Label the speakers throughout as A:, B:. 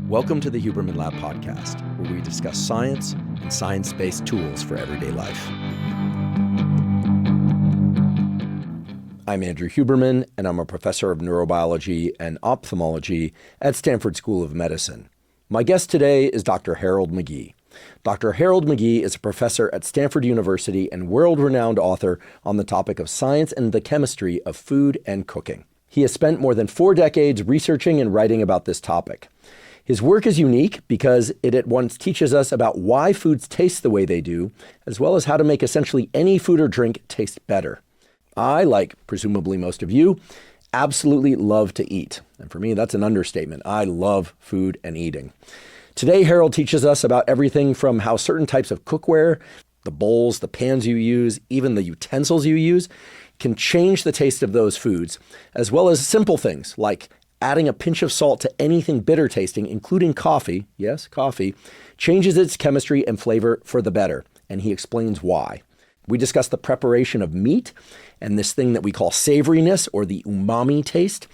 A: Welcome to the Huberman Lab podcast, where we discuss science and science-based tools for everyday life. I'm Andrew Huberman, and I'm a professor of neurobiology and ophthalmology at Stanford School of Medicine. My guest today is Dr. Harold McGee. Dr. Harold McGee is a professor at Stanford University and world-renowned author on the topic of science and the chemistry of food and cooking. He has spent more than 4 decades researching and writing about this topic. His work is unique because it at once teaches us about why foods taste the way they do, as well as how to make essentially any food or drink taste better. I, like presumably most of you, absolutely love to eat. And for me, that's an understatement. I love food and eating. Today, Harold teaches us about everything from how certain types of cookware, the bowls, the pans you use, even the utensils you use, can change the taste of those foods, as well as simple things like adding a pinch of salt to anything bitter tasting, including coffee, yes, coffee, changes its chemistry and flavor for the better, and he explains why. We discuss the preparation of meat and this thing that we call savoriness, or the umami taste,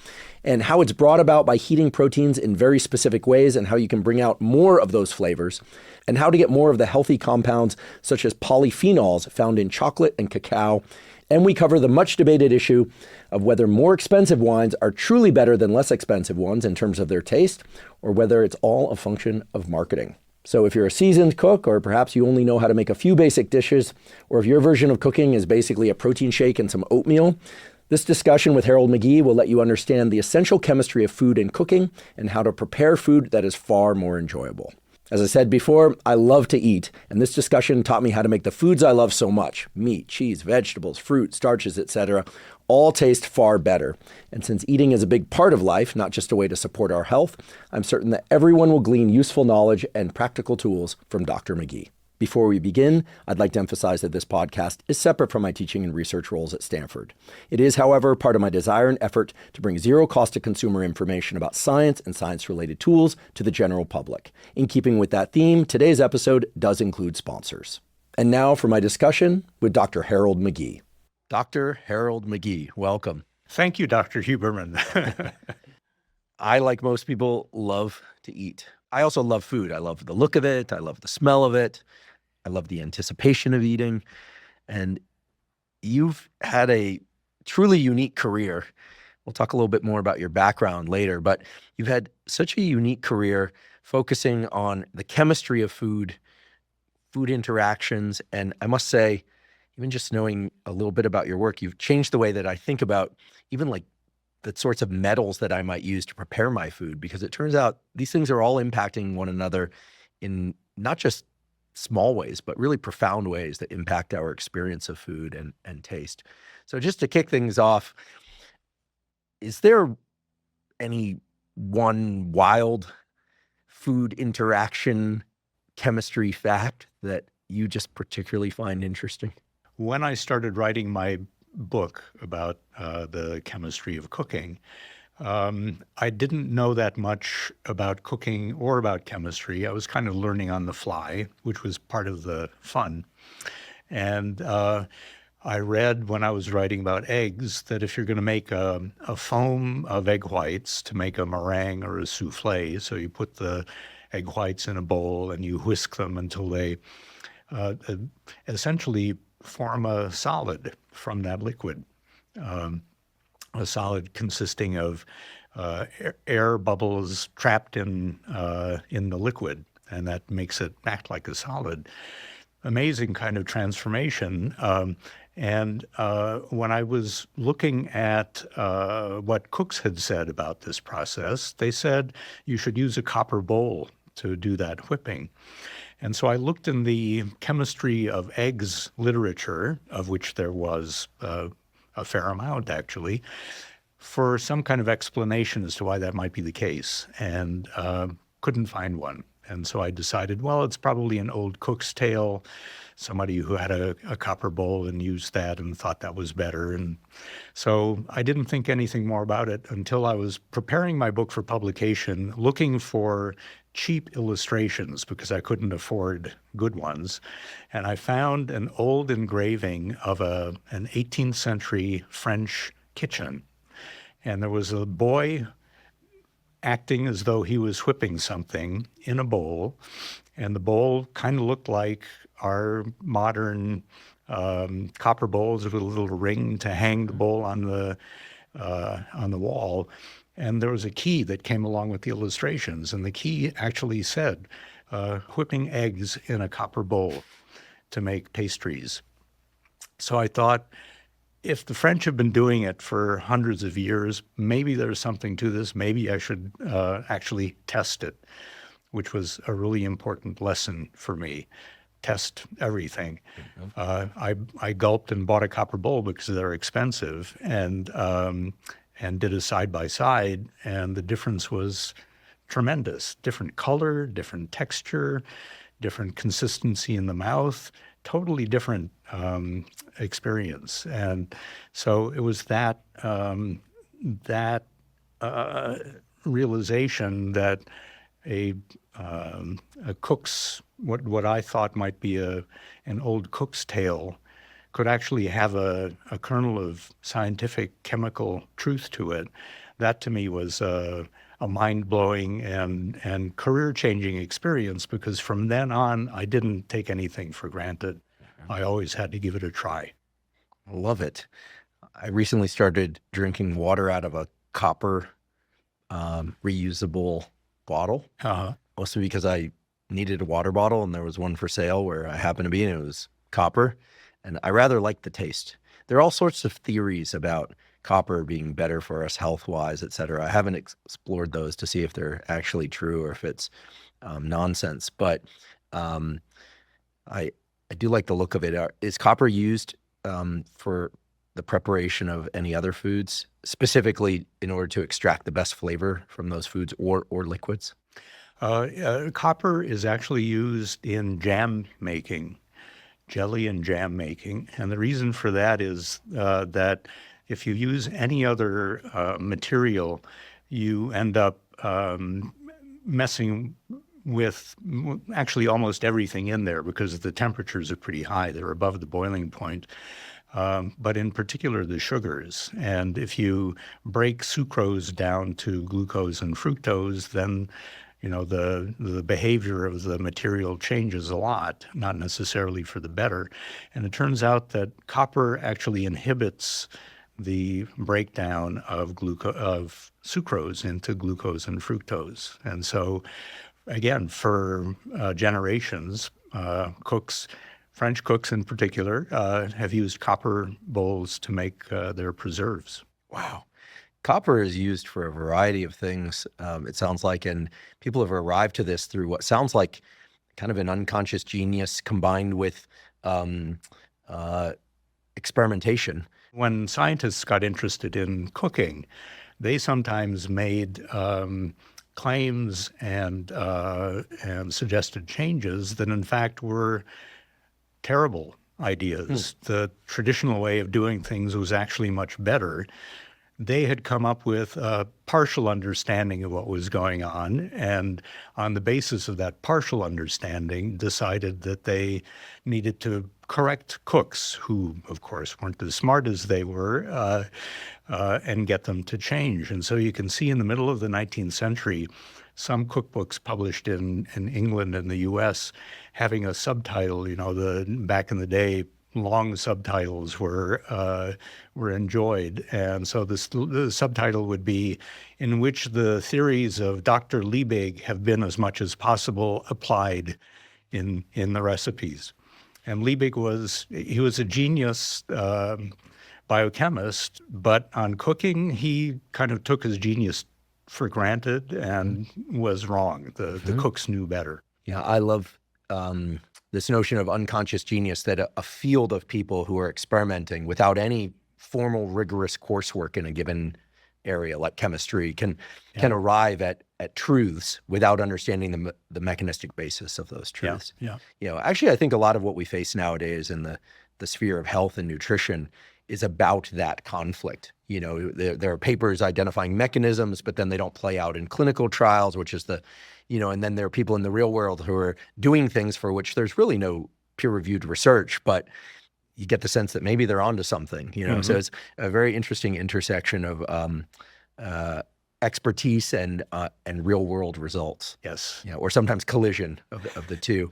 A: and how it's brought about by heating proteins in very specific ways and how you can bring out more of those flavors, and how to get more of the healthy compounds such as polyphenols found in chocolate and cacao. And we cover the much debated issue of whether more expensive wines are truly better than less expensive ones in terms of their taste, or whether it's all a function of marketing. So if you're a seasoned cook, or perhaps you only know how to make a few basic dishes, or if your version of cooking is basically a protein shake and some oatmeal, this discussion with Harold McGee will let you understand the essential chemistry of food and cooking and how to prepare food that is far more enjoyable. As I said before, I love to eat, and this discussion taught me how to make the foods I love so much, meat, cheese, vegetables, fruit, starches, etc., all taste far better. And since eating is a big part of life, not just a way to support our health, I'm certain that everyone will glean useful knowledge and practical tools from Dr. McGee. Before we begin, I'd like to emphasize that this podcast is separate from my teaching and research roles at Stanford. It is, however, part of my desire and effort to bring zero cost to consumer information about science and science-related tools to the general public. In keeping with that theme, today's episode does include sponsors. And now for my discussion with Dr. Harold McGee. Dr. Harold McGee, welcome.
B: Thank you, Dr. Huberman.
A: I, like most people, love to eat. I also love food. I love the look of it. I love the smell of it. I love the anticipation of eating. And you've had a truly unique career. We'll talk a little bit more about your background later, but you've had such a unique career focusing on the chemistry of food, food interactions. And I must say, even just knowing a little bit about your work, you've changed the way that I think about even like the sorts of metals that I might use to prepare my food, because it turns out these things are all impacting one another in not just small ways, but really profound ways that impact our experience of food and taste. So just to kick things off, is there any one wild food interaction chemistry fact that you just particularly find interesting?
B: When I started writing my book about the chemistry of cooking, I didn't know that much about cooking or about chemistry. I was kind of learning on the fly, which was part of the fun. And I read when I was writing about eggs that if you're going to make a foam of egg whites to make a meringue or a souffle, so you put the egg whites in a bowl and you whisk them until they essentially form a solid from that liquid. A solid consisting of air bubbles trapped in the liquid, and that makes it act like a solid. Amazing kind of transformation. And when I was looking at what cooks had said about this process, they said you should use a copper bowl to do that whipping. And so I looked in the chemistry of eggs literature, of which there was a fair amount actually, for some kind of explanation as to why that might be the case, and couldn't find one. And so I decided, well, it's probably an old cook's tale, somebody who had a copper bowl and used that and thought that was better. And so I didn't think anything more about it until I was preparing my book for publication, looking for cheap illustrations because I couldn't afford good ones. And I found an old engraving of an 18th century French kitchen. And there was a boy acting as though he was whipping something in a bowl, and the bowl kind of looked like our modern copper bowls with a little ring to hang the bowl on the wall. And there was a key that came along with the illustrations, and the key actually said, whipping eggs in a copper bowl to make pastries. So I thought, if the French have been doing it for hundreds of years, maybe there's something to this. Maybe I should actually test it, which was a really important lesson for me. Test everything. I gulped and bought a copper bowl because they're expensive, and did a side-by-side, and the difference was tremendous. Different color, different texture, different consistency in the mouth, totally different experience. And so it was that realization that a cook's, what I thought might be an old cook's tale, could actually have a kernel of scientific chemical truth to it. That to me was a mind-blowing and career-changing experience, because from then on, I didn't take anything for granted. I always had to give it a try.
A: I love it. I recently started drinking water out of a copper reusable bottle, mostly because I needed a water bottle and there was one for sale where I happened to be, and it was copper. And I rather like the taste. There are all sorts of theories about copper being better for us health-wise, et cetera. I haven't explored those to see if they're actually true or if it's nonsense. But I do like the look of it. Is copper used for the preparation of any other foods, specifically in order to extract the best flavor from those foods or liquids?
B: Copper is actually used in jam making, jelly and jam making. And the reason for that is that if you use any other material, you end up messing with actually almost everything in there, because the temperatures are pretty high. They're above the boiling point. But in particular, the sugars. And if you break sucrose down to glucose and fructose, then the behavior of the material changes a lot, not necessarily for the better. And it turns out that copper actually inhibits the breakdown of sucrose into glucose and fructose. And so, again, for generations, French cooks in particular, have used copper bowls to make their preserves.
A: Wow. Copper is used for a variety of things, it sounds like, and people have arrived to this through what sounds like kind of an unconscious genius combined with experimentation.
B: When scientists got interested in cooking, they sometimes made claims and suggested changes that in fact were terrible ideas. The traditional way of doing things was actually much better. They had come up with a partial understanding of what was going on, and on the basis of that partial understanding, decided that they needed to correct cooks who, of course, weren't as smart as they were, and get them to change. And so you can see in the middle of the 19th century, some cookbooks published in England and the US having a subtitle. Back in the day, long subtitles were enjoyed. And so the subtitle would be, "In which the theories of Dr. Liebig have been as much as possible applied in the recipes." And Liebig was a genius biochemist, but on cooking, he kind of took his genius for granted and was wrong. The cooks knew better.
A: Yeah, I love this notion of unconscious genius, that a field of people who are experimenting without any formal, rigorous coursework in a given area, like chemistry, can arrive at truths without understanding the mechanistic basis of those truths.
B: Yeah.
A: Actually, I think a lot of what we face nowadays in the sphere of health and nutrition is about that conflict. There are papers identifying mechanisms, but then they don't play out in clinical trials, which is and then there are people in the real world who are doing things for which there's really no peer-reviewed research, but you get the sense that maybe they're onto something, So it's a very interesting intersection of expertise and real world results.
B: Yes.
A: Yeah, or sometimes collision of the two.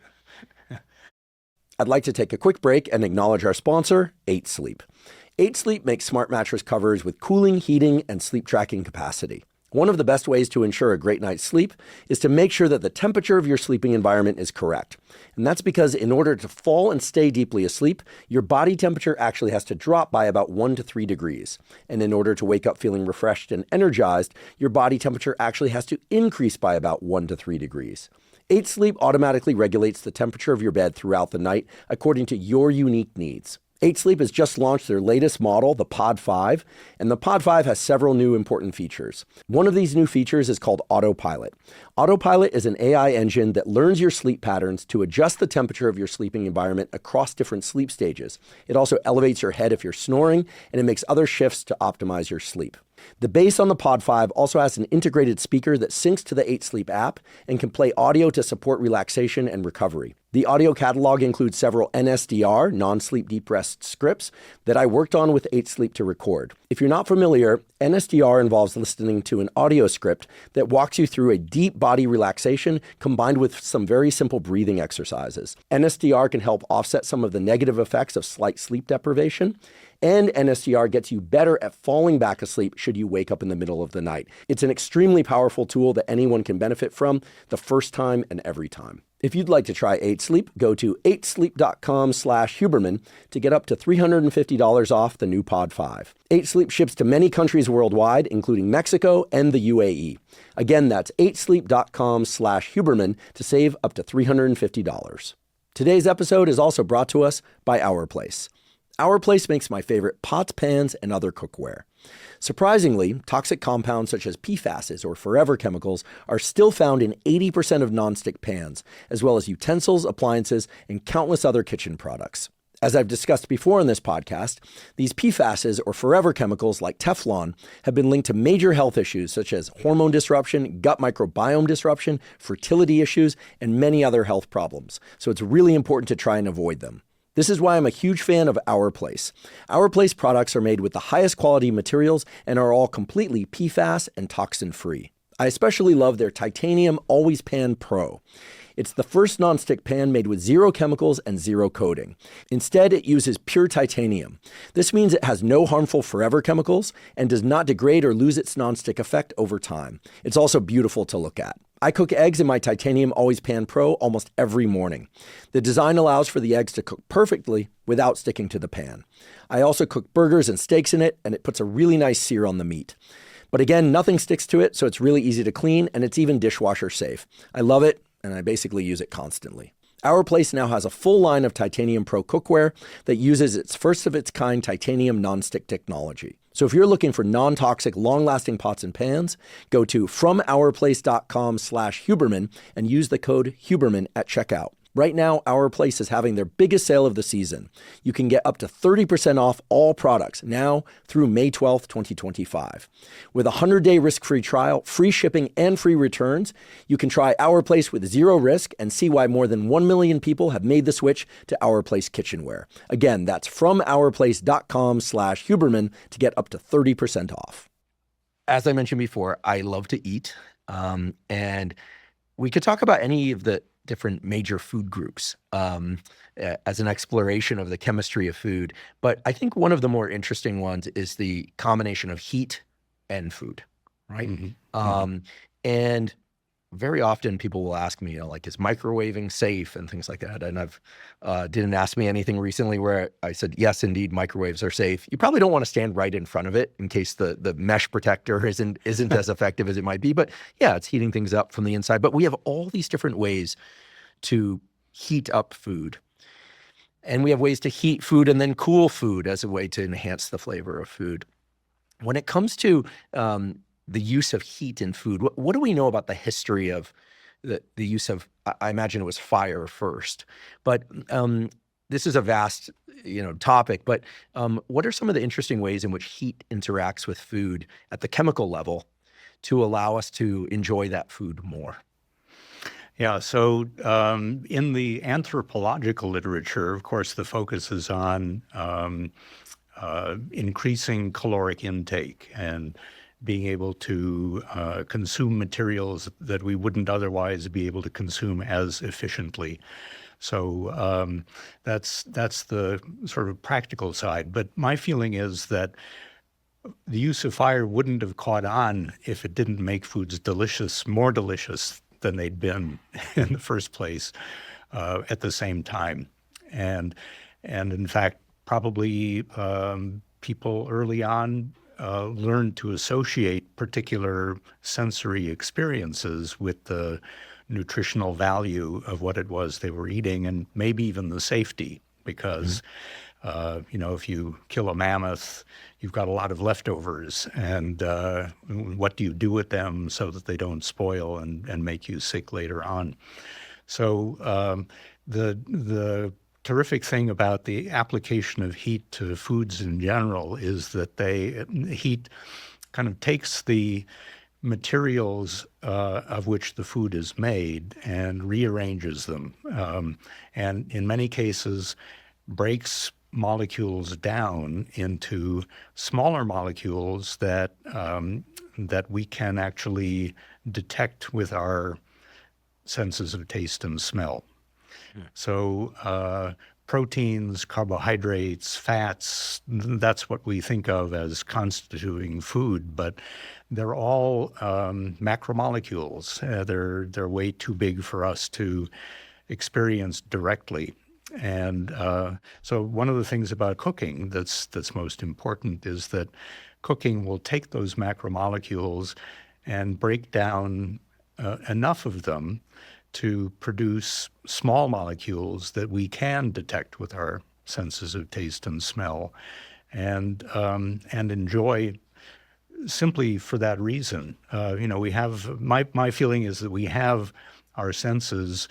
A: I'd like to take a quick break and acknowledge our sponsor, 8 Sleep. 8 Sleep makes smart mattress covers with cooling, heating, and sleep tracking capacity. One of the best ways to ensure a great night's sleep is to make sure that the temperature of your sleeping environment is correct. And that's because in order to fall and stay deeply asleep, your body temperature actually has to drop by about 1 to 3 degrees. And in order to wake up feeling refreshed and energized, your body temperature actually has to increase by about 1 to 3 degrees. 8 Sleep automatically regulates the temperature of your bed throughout the night according to your unique needs. 8 Sleep has just launched their latest model, the Pod 5, and the Pod 5 has several new important features. One of these new features is called Autopilot. Autopilot is an AI engine that learns your sleep patterns to adjust the temperature of your sleeping environment across different sleep stages. It also elevates your head if you're snoring, and it makes other shifts to optimize your sleep. The base on the Pod 5 also has an integrated speaker that syncs to the 8 Sleep app and can play audio to support relaxation and recovery. The audio catalog includes several NSDR, non-sleep deep rest scripts, that I worked on with 8 Sleep to record. If you're not familiar, NSDR involves listening to an audio script that walks you through a deep body relaxation combined with some very simple breathing exercises. NSDR can help offset some of the negative effects of slight sleep deprivation. And NSDR gets you better at falling back asleep should you wake up in the middle of the night. It's an extremely powerful tool that anyone can benefit from the first time and every time. If you'd like to try 8 Sleep, go to 8sleep.com/Huberman to get up to $350 off the new Pod 5. 8 Sleep ships to many countries worldwide, including Mexico and the UAE. Again, that's 8sleep.com/Huberman to save up to $350. Today's episode is also brought to us by Our Place. Our Place makes my favorite pots, pans, and other cookware. Surprisingly, toxic compounds such as PFASs or forever chemicals are still found in 80% of nonstick pans, as well as utensils, appliances, and countless other kitchen products. As I've discussed before in this podcast, these PFASs or forever chemicals like Teflon have been linked to major health issues such as hormone disruption, gut microbiome disruption, fertility issues, and many other health problems. So it's really important to try and avoid them. This is why I'm a huge fan of Our Place. Our Place products are made with the highest quality materials and are all completely PFAS and toxin-free. I especially love their Titanium Always Pan Pro. It's the first nonstick pan made with zero chemicals and zero coating. Instead, it uses pure titanium. This means it has no harmful forever chemicals and does not degrade or lose its nonstick effect over time. It's also beautiful to look at. I cook eggs in my Titanium Always Pan Pro almost every morning. The design allows for the eggs to cook perfectly without sticking to the pan. I also cook burgers and steaks in it, and it puts a really nice sear on the meat. But again, nothing sticks to it, so it's really easy to clean, and it's even dishwasher safe. I love it, and I basically use it constantly. Our Place now has a full line of Titanium Pro cookware that uses its first-of-its-kind titanium nonstick technology. So if you're looking for non-toxic, long-lasting pots and pans, go to FromOurPlace.com/Huberman and use the code Huberman at checkout. Right now, Our Place is having their biggest sale of the season. You can get up to 30% off all products now through May 12th, 2025. With a 100-day risk-free trial, free shipping, and free returns, you can try Our Place with zero risk and see why more than 1 million people have made the switch to Our Place kitchenware. Again, that's FromOurPlace.com/Huberman to get up to 30% off. As I mentioned before, I love to eat, and we could talk about any of the different major food groups as an exploration of the chemistry of food. But I think one of the more interesting ones is the combination of heat and food, right? And very often people will ask me, like, is microwaving safe and things like that? And I've didn't ask me anything recently where I said, yes, indeed, microwaves are safe. You probably don't want to stand right in front of it in case the mesh protector isn't as effective as it might be. But yeah, it's heating things up from the inside. But we have all these different ways to heat up food. And we have ways to heat food and then cool food as a way to enhance the flavor of food. When it comes to the use of heat in food, what do we know about the history of the use of, I imagine it was fire first, but this is a vast topic, but what are some of the interesting ways in which heat interacts with food at the chemical level to allow us to enjoy that food more?
B: Yeah, so in the anthropological literature, of course, the focus is on increasing caloric intake and being able to consume materials that we wouldn't otherwise be able to consume as efficiently. So that's the sort of practical side. But my feeling is that the use of fire wouldn't have caught on if it didn't make foods delicious, more delicious than they'd been in the first place at the same time. And in fact, probably people early on learned to associate particular sensory experiences with the nutritional value of what it was they were eating, and maybe even the safety, because if you kill a mammoth, you've got a lot of leftovers, and what do you do with them so that they don't spoil and make you sick later on? So the terrific thing about the application of heat to foods in general is that heat kind of takes the materials of which the food is made and rearranges them, and in many cases breaks molecules down into smaller molecules that we can actually detect with our senses of taste and smell. So proteins, carbohydrates, fats, that's what we think of as constituting food, but they're all macromolecules. They're way too big for us to experience directly. And so one of the things about cooking that's most important is that cooking will take those macromolecules and break down enough of them to produce small molecules that we can detect with our senses of taste and smell, and enjoy simply for that reason. We have my feeling is that we have our senses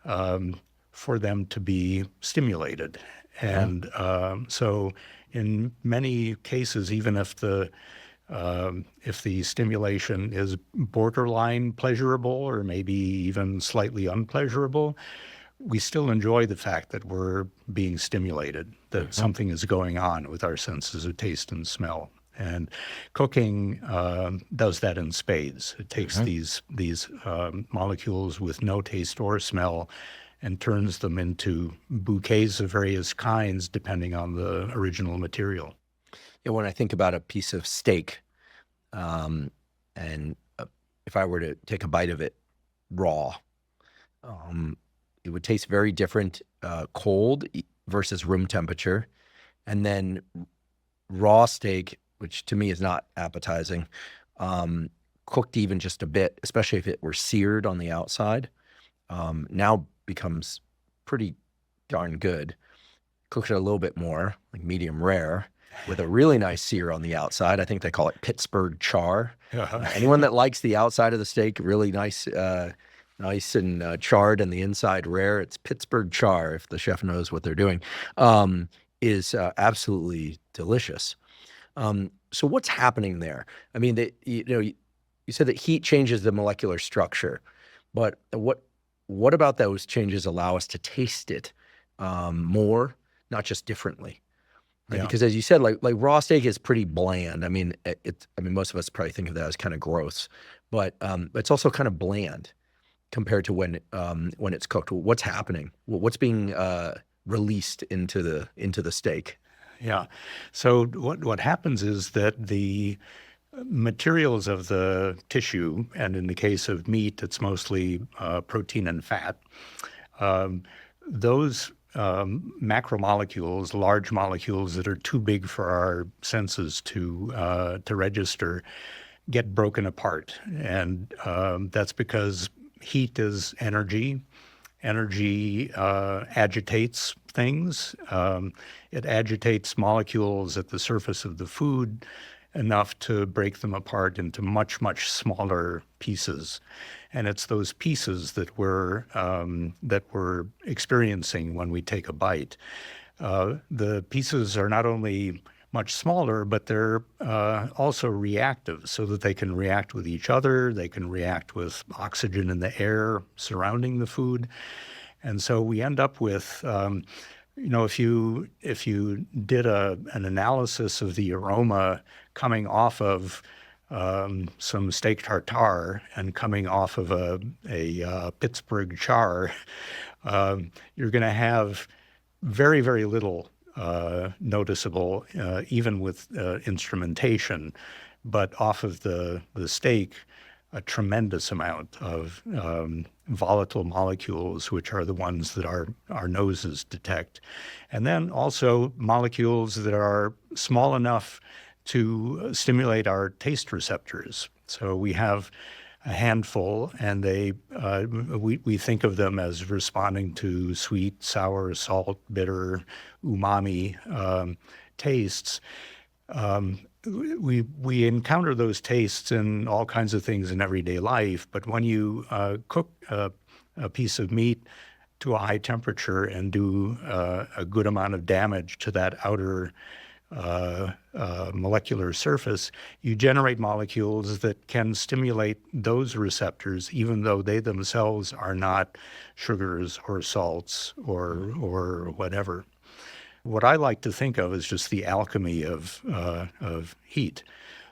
B: for them to be stimulated, and so in many cases, even if the stimulation is borderline pleasurable or maybe even slightly unpleasurable, we still enjoy the fact that we're being stimulated, that something is going on with our senses of taste and smell. And cooking does that in spades. It takes these molecules with no taste or smell and turns them into bouquets of various kinds depending on the original material.
A: Yeah, when I think about a piece of steak, if I were to take a bite of it raw, it would taste very different cold versus room temperature. And then raw steak, which to me is not appetizing, cooked even just a bit, especially if it were seared on the outside, now becomes pretty darn good. Cooked it a little bit more, like medium rare, with a really nice sear on the outside. I think they call it Pittsburgh char. Anyone that likes the outside of the steak really nice and charred, and the inside rare, it's Pittsburgh char, if the chef knows what they're doing, is absolutely delicious. So what's happening there? I mean, you said that heat changes the molecular structure, but what about those changes allow us to taste it more, not just differently? Because as you said, like raw steak is pretty bland. I mean, most of us probably think of that as kind of gross, but it's also kind of bland compared to when it's cooked. What's happening? What's being released into the steak?
B: Yeah. So what happens is that the materials of the tissue, and in the case of meat, it's mostly protein and fat. Those macromolecules, large molecules that are too big for our senses to register, get broken apart, and that's because heat is energy. Energy agitates things. It agitates molecules at the surface of the food enough to break them apart into much, much smaller pieces. And it's those pieces that we're experiencing when we take a bite. The pieces are not only much smaller, but they're also reactive, so that they can react with each other. They can react with oxygen in the air surrounding the food. And so we end up with, if you did an analysis of the aroma coming off of some steak tartare and coming off of a Pittsburgh char, you're going to have very, very little noticeable, even with instrumentation, but off of the steak, a tremendous amount of volatile molecules, which are the ones that our noses detect. And then also molecules that are small enough to stimulate our taste receptors. So we have a handful, and we think of them as responding to sweet, sour, salt, bitter, umami tastes. We encounter those tastes in all kinds of things in everyday life, but when you cook a piece of meat to a high temperature and do a good amount of damage to that outer molecular surface, you generate molecules that can stimulate those receptors, even though they themselves are not sugars or salts or whatever. What I like to think of is just the alchemy of heat.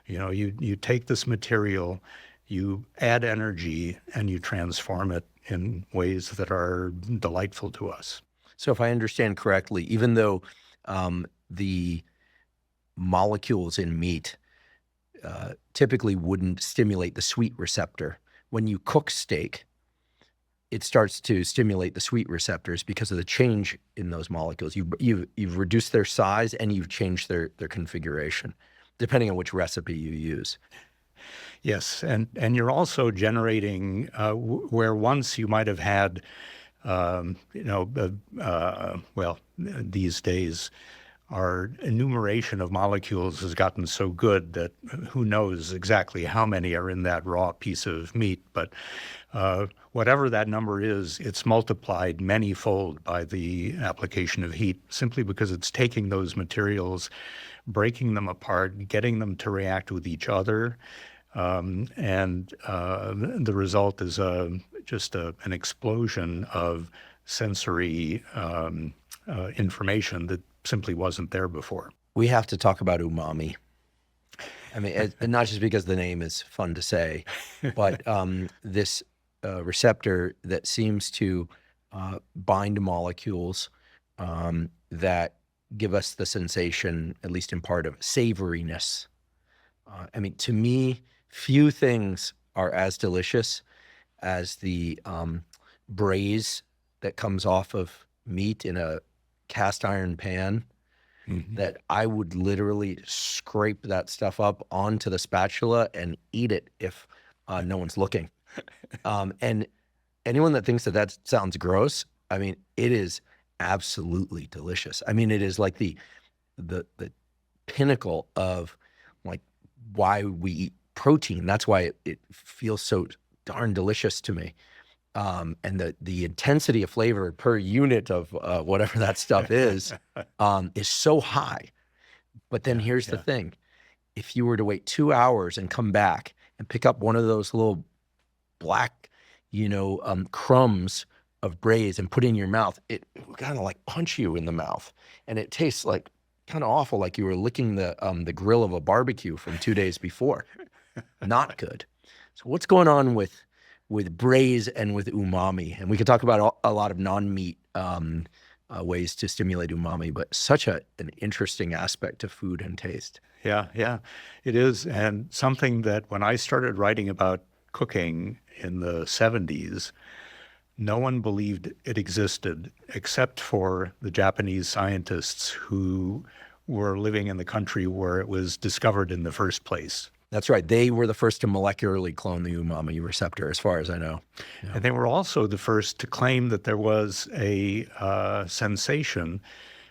B: You take this material, you add energy, and you transform it in ways that are delightful to us.
A: So if I understand correctly, even though the molecules in meat typically wouldn't stimulate the sweet receptor, when you cook steak, it starts to stimulate the sweet receptors because of the change in those molecules. You've reduced their size and you've changed their configuration, depending on which recipe you use.
B: Yes, and you're also generating where once you might have had, these days our enumeration of molecules has gotten so good that who knows exactly how many are in that raw piece of meat. But whatever that number is, it's multiplied many-fold by the application of heat, simply because it's taking those materials, breaking them apart, getting them to react with each other. And the result is just an explosion of sensory information that simply wasn't there before.
A: We have to talk about umami. I mean, not just because the name is fun to say, but this receptor that seems to bind molecules that give us the sensation, at least in part, of savoriness. I mean, to me, few things are as delicious as the braise that comes off of meat in a cast iron pan. Mm-hmm. That I would literally scrape that stuff up onto the spatula and eat it if no one's looking. And anyone that thinks that sounds gross, I mean, it is absolutely delicious. I mean, it is like the pinnacle of like why we eat protein. That's why it feels so darn delicious to me. And the intensity of flavor per unit of whatever that stuff is so high. But then here's the thing. If you were to wait 2 hours and come back and pick up one of those little black, crumbs of braise and put it in your mouth, it kind of like punch you in the mouth. And it tastes like kind of awful, like you were licking the grill of a barbecue from 2 days before. Not good. So what's going on with braise and with umami? And we could talk about a lot of non-meat ways to stimulate umami, but such an interesting aspect of food and taste.
B: Yeah, it is. And something that when I started writing about cooking in the 70s, no one believed it existed except for the Japanese scientists who were living in the country where it was discovered in the first place.
A: That's right. They were the first to molecularly clone the umami receptor, as far as I know. Yeah.
B: And they were also the first to claim that there was a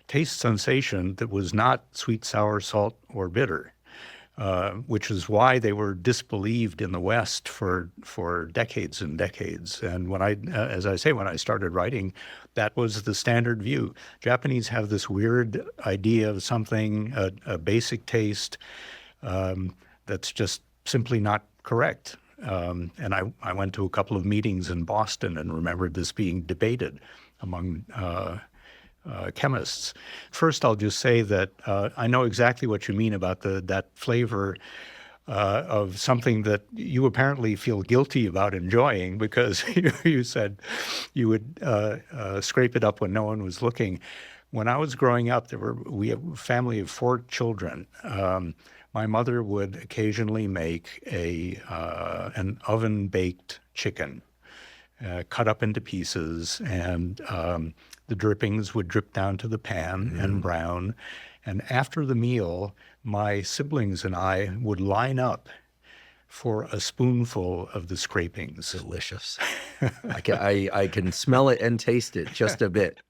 B: taste sensation that was not sweet, sour, salt, or bitter, which is why they were disbelieved in the West for decades and decades. And when as I say, when I started writing, that was the standard view. Japanese have this weird idea of something, a basic taste, that's just simply not correct. And I went to a couple of meetings in Boston and remembered this being debated among chemists. First, I'll just say that I know exactly what you mean about that flavor of something that you apparently feel guilty about enjoying because you said you would scrape it up when no one was looking. When I was growing up, we have a family of 4 children. My mother would occasionally make an oven-baked chicken, cut up into pieces, and the drippings would drip down to the pan and brown. And after the meal, my siblings and I would line up for a spoonful of the scrapings.
A: Delicious. I can smell it and taste it just a bit.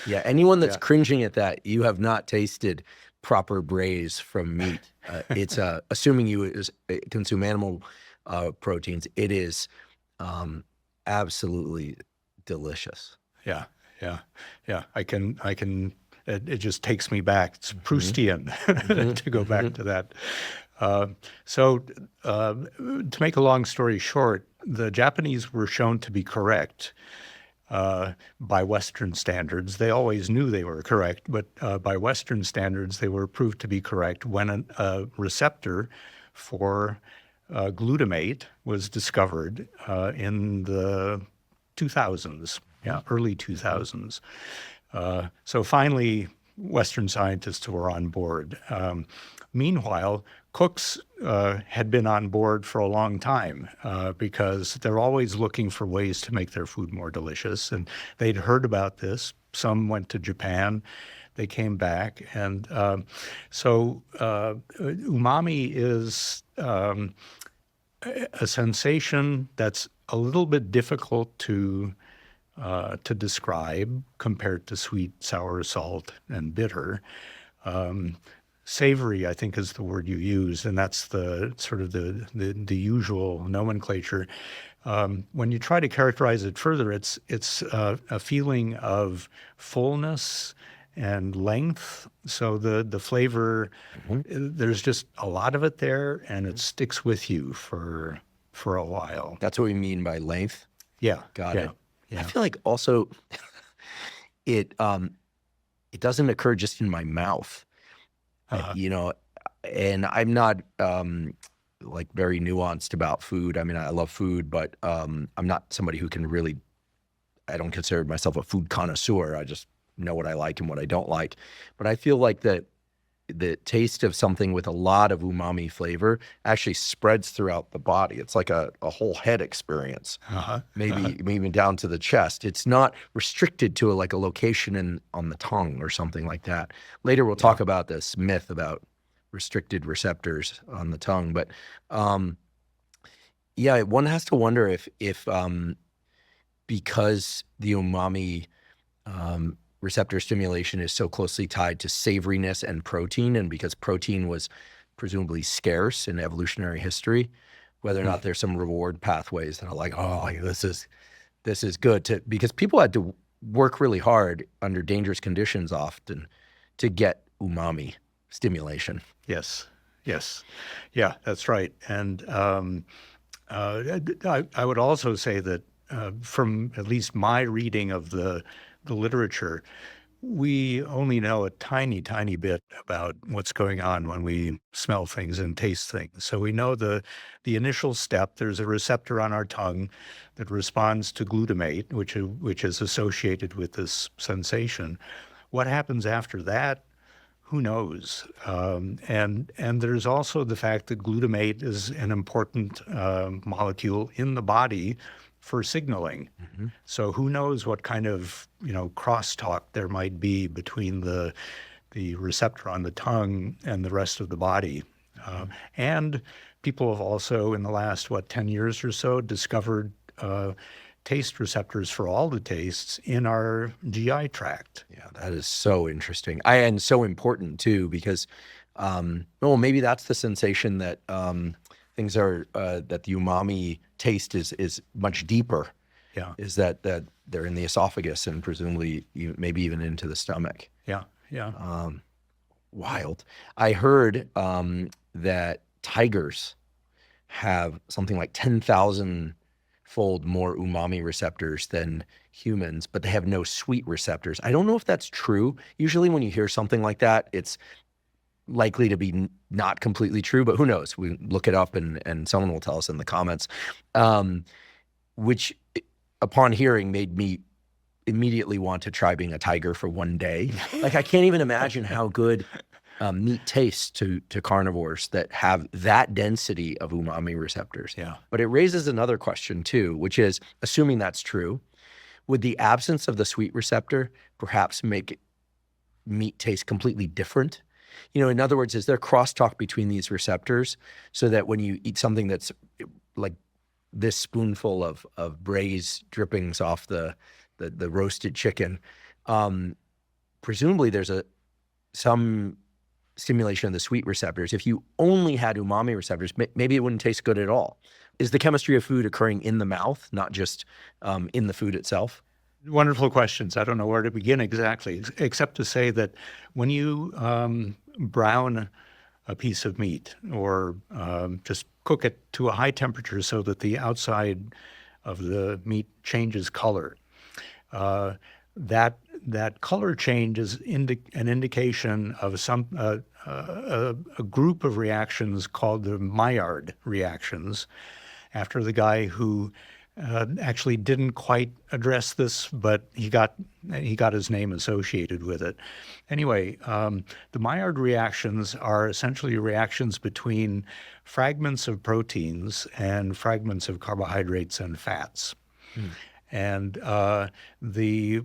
A: Yeah, anyone that's cringing at that, you have not tasted proper braise from meat. It's assuming you consume animal proteins, it is absolutely delicious.
B: Yeah. I can. It just takes me back. It's Proustian to go back to that. So to make a long story short, the Japanese were shown to be correct by Western standards. They always knew they were correct, but by Western standards, they were proved to be correct when a receptor for glutamate was discovered in the 2000s, early 2000s. So finally, Western scientists were on board. Meanwhile, cooks had been on board for a long time because they're always looking for ways to make their food more delicious. And they'd heard about this. Some went to Japan. They came back. And so umami is a sensation that's a little bit difficult to describe compared to sweet, sour, salt, and bitter. Savory, I think, is the word you use, and that's the sort of the usual nomenclature. When you try to characterize it further, it's a feeling of fullness and length. So the flavor, there's just a lot of it there, and it sticks with you for a while.
A: That's what we mean by length?
B: Yeah.
A: Got it. Yeah. I feel like also it doesn't occur just in my mouth, and I'm not like very nuanced about food. I mean, I love food, but I'm not somebody who can really, I don't consider myself a food connoisseur. I just know what I like and what I don't like. But I feel like the taste of something with a lot of umami flavor actually spreads throughout the body. It's like a whole head experience, maybe even down to the chest. It's not restricted to a location on the tongue or something like that. Later we'll talk about this myth about restricted receptors on the tongue. But one has to wonder if because the umami receptor stimulation is so closely tied to savoriness and protein, and because protein was presumably scarce in evolutionary history, whether or not there's some reward pathways that are like, this is good because people had to work really hard under dangerous conditions often to get umami stimulation.
B: Yes. Yeah, that's right. And I would also say that from at least my reading of the literature, we only know a tiny, tiny bit about what's going on when we smell things and taste things. So we know the initial step, there's a receptor on our tongue that responds to glutamate, which is associated with this sensation. What happens after that? Who knows? And there's also the fact that glutamate is an important molecule in the body for signaling. So who knows what kind of crosstalk there might be between the receptor on the tongue and the rest of the body. And people have also, in the last 10 years or so, discovered taste receptors for all the tastes in our GI tract.
A: Yeah, that is so interesting. And so important too, because maybe that's the sensation that things are that the umami taste is much deeper.
B: Yeah,
A: is that they're in the esophagus and presumably maybe even into the stomach.
B: Yeah.
A: Wild. I heard that tigers have something like 10,000-fold more umami receptors than humans, but they have no sweet receptors. I don't know if that's true. Usually when you hear something like that, it's likely to be not completely true, but who knows? We look it up and someone will tell us in the comments, which upon hearing made me immediately want to try being a tiger for one day. Like, I can't even imagine how good meat tastes to carnivores that have that density of umami receptors.
B: Yeah.
A: But it raises another question too, which is, assuming that's true, would the absence of the sweet receptor perhaps make meat taste completely different? In other words, is there crosstalk between these receptors so that when you eat something that's like this spoonful of braised drippings off the roasted chicken, presumably there's some stimulation of the sweet receptors. If you only had umami receptors, maybe it wouldn't taste good at all. Is the chemistry of food occurring in the mouth, not just in the food itself?
B: Wonderful questions. I don't know where to begin exactly, except to say that when you brown a piece of meat or just cook it to a high temperature so that the outside of the meat changes color, that color change is an indication of a group of reactions called the Maillard reactions, after the guy who actually didn't quite address this, but he got his name associated with it. Anyway, the Maillard reactions are essentially reactions between fragments of proteins and fragments of carbohydrates and fats. And the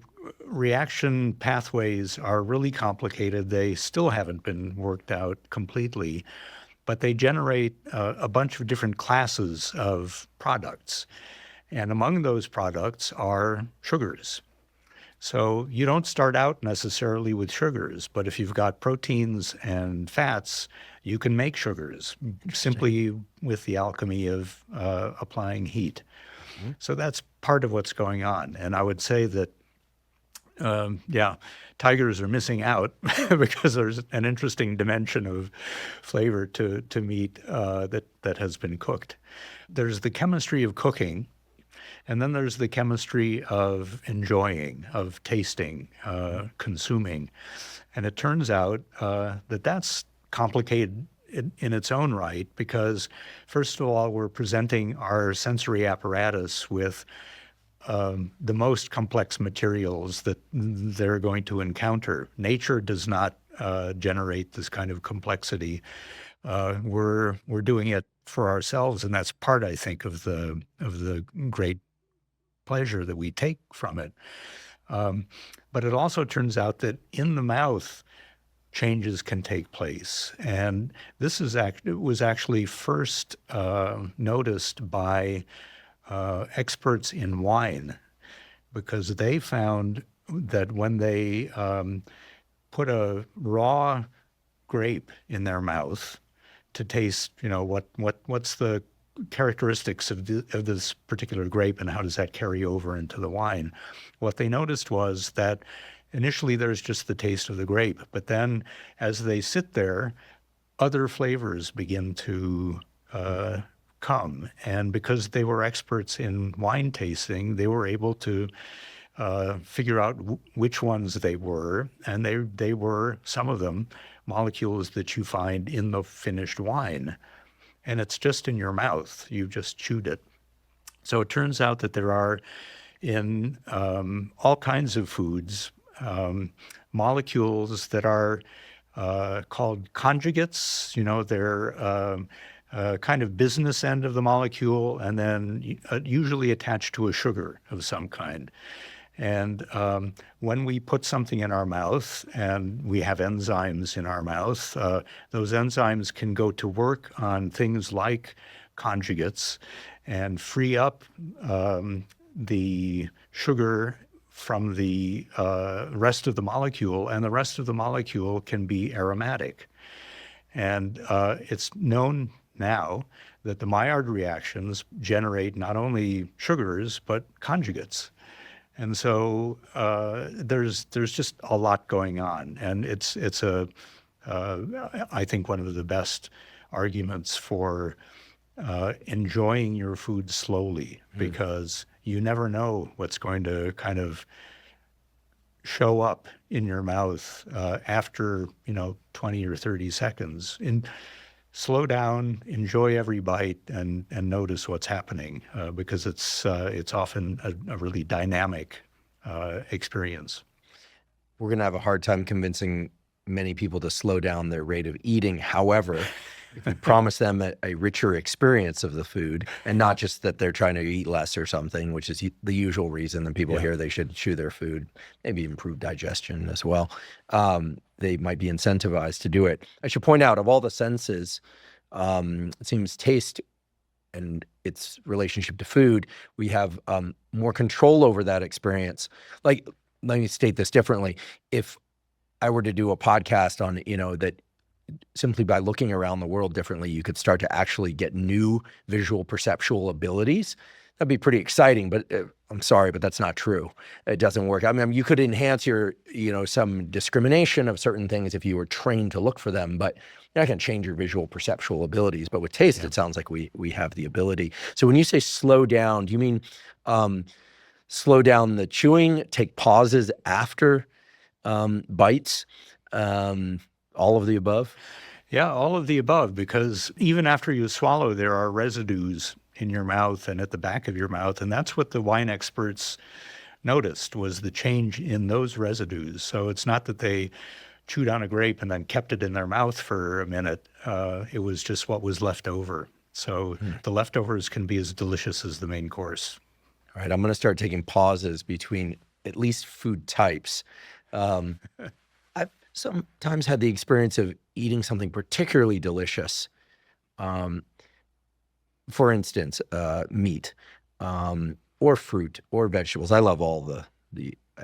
B: reaction pathways are really complicated. They still haven't been worked out completely, but they generate a bunch of different classes of products. And among those products are sugars. So you don't start out necessarily with sugars, but if you've got proteins and fats, you can make sugars simply with the alchemy of applying heat. So that's part of what's going on. And I would say that, tigers are missing out because there's an interesting dimension of flavor to meat that has been cooked. There's the chemistry of cooking, and then there's the chemistry of enjoying, of tasting, consuming. And it turns out that that's complicated in its own right, because first of all, we're presenting our sensory apparatus with the most complex materials that they're going to encounter. Nature does not generate this kind of complexity. We're doing it for ourselves, and that's part, I think, of the great pleasure that we take from it. But it also turns out that in the mouth, changes can take place. And this was actually first noticed by experts in wine, because they found that when they put a raw grape in their mouth to taste, what's the characteristics of this particular grape and how does that carry over into the wine, what they noticed was that initially there's just the taste of the grape, but then as they sit there, other flavors begin to come. And because they were experts in wine tasting, they were able to figure out which ones they were. And they were, some of them, molecules that you find in the finished wine. And it's just in your mouth. You've just chewed it. So it turns out that there are in all kinds of foods molecules that are called conjugates. They're kind of business end of the molecule, and then usually attached to a sugar of some kind. And when we put something in our mouth, and we have enzymes in our mouth, those enzymes can go to work on things like conjugates and free up the sugar from the rest of the molecule, and the rest of the molecule can be aromatic. And it's known now that the Maillard reactions generate not only sugars, but conjugates. And so there's just a lot going on. And it's I think one of the best arguments for enjoying your food slowly, because you never know what's going to kind of show up in your mouth after 20 or 30 seconds. And slow down, enjoy every bite, and notice what's happening because it's often a really dynamic experience.
A: We're going to have a hard time convincing many people to slow down their rate of eating. However, if you promise them a richer experience of the food and not just that they're trying to eat less or something, which is the usual reason that people hear they should chew their food, maybe improve digestion as well, they might be incentivized to do it. I should point out, of all the senses, it seems taste and its relationship to food, we have more control over that experience. Like, let me state this differently. If I were to do a podcast on, that simply by looking around the world differently, you could start to actually get new visual perceptual abilities, that'd be pretty exciting. But I'm sorry, but that's not true. It doesn't work. I mean, you could enhance your, some discrimination of certain things if you were trained to look for them, but you're not going to change your visual perceptual abilities. But with taste, it sounds like we have the ability. So when you say slow down, do you mean slow down the chewing, take pauses after bites, all of the above?
B: Yeah, all of the above, because even after you swallow, there are residues in your mouth and at the back of your mouth. And that's what the wine experts noticed, was the change in those residues. So it's not that they chewed on a grape and then kept it in their mouth for a minute. It was just what was left over. So the leftovers can be as delicious as the main course.
A: All right, I'm going to start taking pauses between at least food types. I've sometimes had the experience of eating something particularly delicious. For instance, meat, or fruit, or vegetables. I love all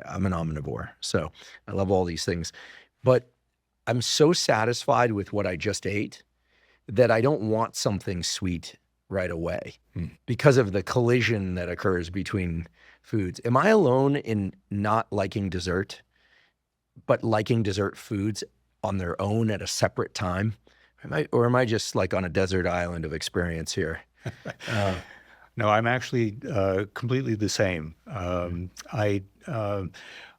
A: I'm an omnivore, so I love all these things. But I'm so satisfied with what I just ate that I don't want something sweet right away because of the collision that occurs between foods. Am I alone in not liking dessert, but liking dessert foods on their own at a separate time? Or am I just like on a desert island of experience here?
B: No, I'm actually completely the same. I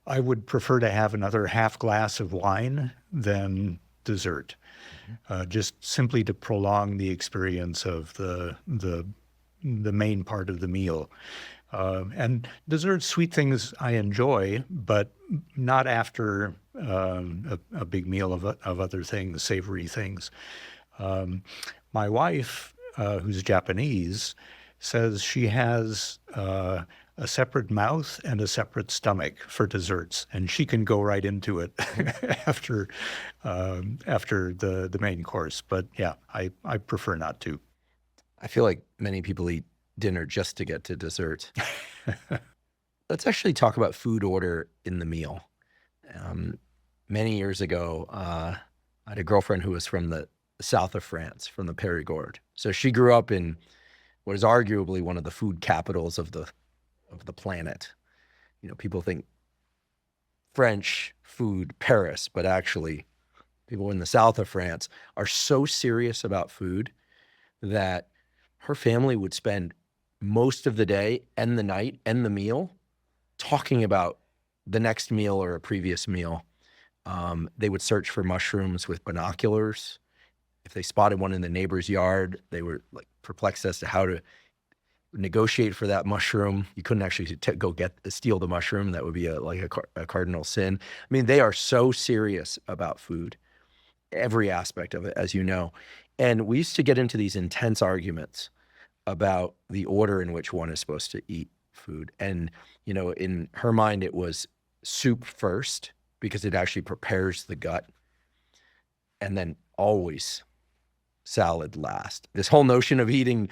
B: would prefer to have another half glass of wine than dessert, just simply to prolong the experience of the main part of the meal. And dessert, sweet things I enjoy, but not after a big meal of other things, savory things. My wife, who's Japanese, says she has a separate mouth and a separate stomach for desserts, and she can go right into it after the main course. But yeah, I prefer not to.
A: I feel like many people eat dinner just to get to dessert. Let's actually talk about food order in the meal. Many years ago, I had a girlfriend who was from the south of France, from the Périgord. So she grew up in what is arguably one of the food capitals of the planet. People think French food, Paris, but actually people in the south of France are so serious about food that her family would spend most of the day and the night and the meal talking about the next meal or a previous meal. They would search for mushrooms with binoculars. If they spotted one in the neighbor's yard, they were like perplexed as to how to negotiate for that mushroom. You couldn't actually go steal the mushroom. That would be a cardinal sin. I mean, they are so serious about food, every aspect of it, as you know. And we used to get into these intense arguments about the order in which one is supposed to eat food. And, in her mind, it was soup first because it actually prepares the gut, and then always salad last. This whole notion of eating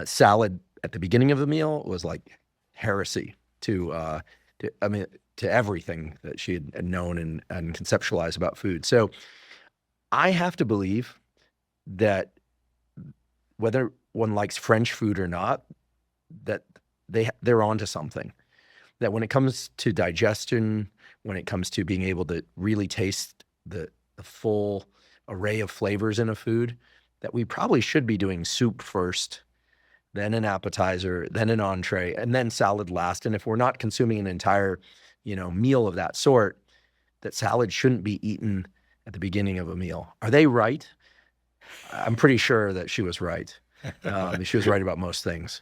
A: salad at the beginning of the meal was like heresy to everything that she had known and conceptualized about food. So I have to believe that whether one likes French food or not, that they're onto something. That when it comes to digestion, when it comes to being able to really taste the full array of flavors in a food, that we probably should be doing soup first, then an appetizer, then an entree, and then salad last. And if we're not consuming an entire meal of that sort, that salad shouldn't be eaten at the beginning of a meal. Are they right? I'm pretty sure that she was right. She was right about most things.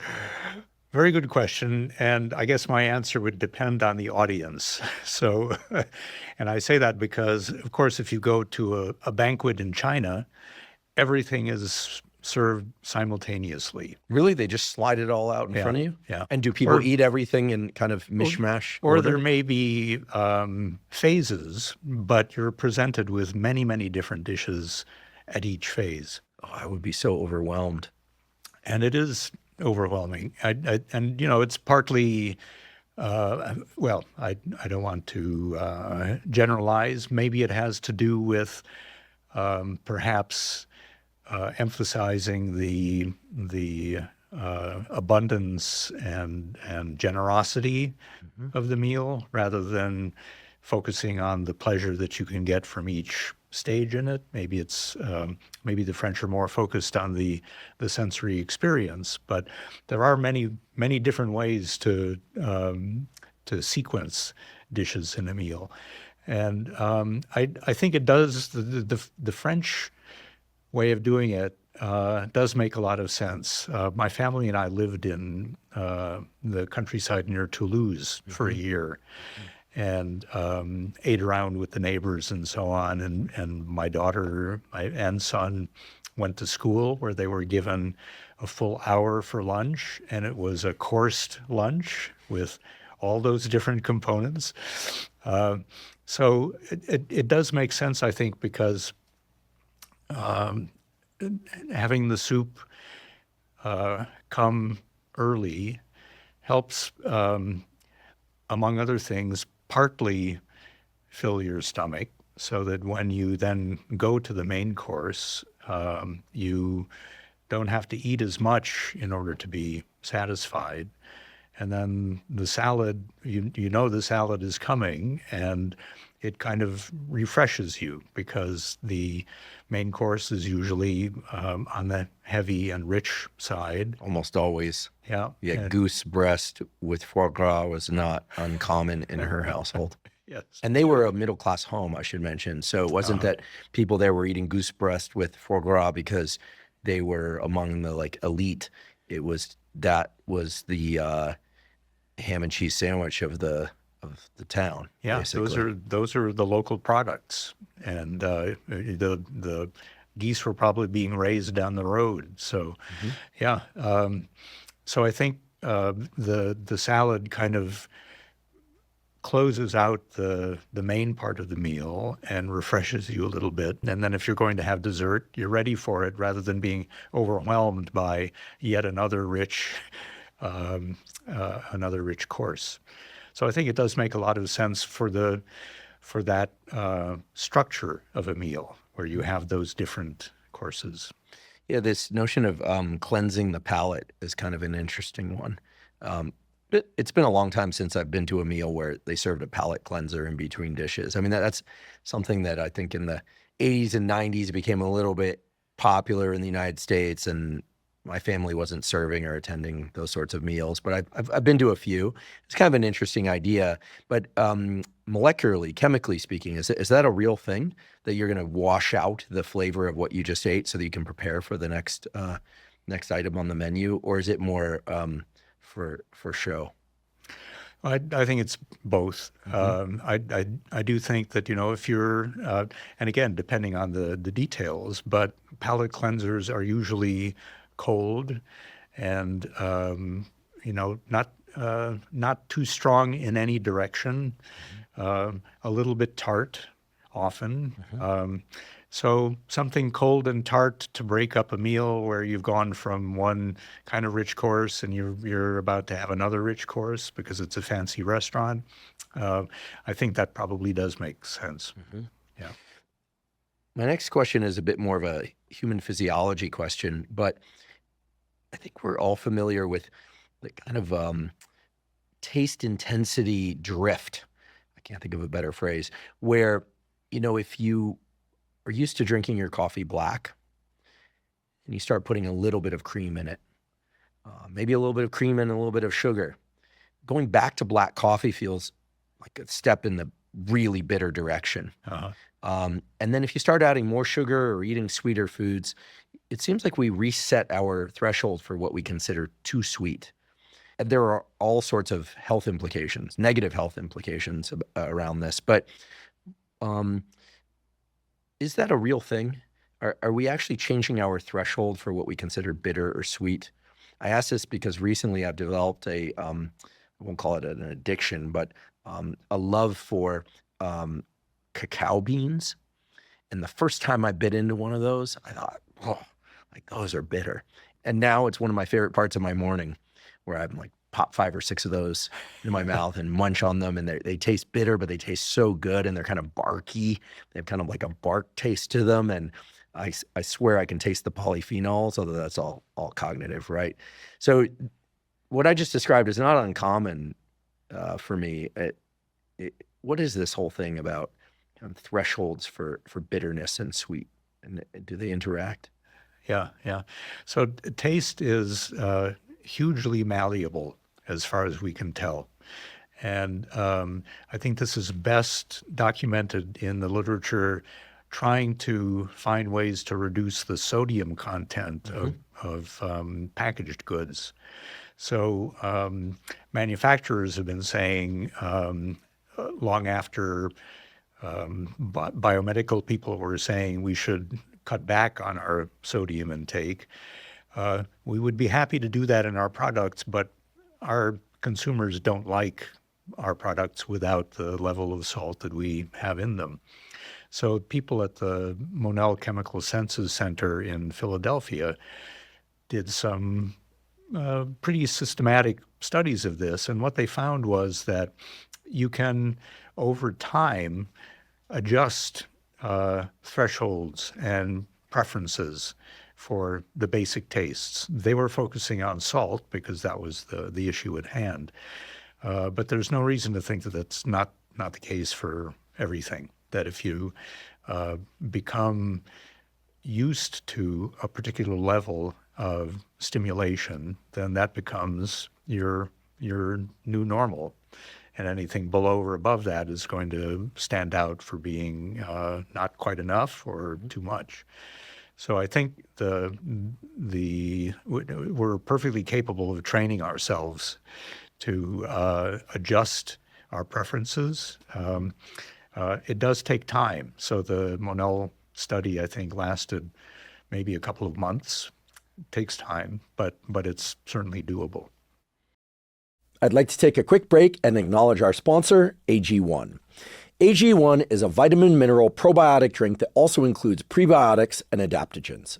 B: Very good question. And I guess my answer would depend on the audience. So, and I say that because, of course, if you go to a banquet in China, everything is served simultaneously.
A: Really? They just slide it all out in front of you?
B: Yeah.
A: And do people eat everything in kind of mishmash
B: Or
A: order?
B: there may be phases, but you're presented with many, many different dishes at each phase.
A: Oh, I would be so overwhelmed.
B: And it is overwhelming. And it's partly, well, I don't want to generalize. Maybe it has to do with perhaps emphasizing the abundance and generosity of the meal rather than focusing on the pleasure that you can get from each stage in it. Maybe it's maybe the French are more focused on the sensory experience, but there are many different ways to sequence dishes in a meal, and I think it does the French way of doing it does make a lot of sense. My family and I lived in the countryside near Toulouse for a year. And ate around with the neighbors and so on. And my daughter and son went to school where they were given a full hour for lunch, and it was a coursed lunch with all those different components. So it does make sense, I think, because having the soup come early helps, among other things, partly fill your stomach so that when you then go to the main course, you don't have to eat as much in order to be satisfied. And then the salad, the salad is coming, and it kind of refreshes you because the main course is usually on the heavy and rich side.
A: Almost always.
B: Yeah.
A: Goose breast with foie gras was not uncommon in her household.
B: Yes.
A: And they were a middle-class home, I should mention. So it wasn't that people there were eating goose breast with foie gras because they were among the elite. It was the ham and cheese sandwich of the town.
B: Yeah,
A: basically.
B: those are the local products, and the geese were probably being raised down the road. So, yeah. So I think the salad kind of closes out the main part of the meal and refreshes you a little bit. And then if you're going to have dessert, you're ready for it rather than being overwhelmed by yet another rich course. So I think it does make a lot of sense for that structure of a meal where you have those different courses.
A: Yeah, this notion of cleansing the palate is kind of an interesting one. It's been a long time since I've been to a meal where they served a palate cleanser in between dishes. I mean, that's something that I think in the 80s and 90s became a little bit popular in the United States, and my family wasn't serving or attending those sorts of meals, but I've been to a few. It's kind of an interesting idea, but molecularly, chemically speaking, is that a real thing that you're going to wash out the flavor of what you just ate so that you can prepare for the next item on the menu, or is it more for show?
B: I think it's both. I do think that, if you're, and again, depending on the details, but palate cleansers are usually cold and, not too strong in any direction, a little bit tart often. So something cold and tart to break up a meal where you've gone from one kind of rich course and you're about to have another rich course because it's a fancy restaurant. I think that probably does make sense. Yeah.
A: My next question is a bit more of a human physiology question, but I think we're all familiar with the kind of taste intensity drift. I can't think of a better phrase, where, if you are used to drinking your coffee black and you start putting a little bit of cream in it, maybe a little bit of cream and a little bit of sugar, going back to black coffee feels like a step in the really bitter direction.
B: Uh-huh.
A: And then if you start adding more sugar or eating sweeter foods, it seems like we reset our threshold for what we consider too sweet. And there are all sorts of health implications, negative health implications around this. But is that a real thing? Are we actually changing our threshold for what we consider bitter or sweet? I ask this because recently I've developed I won't call it an addiction, but a love for cacao beans. And the first time I bit into one of those, I thought, oh, like those are bitter. And now it's one of my favorite parts of my morning where I'm like pop 5 or 6 of those in my mouth and munch on them. And they taste bitter, but they taste so good. And they're kind of barky. They have kind of like a bark taste to them. And I swear I can taste the polyphenols, although that's all cognitive, right? So what I just described is not uncommon for me. What is this whole thing about thresholds for bitterness and sweet? And do they interact?
B: Yeah. So taste is hugely malleable as far as we can tell. And I think this is best documented in the literature trying to find ways to reduce the sodium content of packaged goods. So manufacturers have been saying long after biomedical people were saying we should cut back on our sodium intake, we would be happy to do that in our products, but our consumers don't like our products without the level of salt that we have in them. So people at the Monell Chemical Senses Center in Philadelphia did some pretty systematic studies of this. And what they found was that you can, over time, adjust thresholds and preferences for the basic tastes. They were focusing on salt because that was the issue at hand. But there's no reason to think that that's not the case for everything. That if you become used to a particular level of stimulation, then that becomes your new normal. And anything below or above that is going to stand out for being not quite enough or too much. So I think we're perfectly capable of training ourselves to adjust our preferences. It does take time. So the Monell study, I think, lasted maybe a couple of months. It takes time, but it's certainly doable.
A: I'd like to take a quick break and acknowledge our sponsor, AG1. AG1 is a vitamin mineral probiotic drink that also includes prebiotics and adaptogens.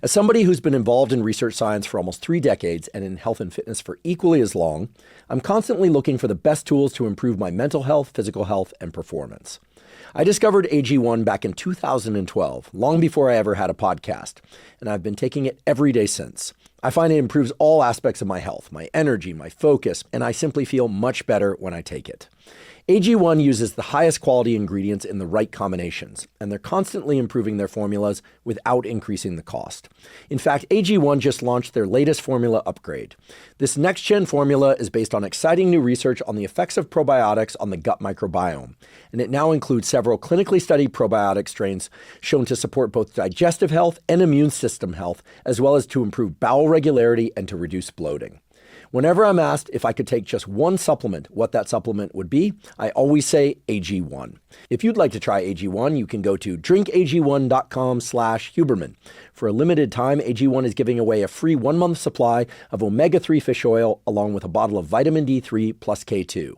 A: As somebody who's been involved in research science for almost 3 decades and in health and fitness for equally as long, I'm constantly looking for the best tools to improve my mental health, physical health, and performance. I discovered AG1 back in 2012, long before I ever had a podcast, and I've been taking it every day since. I find it improves all aspects of my health, my energy, my focus, and I simply feel much better when I take it. AG1 uses the highest quality ingredients in the right combinations, and they're constantly improving their formulas without increasing the cost. In fact, AG1 just launched their latest formula upgrade. This next-gen formula is based on exciting new research on the effects of probiotics on the gut microbiome, and it now includes several clinically studied probiotic strains shown to support both digestive health and immune system health, as well as to improve bowel regularity and to reduce bloating. Whenever I'm asked if I could take just one supplement, what that supplement would be, I always say AG1. If you'd like to try AG1, you can go to drinkag1.com/Huberman. For a limited time, AG1 is giving away a free 1-month supply of omega-3 fish oil along with a bottle of vitamin D3 plus K2.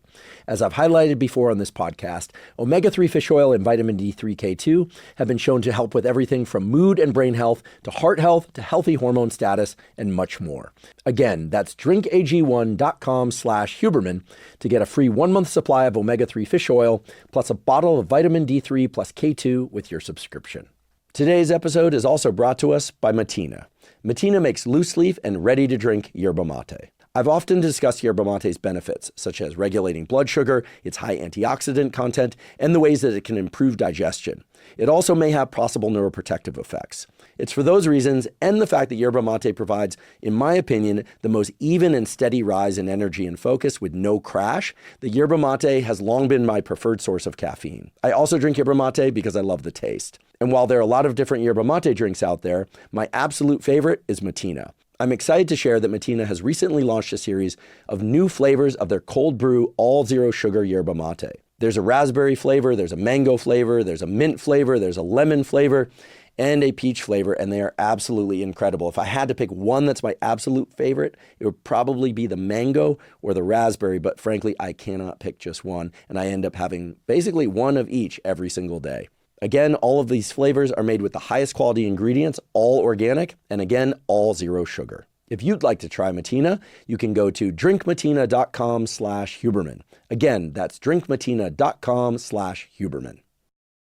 A: As I've highlighted before on this podcast, omega-3 fish oil and vitamin D3 K2 have been shown to help with everything from mood and brain health to heart health to healthy hormone status and much more. Again, that's drinkag1.com/Huberman to get a free 1-month supply of omega-3 fish oil plus a bottle of vitamin D3 plus K2 with your subscription. Today's episode is also brought to us by Mateina. Mateina makes loose leaf and ready-to-drink yerba mate. I've often discussed yerba mate's benefits, such as regulating blood sugar, its high antioxidant content, and the ways that it can improve digestion. It also may have possible neuroprotective effects. It's for those reasons, and the fact that yerba mate provides, in my opinion, the most even and steady rise in energy and focus with no crash, that yerba mate has long been my preferred source of caffeine. I also drink yerba mate because I love the taste. And while there are a lot of different yerba mate drinks out there, my absolute favorite is Mateina. I'm excited to share that Mateina has recently launched a series of new flavors of their cold brew all zero sugar yerba mate. There's a raspberry flavor, there's a mango flavor, there's a mint flavor, there's a lemon flavor, and a peach flavor, and they are absolutely incredible. If I had to pick one that's my absolute favorite, it would probably be the mango or the raspberry, but frankly, I cannot pick just one, and I end up having basically one of each every single day. Again, all of these flavors are made with the highest quality ingredients, all organic, and again, all zero sugar. If you'd like to try Mateina, you can go to drinkmateina.com/Huberman. Again, that's drinkmateina.com/Huberman.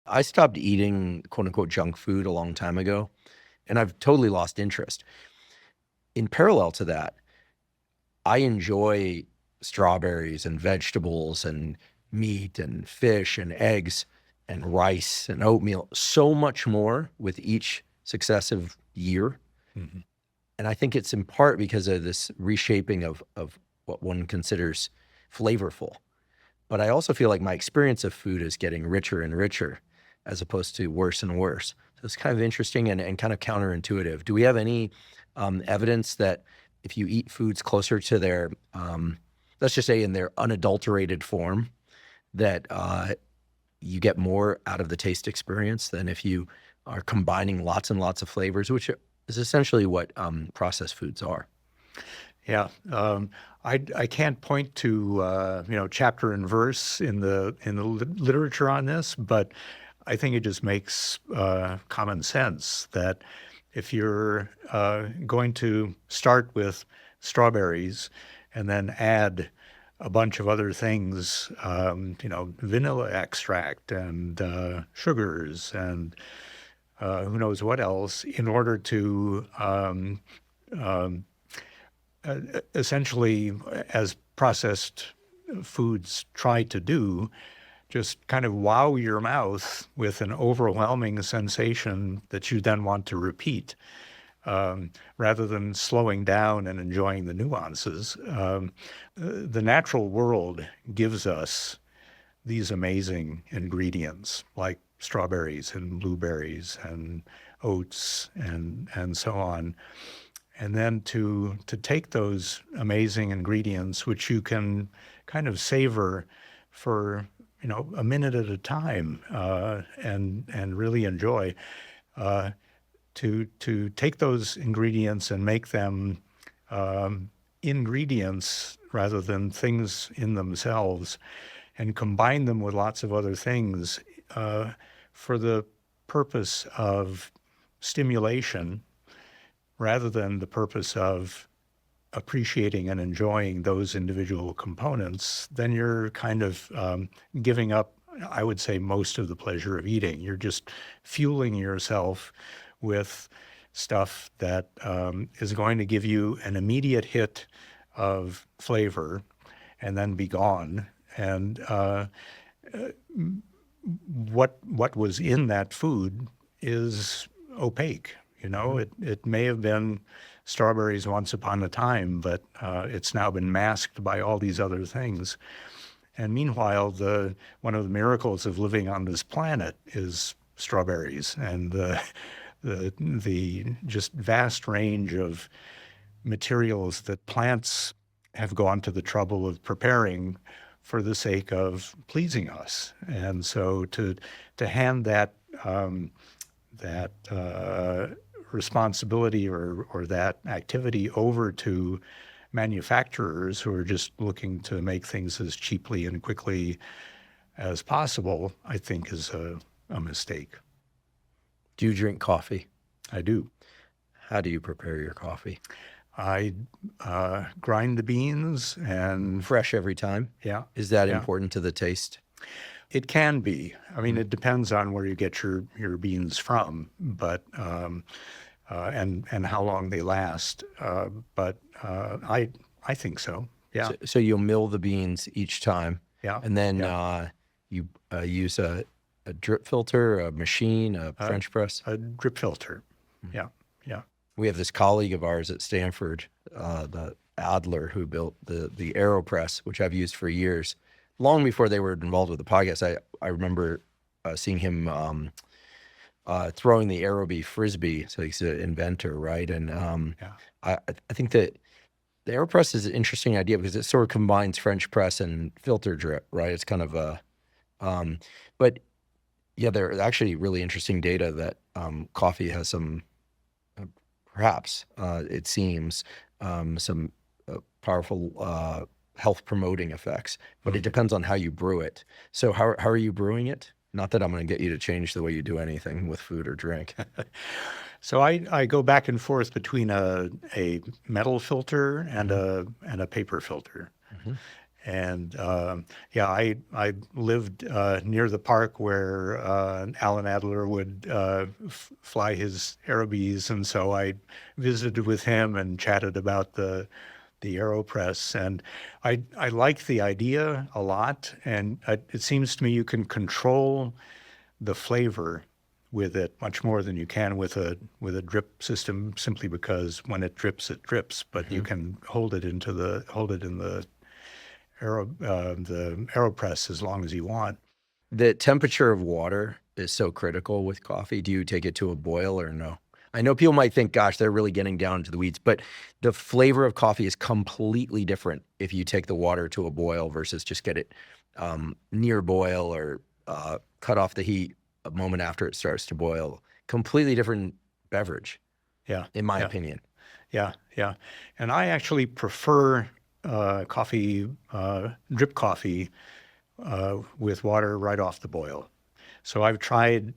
A: I stopped eating quote unquote junk food a long time ago, and I've totally lost interest. In parallel to that, I enjoy strawberries and vegetables and meat and fish and eggs and rice and oatmeal so much more with each successive year. Mm-hmm. And I think it's in part because of this reshaping of what one considers flavorful. But I also feel like my experience of food is getting richer and richer as opposed to worse and worse. So it's kind of interesting and kind of counterintuitive. Do we have any evidence that if you eat foods closer to their, let's just say in their unadulterated form, that you get more out of the taste experience than if you are combining lots and lots of flavors, which is essentially what processed foods are?
B: Yeah, I can't point to chapter and verse in the literature on this, but I think it just makes common sense that if you're going to start with strawberries and then add a bunch of other things, vanilla extract and sugars and who knows what else, in order to essentially, as processed foods try to do, just kind of wow your mouth with an overwhelming sensation that you then want to repeat, rather than slowing down and enjoying the nuances. The natural world gives us these amazing ingredients like strawberries and blueberries and oats and so on. And then to take those amazing ingredients, which you can kind of savor for a minute at a time and really enjoy, to take those ingredients and make them ingredients rather than things in themselves, and combine them with lots of other things for the purpose of stimulation rather than the purpose of appreciating and enjoying those individual components, then you're kind of giving up, I would say, most of the pleasure of eating. You're just fueling yourself with stuff that is going to give you an immediate hit of flavor and then be gone. And what was in that food is opaque. It may have been strawberries once upon a time, but it's now been masked by all these other things. And meanwhile, one of the miracles of living on this planet is strawberries and the just vast range of materials that plants have gone to the trouble of preparing for the sake of pleasing us. And so to hand that responsibility or that activity over to manufacturers who are just looking to make things as cheaply and quickly as possible, I think is a mistake.
A: Do you drink coffee?
B: I do.
A: How do you prepare your coffee?
B: I grind the beans and...
A: Fresh every time?
B: Yeah.
A: Is that important to the taste?
B: It can be. I mean, it depends on where you get your beans from, but and how long they last. But I I think so. Yeah.
A: So you'll mill the beans each time,
B: Yeah.
A: and then
B: Yeah.
A: you use a drip filter, a machine, a French press.
B: A drip filter. Yeah. Yeah.
A: We have this colleague of ours at Stanford, the Adler, who built the AeroPress, which I've used for years, long before they were involved with the podcast. I remember seeing him throwing the Aerobee frisbee. So he's an inventor, right? And
B: Yeah.
A: I think that the AeroPress is an interesting idea because it sort of combines French press and filter drip, right? It's kind of a, but yeah, there are actually really interesting data that coffee has some, perhaps it seems, some powerful health promoting effects, but it depends on how you brew it. So how are you brewing it? Not that I'm going to get you to change the way you do anything with food or drink.
B: So I go back and forth between a metal filter and a paper filter. And yeah, I lived near the park where Alan Adler would fly his Aerobees, and so I visited with him and chatted about the AeroPress, and I like the idea a lot, and it seems to me you can control the flavor with it much more than you can with a drip system, simply because when it drips, but you can hold it in the AeroPress as long as you want.
A: The temperature of water is so critical with coffee. Do you take it to a boil or no? I know people might think, gosh, they're really getting down into the weeds, but the flavor of coffee is completely different if you take the water to a boil versus just get it near boil or cut off the heat a moment after it starts to boil. Completely different beverage, in my opinion.
B: Yeah. And I actually prefer coffee, drip coffee with water right off the boil. So I've tried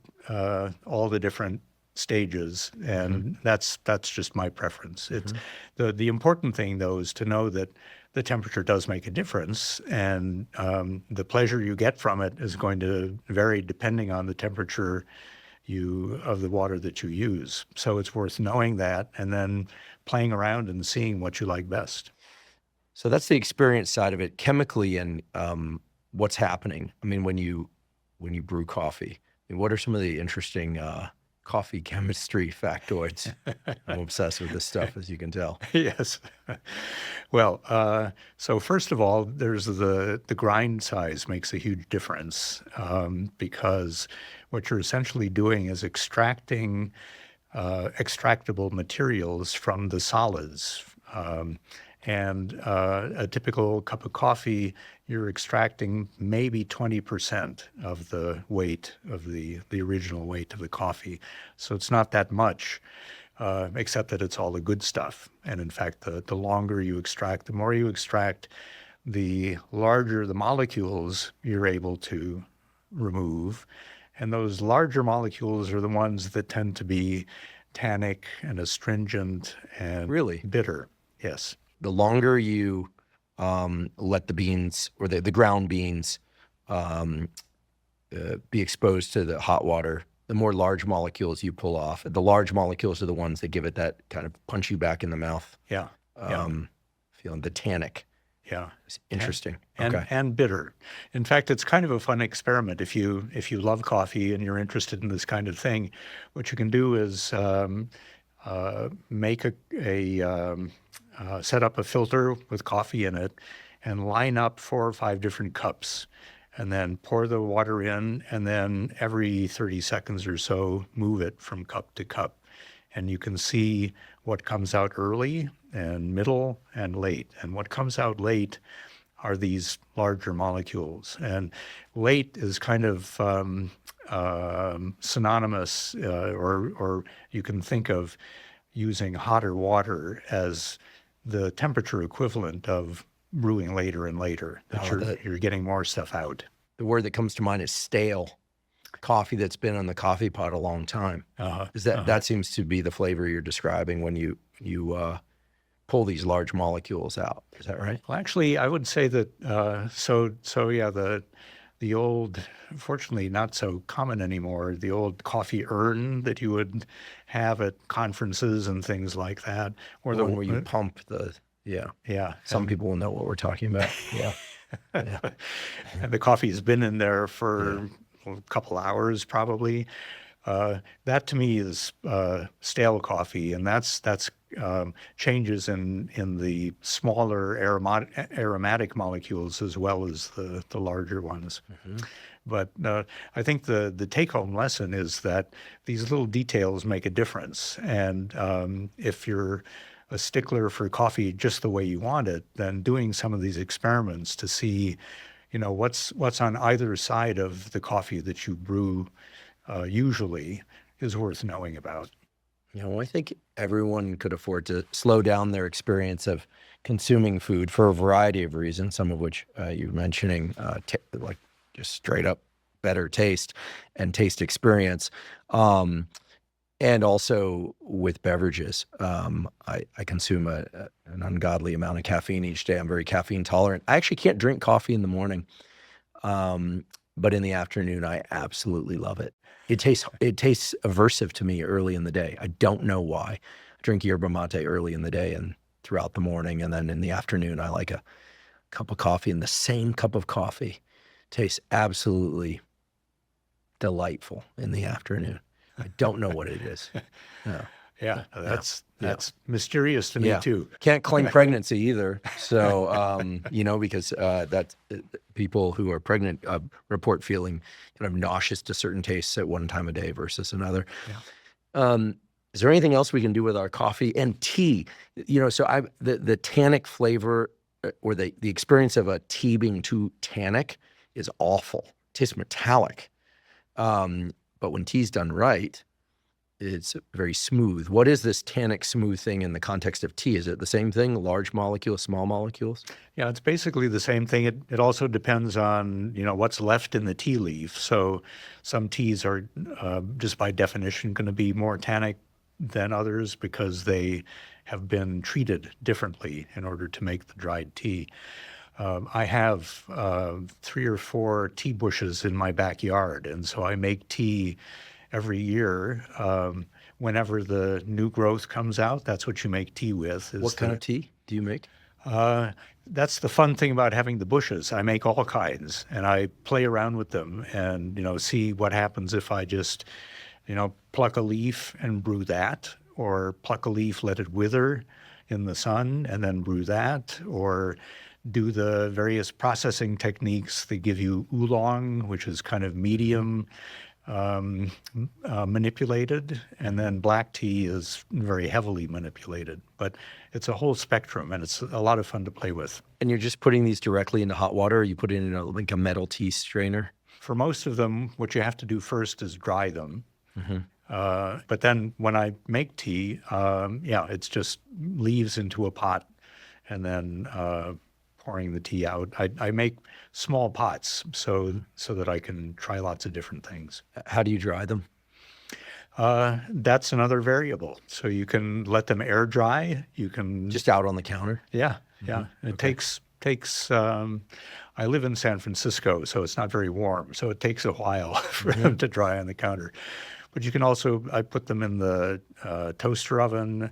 B: all the different stages, and that's just my preference. It's the important thing, though, is to know that the temperature does make a difference, and the pleasure you get from it is going to vary depending on the temperature of the water that you use. So it's worth knowing that and then playing around and seeing what you like best.
A: So that's the experience side of it. Chemically, and what's happening. I mean, when you brew coffee, I mean, what are some of the interesting coffee chemistry factoids? I'm obsessed with this stuff, as you can tell.
B: Yes. Well, so first of all, there's the grind size makes a huge difference because what you're essentially doing is extracting extractable materials from the solids. And a typical cup of coffee, you're extracting maybe 20% of the weight of the original weight of the coffee. So it's not that much, except that it's all the good stuff. And in fact, the longer you extract, the more you extract, the larger the molecules you're able to remove. And those larger molecules are the ones that tend to be tannic and astringent and
A: Really?
B: bitter. Yes.
A: The longer you let the beans or the ground beans be exposed to the hot water, the more large molecules you pull off. The large molecules are the ones that give it that kind of punch you back in the mouth.
B: Yeah.
A: Feeling the tannic.
B: Yeah.
A: It's interesting.
B: And bitter. In fact, it's kind of a fun experiment. If you love coffee and you're interested in this kind of thing, what you can do is make set up a filter with coffee in it and line up 4 or 5 different cups, and then pour the water in, and then every 30 seconds or so move it from cup to cup. And you can see what comes out early and middle and late. And what comes out late are these larger molecules. And late is kind of synonymous, or you can think of using hotter water as the temperature equivalent of brewing later and later, that you're getting more stuff out.
A: The word that comes to mind is stale. Coffee that's been on the coffee pot a long time. That seems to be the flavor you're describing when you pull these large molecules out. Is that right?
B: Well, actually, I would say that the old, fortunately not so common anymore, the old coffee urn that you would have at conferences and things like that,
A: or the one where you pump the Yeah.
B: Yeah.
A: Some people will know what we're talking about. Yeah.
B: And the coffee has been in there for a couple hours probably. That to me is stale coffee, and that's changes in the smaller aromatic molecules as well as the larger ones. But I think the take-home lesson is that these little details make a difference, and if you're a stickler for coffee just the way you want it, then doing some of these experiments to see, what's on either side of the coffee that you brew usually is worth knowing about.
A: I think everyone could afford to slow down their experience of consuming food for a variety of reasons, some of which you're mentioning, like just straight up better taste and taste experience. And also with beverages, I consume an ungodly amount of caffeine each day. I'm very caffeine tolerant. I actually can't drink coffee in the morning, but in the afternoon, I absolutely love it. It tastes aversive to me early in the day. I don't know why. I drink yerba mate early in the day and throughout the morning, and then in the afternoon, I like a cup of coffee, and the same cup of coffee tastes absolutely delightful in the afternoon. I don't know what it is.
B: Yeah, that's mysterious to me too.
A: Can't claim pregnancy either. So, because that's people who are pregnant report feeling kind of nauseous to certain tastes at one time of day versus another. Yeah. Is there anything else we can do with our coffee and tea? So the tannic flavor or the experience of a tea being too tannic is awful. It tastes metallic. But when tea's done right, it's very smooth. What is this tannic smooth thing in the context of tea? Is it the same thing, large molecules, small molecules?
B: Yeah, it's basically the same thing. It also depends on, what's left in the tea leaf. So some teas are just by definition going to be more tannic than others because they have been treated differently in order to make the dried tea. I have 3 or 4 tea bushes in my backyard, and so I make tea every year. Whenever the new growth comes out, that's what you make tea with.
A: What kind of tea do you make?
B: That's the fun thing about having the bushes. I make all kinds, and I play around with them and, see what happens if I just, pluck a leaf and brew that, or pluck a leaf, let it wither in the sun, and then brew that, or do the various processing techniques that give you oolong, which is kind of medium manipulated, and then black tea is very heavily manipulated. But it's a whole spectrum, and it's a lot of fun to play with.
A: And you're just putting these directly into hot water, or you put it in like a metal tea strainer?
B: For most of them, what you have to do first is dry them. But then when I make tea, it's just leaves into a pot and then pouring the tea out. I make small pots so that I can try lots of different things.
A: How do you dry them?
B: That's another variable. So you can let them air dry. You can
A: just out on the counter.
B: Yeah. It takes. I live in San Francisco, so it's not very warm. So it takes a while for them to dry on the counter. But you can also. I put them in the toaster oven.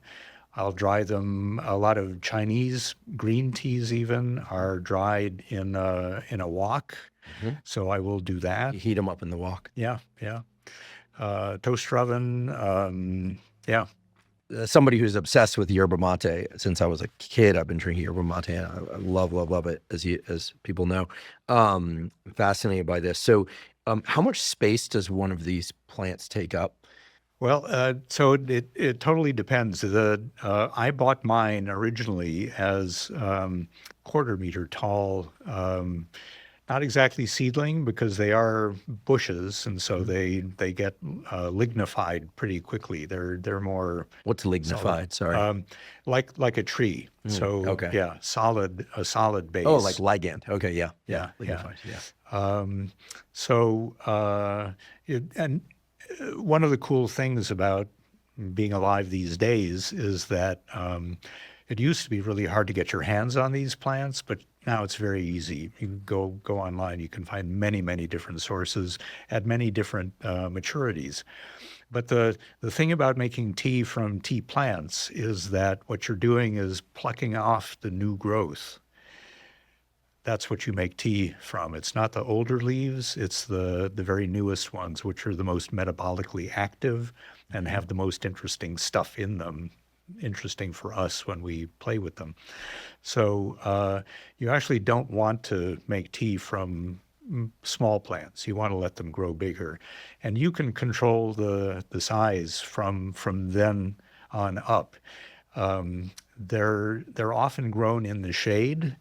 B: I'll dry them. A lot of Chinese green teas even are dried in a wok. So I will do that.
A: You heat them up in the wok.
B: Yeah. Toaster oven.
A: Somebody who's obsessed with yerba mate since I was a kid. I've been drinking yerba mate. And I love it, as people know. Fascinated by this. So, how much space does one of these plants take up?
B: Well, so it totally depends. I bought mine originally as quarter meter tall, not exactly seedling because they are bushes, and so they get lignified pretty quickly. They're more.
A: What's lignified? Sorry.
B: Like a tree. So
A: okay.
B: Yeah, a solid base.
A: Oh, like ligand. Okay, yeah.
B: Lignified.
A: Yeah.
B: One of the cool things about being alive these days is that it used to be really hard to get your hands on these plants, but now it's very easy. You can go online. You can find many different sources at many different maturities. But the thing about making tea from tea plants is that what you're doing is plucking off the new growth. That's what you make tea from. It's not the older leaves, it's the very newest ones, which are the most metabolically active and have the most interesting stuff in them, interesting for us when we play with them. So you actually don't want to make tea from small plants. You want to let them grow bigger. And you can control the size from then on up. They're often grown in the shade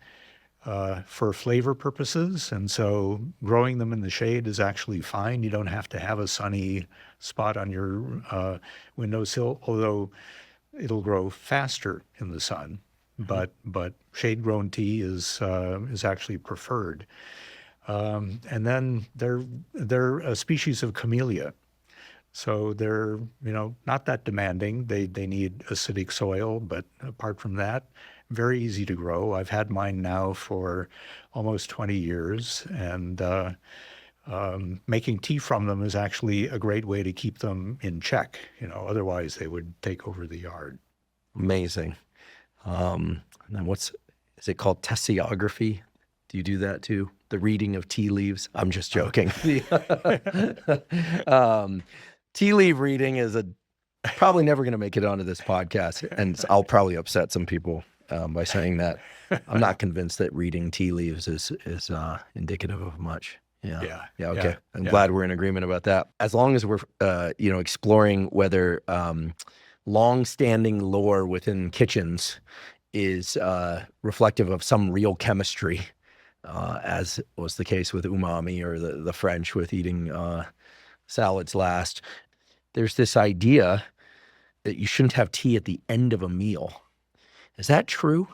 B: for flavor purposes, and so growing them in the shade is actually fine. You don't have to have a sunny spot on your windowsill, although it'll grow faster in the sun. But shade-grown tea is actually preferred. And then they're a species of camellia. So they're, not that demanding. They need acidic soil, but apart from that, very easy to grow. I've had mine now for almost 20 years, and making tea from them is actually a great way to keep them in check. Otherwise they would take over the yard.
A: Amazing. And then is it called tessiography? Do you do that too? The reading of tea leaves? I'm just joking. Tea leaf reading is probably never going to make it onto this podcast, and I'll probably upset some people by saying that. I'm not convinced that reading tea leaves is indicative of much. Yeah. Okay. I'm glad we're in agreement about that. As long as we're exploring whether long-standing lore within kitchens is reflective of some real chemistry, as was the case with umami, or the French with eating salads last. There's this idea that you shouldn't have tea at the end of a meal. Is that true?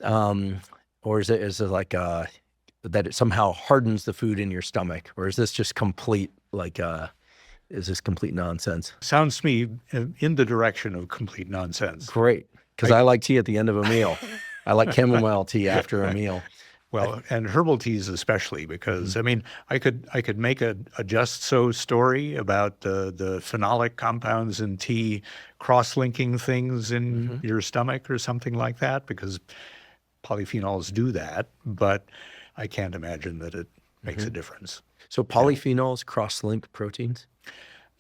A: Or is it like that it somehow hardens the food in your stomach? Or is this just complete nonsense?
B: Sounds to me in the direction of complete nonsense.
A: Great, because I like tea at the end of a meal. I like chamomile tea after a meal.
B: Well, and herbal teas especially, because I could make a just so story about the phenolic compounds in tea cross-linking things in your stomach or something like that, because polyphenols do that, but I can't imagine that it makes a difference.
A: So polyphenols cross-link proteins?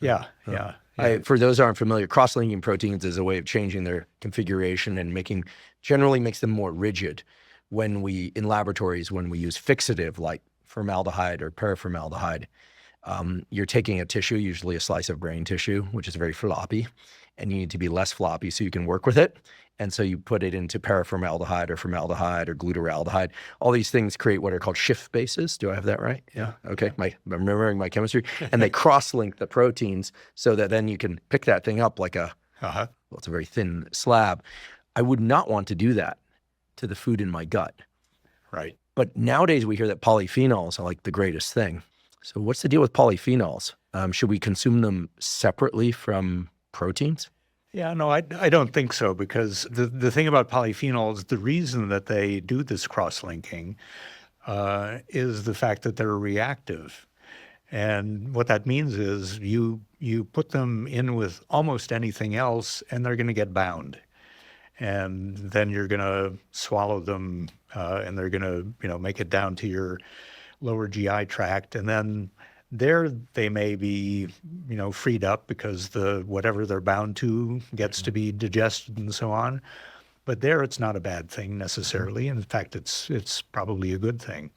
B: Yeah.
A: For those who aren't familiar, cross-linking proteins is a way of changing their configuration and generally makes them more rigid. In laboratories, when we use fixative like formaldehyde or paraformaldehyde, you're taking a tissue, usually a slice of brain tissue, which is very floppy, and you need to be less floppy so you can work with it. And so you put it into paraformaldehyde or formaldehyde or glutaraldehyde. All these things create what are called Schiff bases. Do I have that right? Yeah. Okay. I'm remembering my chemistry. And they cross-link the proteins so that then you can pick that thing up like it's a very thin slab. I would not want to do that to the food in my gut.
B: Right.
A: But nowadays we hear that polyphenols are like the greatest thing. So what's the deal with polyphenols? Should we consume them separately from proteins?
B: Yeah, no, I don't think so, because the thing about polyphenols, the reason that they do this cross-linking is the fact that they're reactive. And what that means is you put them in with almost anything else and they're going to get bound. And then you're going to swallow them and they're going to, make it down to your lower GI tract. And then there they may be, freed up because whatever they're bound to gets to be digested and so on. But there it's not a bad thing necessarily. In fact, it's probably a good thing.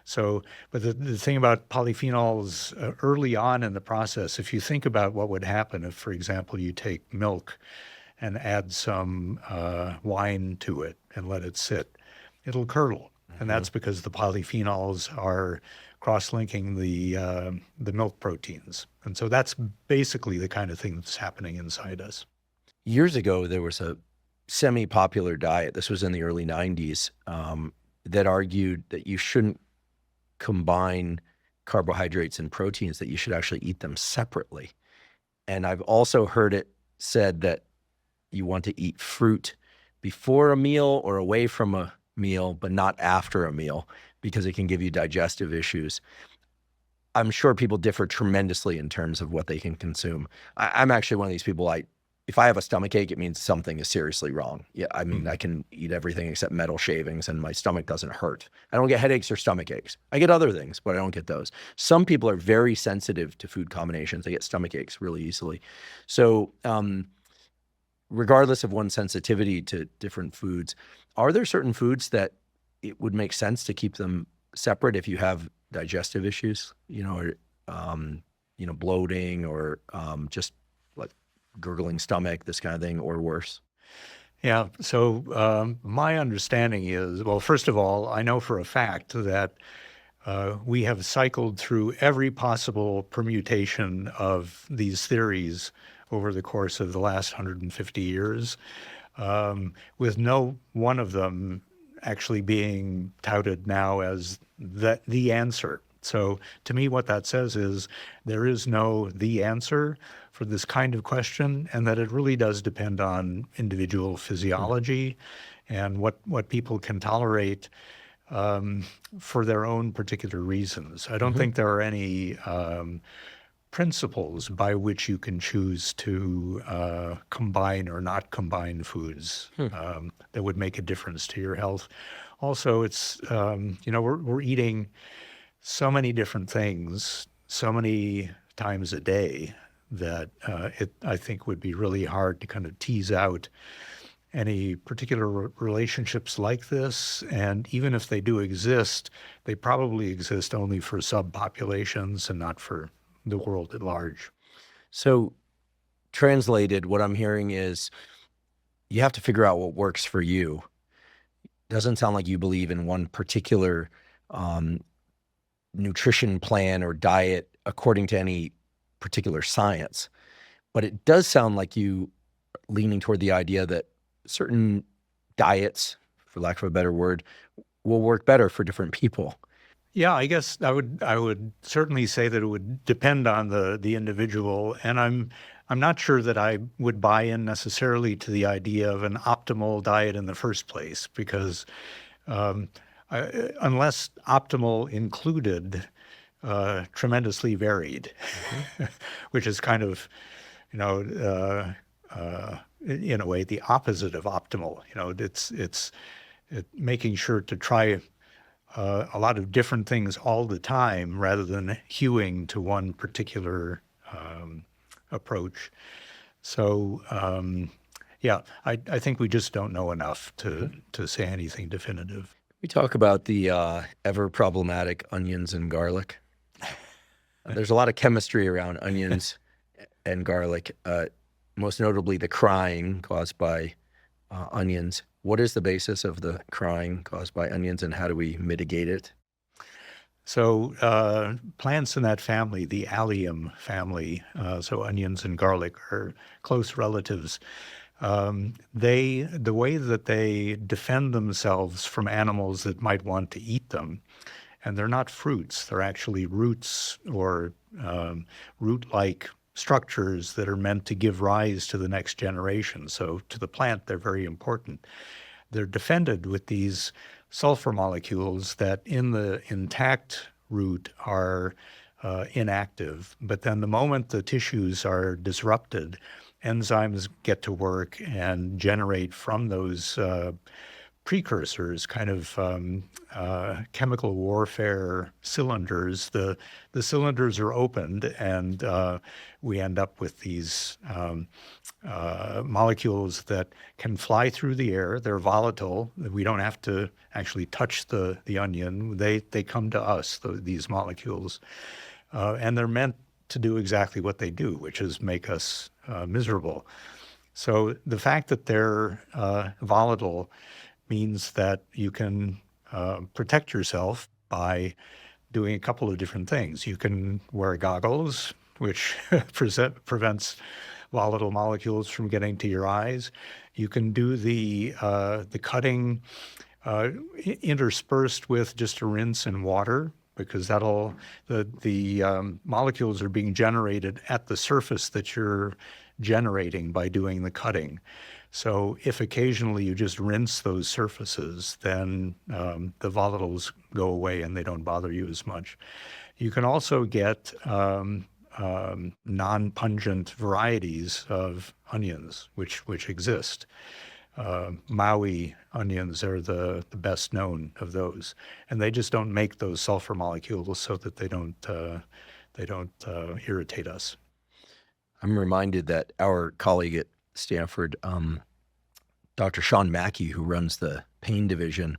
B: So, but the thing about polyphenols early on in the process, if you think about what would happen if, for example, you take milk and add some wine to it and let it sit, it'll curdle. And that's because the polyphenols are cross-linking the milk proteins. And so that's basically the kind of thing that's happening inside us.
A: Years ago, there was a semi-popular diet, this was in the early 90s, that argued that you shouldn't combine carbohydrates and proteins, that you should actually eat them separately. And I've also heard it said that you want to eat fruit before a meal or away from meal, but not after a meal because it can give you digestive issues. I'm sure people differ tremendously in terms of what they can consume. I'm actually one of these people, if I have a stomach ache, it means something is seriously wrong. Yeah, I mean, I can eat everything except metal shavings and my stomach doesn't hurt. I don't get headaches or stomach aches. I get other things, but I don't get those. Some people are very sensitive to food combinations. They get stomach aches really easily. So regardless of one's sensitivity to different foods, are there certain foods that it would make sense to keep them separate if you have digestive issues, or, bloating or just like gurgling stomach, this kind of thing, or worse?
B: Yeah. So my understanding is, well, first of all, I know for a fact that we have cycled through every possible permutation of these theories over the course of the last 150 years, with no one of them actually being touted now as the answer. So to me, what that says is there is no the answer for this kind of question, and that it really does depend on individual physiology and what people can tolerate for their own particular reasons. I don't think there are any principles by which you can choose to combine or not combine foods that would make a difference to your health. Also, it's, we're eating so many different things so many times a day that I think would be really hard to kind of tease out any particular relationships like this. And even if they do exist, they probably exist only for subpopulations and not for the world at large.
A: So translated, what I'm hearing is you have to figure out what works for you. Doesn't sound like you believe in one particular nutrition plan or diet according to any particular science, but it does sound like you leaning toward the idea that certain diets, for lack of a better word, will work better for different people.
B: Yeah, I guess I would certainly say that it would depend on the individual, and I'm not sure that I would buy in necessarily to the idea of an optimal diet in the first place, because unless optimal included tremendously varied, which is kind of, in a way, the opposite of optimal. It's making sure to try a lot of different things all the time rather than hewing to one particular approach. So, I think we just don't know enough to say anything definitive.
A: We talk about the ever problematic onions and garlic. There's a lot of chemistry around onions and garlic, most notably the crying caused by onions. What is the basis of the crying caused by onions, and how do we mitigate it?
B: So plants in that family, the allium family, so onions and garlic are close relatives. The way that they defend themselves from animals that might want to eat them, and they're not fruits, they're actually roots or root-like structures that are meant to give rise to the next generation. So to the plant, they're very important. They're defended with these sulfur molecules that in the intact root are inactive. But then the moment the tissues are disrupted, enzymes get to work and generate from those precursors, kind of chemical warfare cylinders. The cylinders are opened, and we end up with these molecules that can fly through the air. They're volatile. We don't have to actually touch the onion. They come to us, these molecules, and they're meant to do exactly what they do, which is make us miserable. So the fact that they're volatile means that you can protect yourself by doing a couple of different things. You can wear goggles, which prevents volatile molecules from getting to your eyes. You can do the cutting interspersed with just a rinse in water, because the molecules are being generated at the surface that you're generating by doing the cutting. So if occasionally you just rinse those surfaces, then the volatiles go away and they don't bother you as much. You can also get non-pungent varieties of onions, which exist. Maui onions are the best known of those, and they just don't make those sulfur molecules so that they don't irritate us.
A: I'm reminded that our colleague at Stanford, Dr. Sean Mackey, who runs the pain division,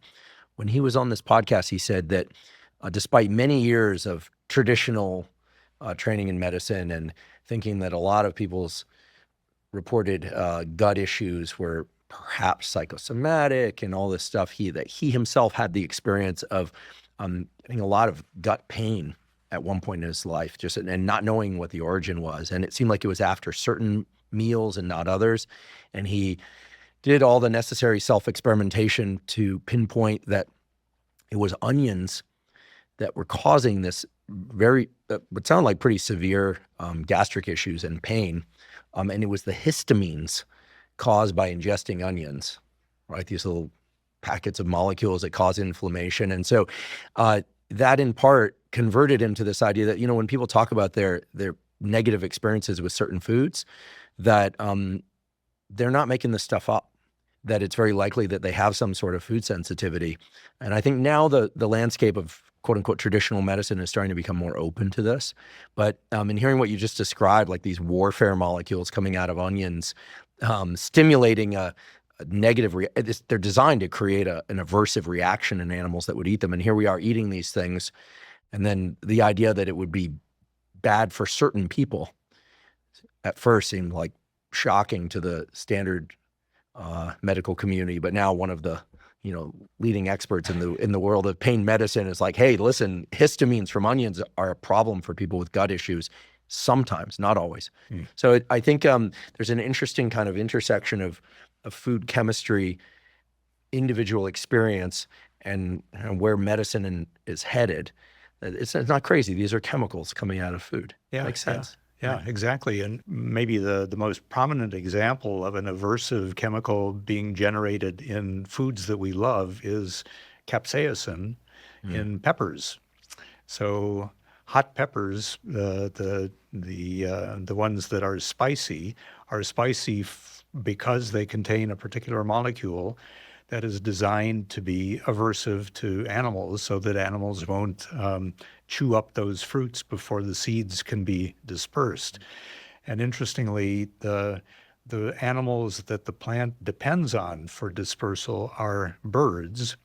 A: when he was on this podcast, he said that despite many years of traditional training in medicine and thinking that a lot of people's reported gut issues were perhaps psychosomatic and all this stuff, that he himself had the experience of getting a lot of gut pain at one point in his life, and not knowing what the origin was. And it seemed like it was after certain meals and not others. And he did all the necessary self-experimentation to pinpoint that it was onions that were causing this what sounded like pretty severe gastric issues and pain. And it was the histamines caused by ingesting onions, right? These little packets of molecules that cause inflammation. And so that in part converted him to this idea that, when people talk about their negative experiences with certain foods, that they're not making this stuff up, that it's very likely that they have some sort of food sensitivity. And I think now the landscape of quote unquote traditional medicine is starting to become more open to this. But in hearing what you just described, like these warfare molecules coming out of onions, stimulating a negative, they're designed to create an aversive reaction in animals that would eat them. And here we are eating these things. And then the idea that it would be bad for certain people at first seemed like shocking to the standard medical community. But now one of the leading experts in the world of pain medicine is like, hey, listen, histamines from onions are a problem for people with gut issues. Sometimes, not always. So I think there's an interesting kind of intersection of food chemistry, individual experience, and where medicine is headed. It's not crazy. These are chemicals coming out of food.
B: Yeah,
A: makes sense.
B: Yeah, exactly. And maybe the most prominent example of an aversive chemical being generated in foods that we love is capsaicin in peppers. So hot peppers, the ones that are spicy because they contain a particular molecule that is designed to be aversive to animals so that animals won't chew up those fruits before the seeds can be dispersed. And interestingly, the animals that the plant depends on for dispersal are birds,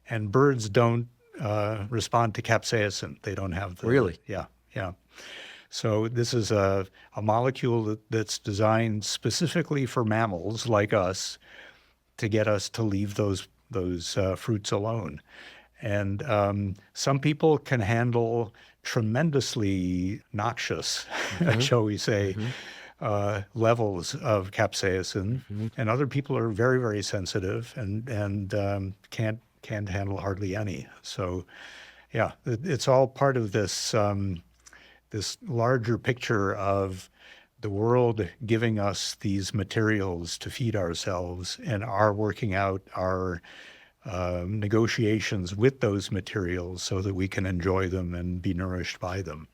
B: and birds don't respond to capsaicin. They don't have the...
A: Really?
B: Yeah. So this is a molecule that's designed specifically for mammals like us to get us to leave those fruits alone. And some people can handle tremendously noxious, shall we say, levels of capsaicin, and other people are very, very sensitive and can't handle hardly any. So, yeah, it's all part of this this larger picture of the world giving us these materials to feed ourselves, and our working out our negotiations with those materials so that we can enjoy them and be nourished by them.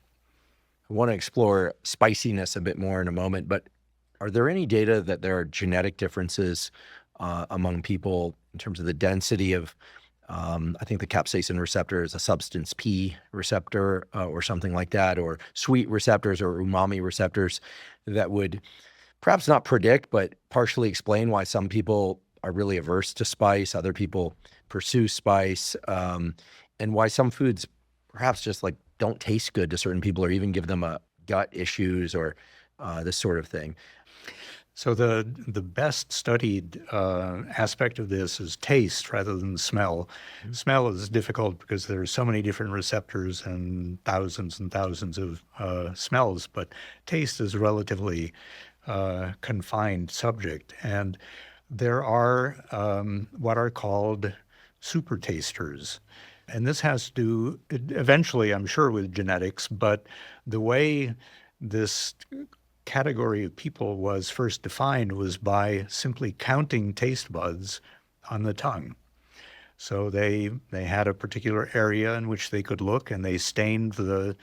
A: I want to explore spiciness a bit more in a moment, but are there any data that there are genetic differences among people in terms of the density of, I think the capsaicin receptor is a substance P receptor or something like that, or sweet receptors or umami receptors that would perhaps not predict, but partially explain why some people are really averse to spice, other people pursue spice, and why some foods perhaps just like don't taste good to certain people or even give them gut issues or this sort of thing.
B: So the best studied aspect of this is taste rather than smell. Smell is difficult because there are so many different receptors and thousands of smells, but taste is a relatively confined subject. And there are what are called supertasters. And this has to do eventually, I'm sure, with genetics, but the way this category of people was first defined was by simply counting taste buds on the tongue. So they had a particular area in which they could look, and they stained the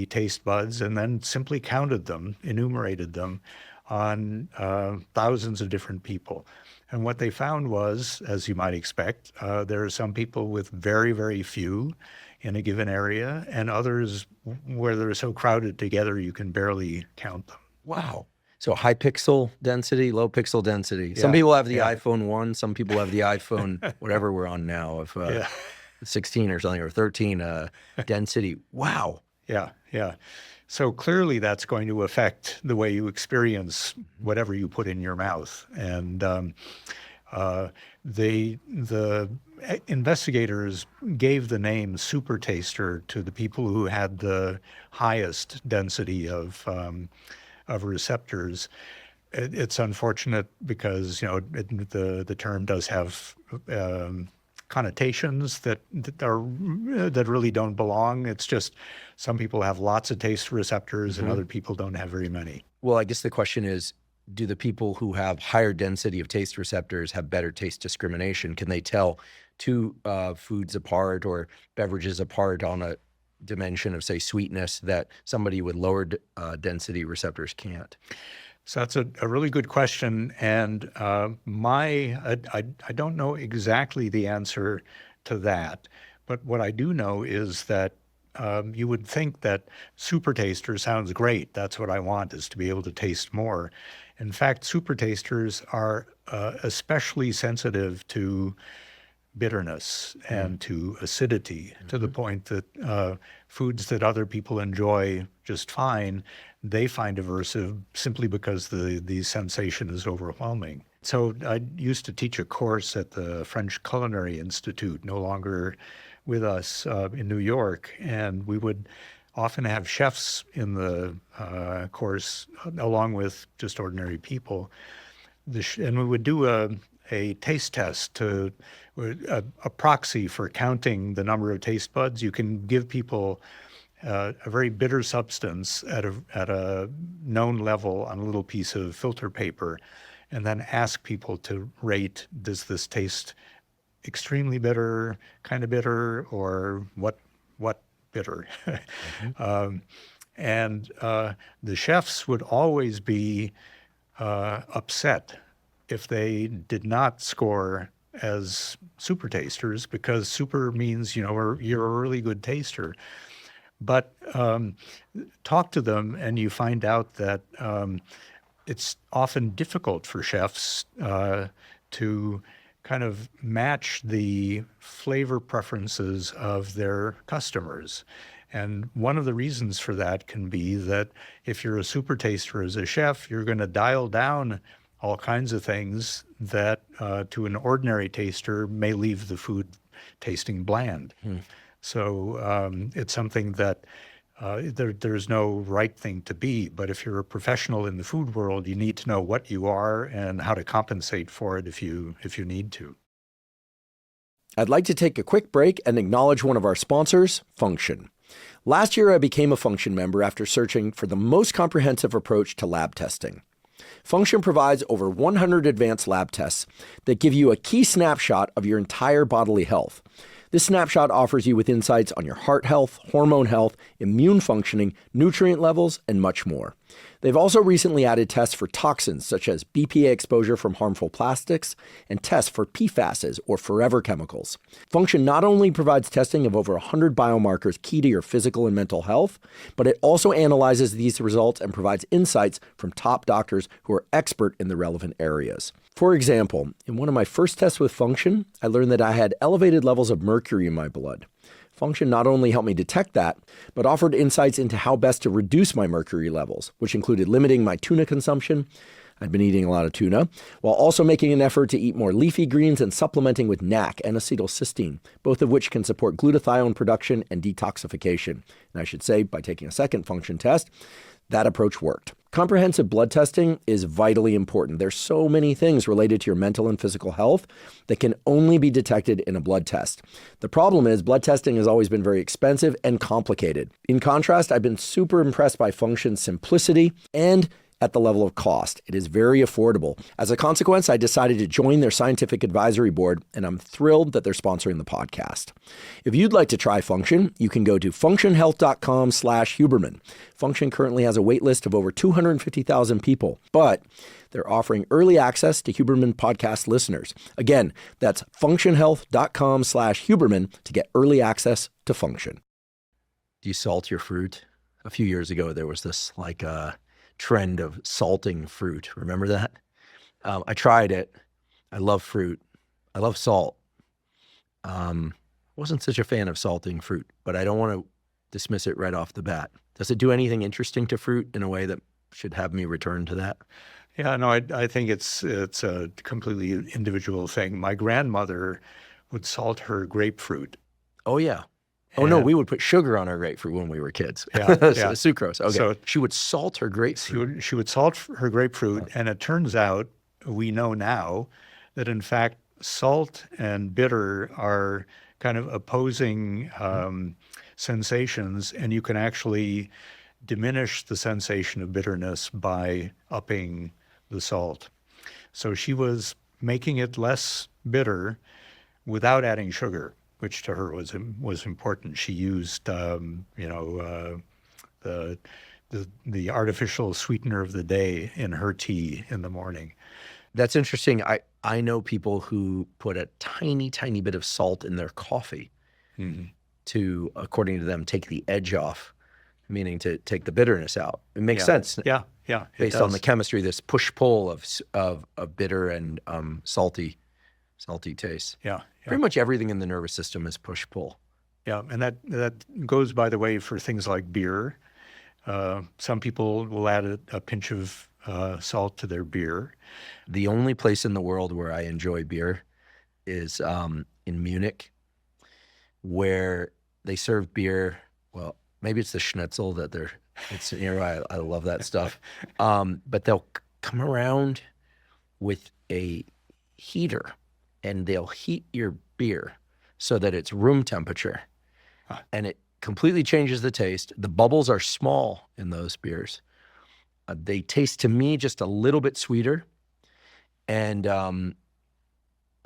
B: taste buds and then simply counted them, enumerated them on thousands of different people. And what they found was, as you might expect, there are some people with very, very few in a given area, and others where they're so crowded together you can barely count them.
A: Wow. So high pixel density, low pixel density. Some people have the iPhone 1, some people have the iPhone, whatever we're on now, of 16 or something, or 13 density. Wow.
B: Yeah. So clearly that's going to affect the way you experience whatever you put in your mouth. And the investigators gave the name supertaster to the people who had the highest density of receptors. It's unfortunate because the term does have connotations that really don't belong. It's just some people have lots of taste receptors and other people don't have very many.
A: Well, I guess the question is, do the people who have higher density of taste receptors have better taste discrimination? Can they tell two foods apart or beverages apart on a dimension of, say, sweetness that somebody with lower density receptors can't?
B: So that's a really good question, and I don't know exactly the answer to that, but what I do know is that you would think that supertaster sounds great. That's what I want, is to be able to taste more. In fact, supertasters are especially sensitive to bitterness and to acidity, to the point that foods that other people enjoy just fine, they find aversive simply because the sensation is overwhelming. So I used to teach a course at the French Culinary Institute, no longer with us, in New York, and we would often have chefs in the course along with just ordinary people. And we would do a taste test, to a proxy for counting the number of taste buds. You can give people a very bitter substance at a known level on a little piece of filter paper, and then ask people to rate, does this taste extremely bitter, kind of bitter, or what bitter? And the chefs would always be upset if they did not score as supertasters, because super means, you're a really good taster. But talk to them and you find out that it's often difficult for chefs to kind of match the flavor preferences of their customers. And one of the reasons for that can be that if you're a supertaster as a chef, you're going to dial down all kinds of things that to an ordinary taster may leave the food tasting bland. So it's something that there's no right thing to be, but if you're a professional in the food world, you need to know what you are and how to compensate for it if you need to.
A: I'd like to take a quick break and acknowledge one of our sponsors, Function. Last year, I became a Function member after searching for the most comprehensive approach to lab testing. Function provides over 100 advanced lab tests that give you a key snapshot of your entire bodily health. This snapshot offers you with insights on your heart health, hormone health, immune functioning, nutrient levels, and much more. They've also recently added tests for toxins such as BPA exposure from harmful plastics and tests for PFASs or forever chemicals. Function not only provides testing of over 100 biomarkers key to your physical and mental health, but it also analyzes these results and provides insights from top doctors who are expert in the relevant areas. For example, in one of my first tests with Function, I learned that I had elevated levels of mercury in my blood. Function not only helped me detect that, but offered insights into how best to reduce my mercury levels, which included limiting my tuna consumption. I'd been eating a lot of tuna, while also making an effort to eat more leafy greens and supplementing with NAC and acetylcysteine, both of which can support glutathione production and detoxification. And I should say, by taking a second Function test, that approach worked. Comprehensive blood testing is vitally important. There's so many things related to your mental and physical health that can only be detected in a blood test. The problem is blood testing has always been very expensive and complicated. In contrast, I've been super impressed by Function's simplicity and at the level of cost. It is very affordable. As a consequence, I decided to join their scientific advisory board, and I'm thrilled that they're sponsoring the podcast. If you'd like to try Function, you can go to functionhealth.com/Huberman. Function currently has a wait list of over 250,000 people, but they're offering early access to Huberman podcast listeners. Again, that's functionhealth.com/Huberman to get early access to Function. Do you salt your fruit? A few years ago, there was this trend of salting fruit. Remember that? I tried it. I love fruit. I love salt. Wasn't such a fan of salting fruit, but I don't want to dismiss it right off the bat. Does it do anything interesting to fruit in a way that should have me return to that?
B: Yeah, no, I think it's a completely individual thing. My grandmother would salt her grapefruit.
A: Oh, yeah. Oh, no, we would put sugar on our grapefruit when we were kids.
B: Yeah, yeah.
A: Sucrose. Okay.
B: So
A: she would salt her grapefruit.
B: She would salt her grapefruit, and it turns out, we know now, that in fact, salt and bitter are kind of opposing sensations, and you can actually diminish the sensation of bitterness by upping the salt. So she was making it less bitter without adding sugar, which to her was important. She used, the artificial sweetener of the day in her tea in the morning.
A: That's interesting. I know people who put a tiny, tiny bit of salt in their coffee to, according to them, take the edge off, meaning to take the bitterness out. It makes sense.
B: Yeah.
A: Based on the chemistry, this push-pull of bitter and salty taste.
B: Yeah.
A: Pretty much everything in the nervous system is push-pull.
B: Yeah, and that goes, by the way, for things like beer. Some people will add a pinch of salt to their beer.
A: The only place in the world where I enjoy beer is in Munich, where they serve beer. Well, maybe it's the schnitzel it's nearby. I love that stuff. But they'll come around with a heater, and they'll heat your beer so that it's room temperature. And it completely changes the taste. The bubbles are small in those beers. They taste, to me, just a little bit sweeter. And I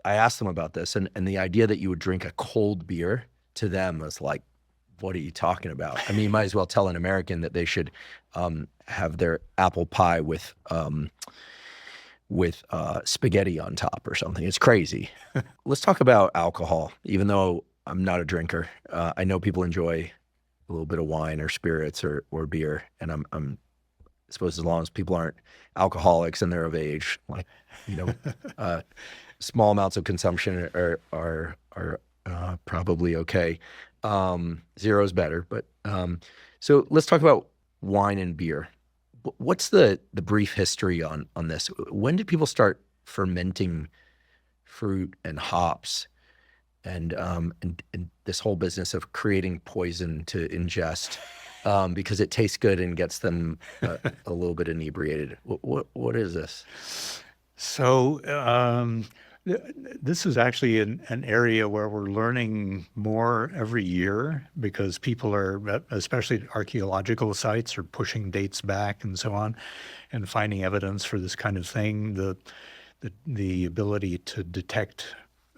A: asked them about this, and the idea that you would drink a cold beer to them was like, what are you talking about? I mean, you might as well tell an American that they should have their apple pie with spaghetti on top or something. It's crazy. Let's talk about alcohol. Even though I'm not a drinker, I know people enjoy a little bit of wine or spirits or beer, and I suppose as long as people aren't alcoholics and they're of age, small amounts of consumption are probably okay. Zero is better, but so let's talk about wine and beer. What's the brief history on this? When did people start fermenting fruit and hops, and this whole business of creating poison to ingest because it tastes good and gets them a little bit inebriated? What is this?
B: So this is actually an area where we're learning more every year, because people are, especially archaeological sites, are pushing dates back and so on, and finding evidence for this kind of thing. The ability to detect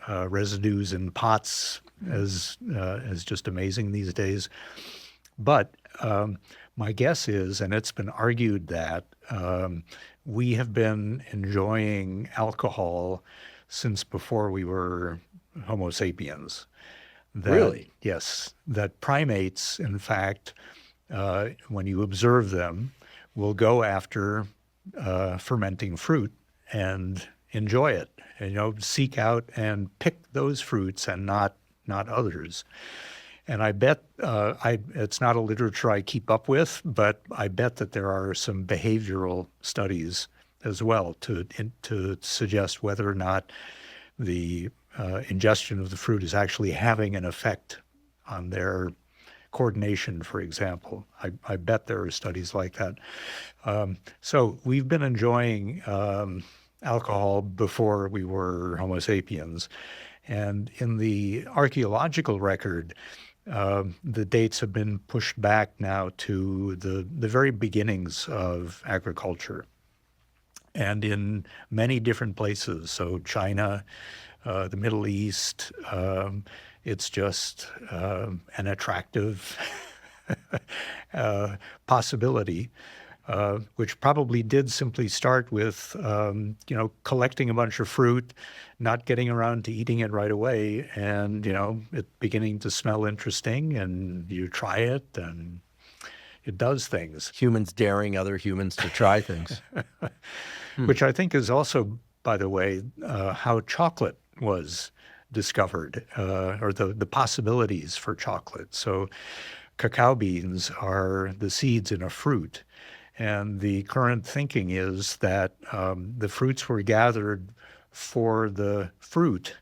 B: residues in pots is just amazing these days. But my guess is, and it's been argued, that we have been enjoying alcohol since before we were Homo sapiens.
A: Really?
B: Yes. That primates, in fact, when you observe them, will go after fermenting fruit and enjoy it, and seek out and pick those fruits and not others. And I bet it's not a literature I keep up with, but I bet that there are some behavioral studies as well to suggest whether or not the ingestion of the fruit is actually having an effect on their coordination, for example. I bet there are studies like that. So we've been enjoying alcohol before we were Homo sapiens. And in the archaeological record, The dates have been pushed back now to the very beginnings of agriculture, and in many different places. So China, the Middle East, it's just an attractive possibility, which probably did simply start with, collecting a bunch of fruit, not getting around to eating it right away, and, it beginning to smell interesting, and you try it, and it does things.
A: Humans daring other humans to try things.
B: Which I think is also, by the way, how chocolate was discovered, or the possibilities for chocolate. So cacao beans are the seeds in a fruit. And the current thinking is that the fruits were gathered for the fruit,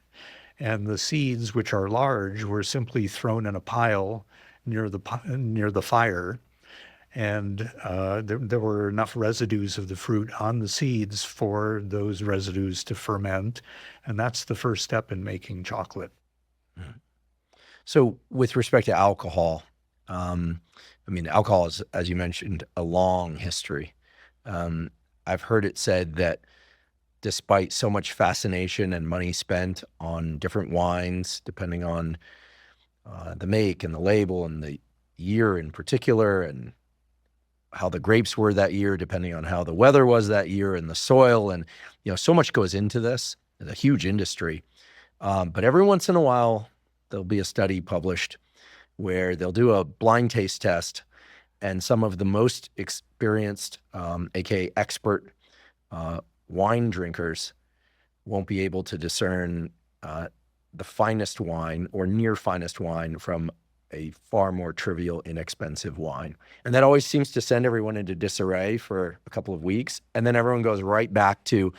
B: and the seeds, which are large, were simply thrown in a pile near the fire. And there were enough residues of the fruit on the seeds for those residues to ferment. And that's the first step in making chocolate.
A: So with respect to alcohol, alcohol is, as you mentioned, a long history. I've heard it said that despite so much fascination and money spent on different wines, depending on the make and the label and the year in particular, and how the grapes were that year, depending on how the weather was that year and the soil, and so much goes into this. It's a huge industry. But every once in a while, there'll be a study published where they'll do a blind taste test, and some of the most experienced, aka expert wine drinkers won't be able to discern the finest wine or near finest wine from a far more trivial, inexpensive wine. And that always seems to send everyone into disarray for a couple of weeks. And then everyone goes right back to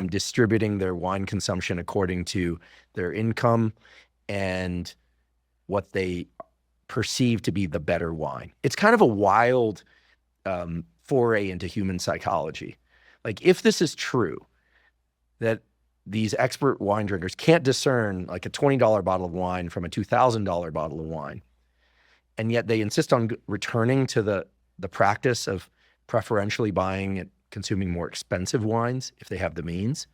A: distributing their wine consumption according to their income and what they perceive to be the better wine. It's kind of a wild foray into human psychology. Like, if this is true, that these expert wine drinkers can't discern like a $20 bottle of wine from a $2,000 bottle of wine, and yet they insist on returning to the practice of preferentially buying and consuming more expensive wines if they have the means.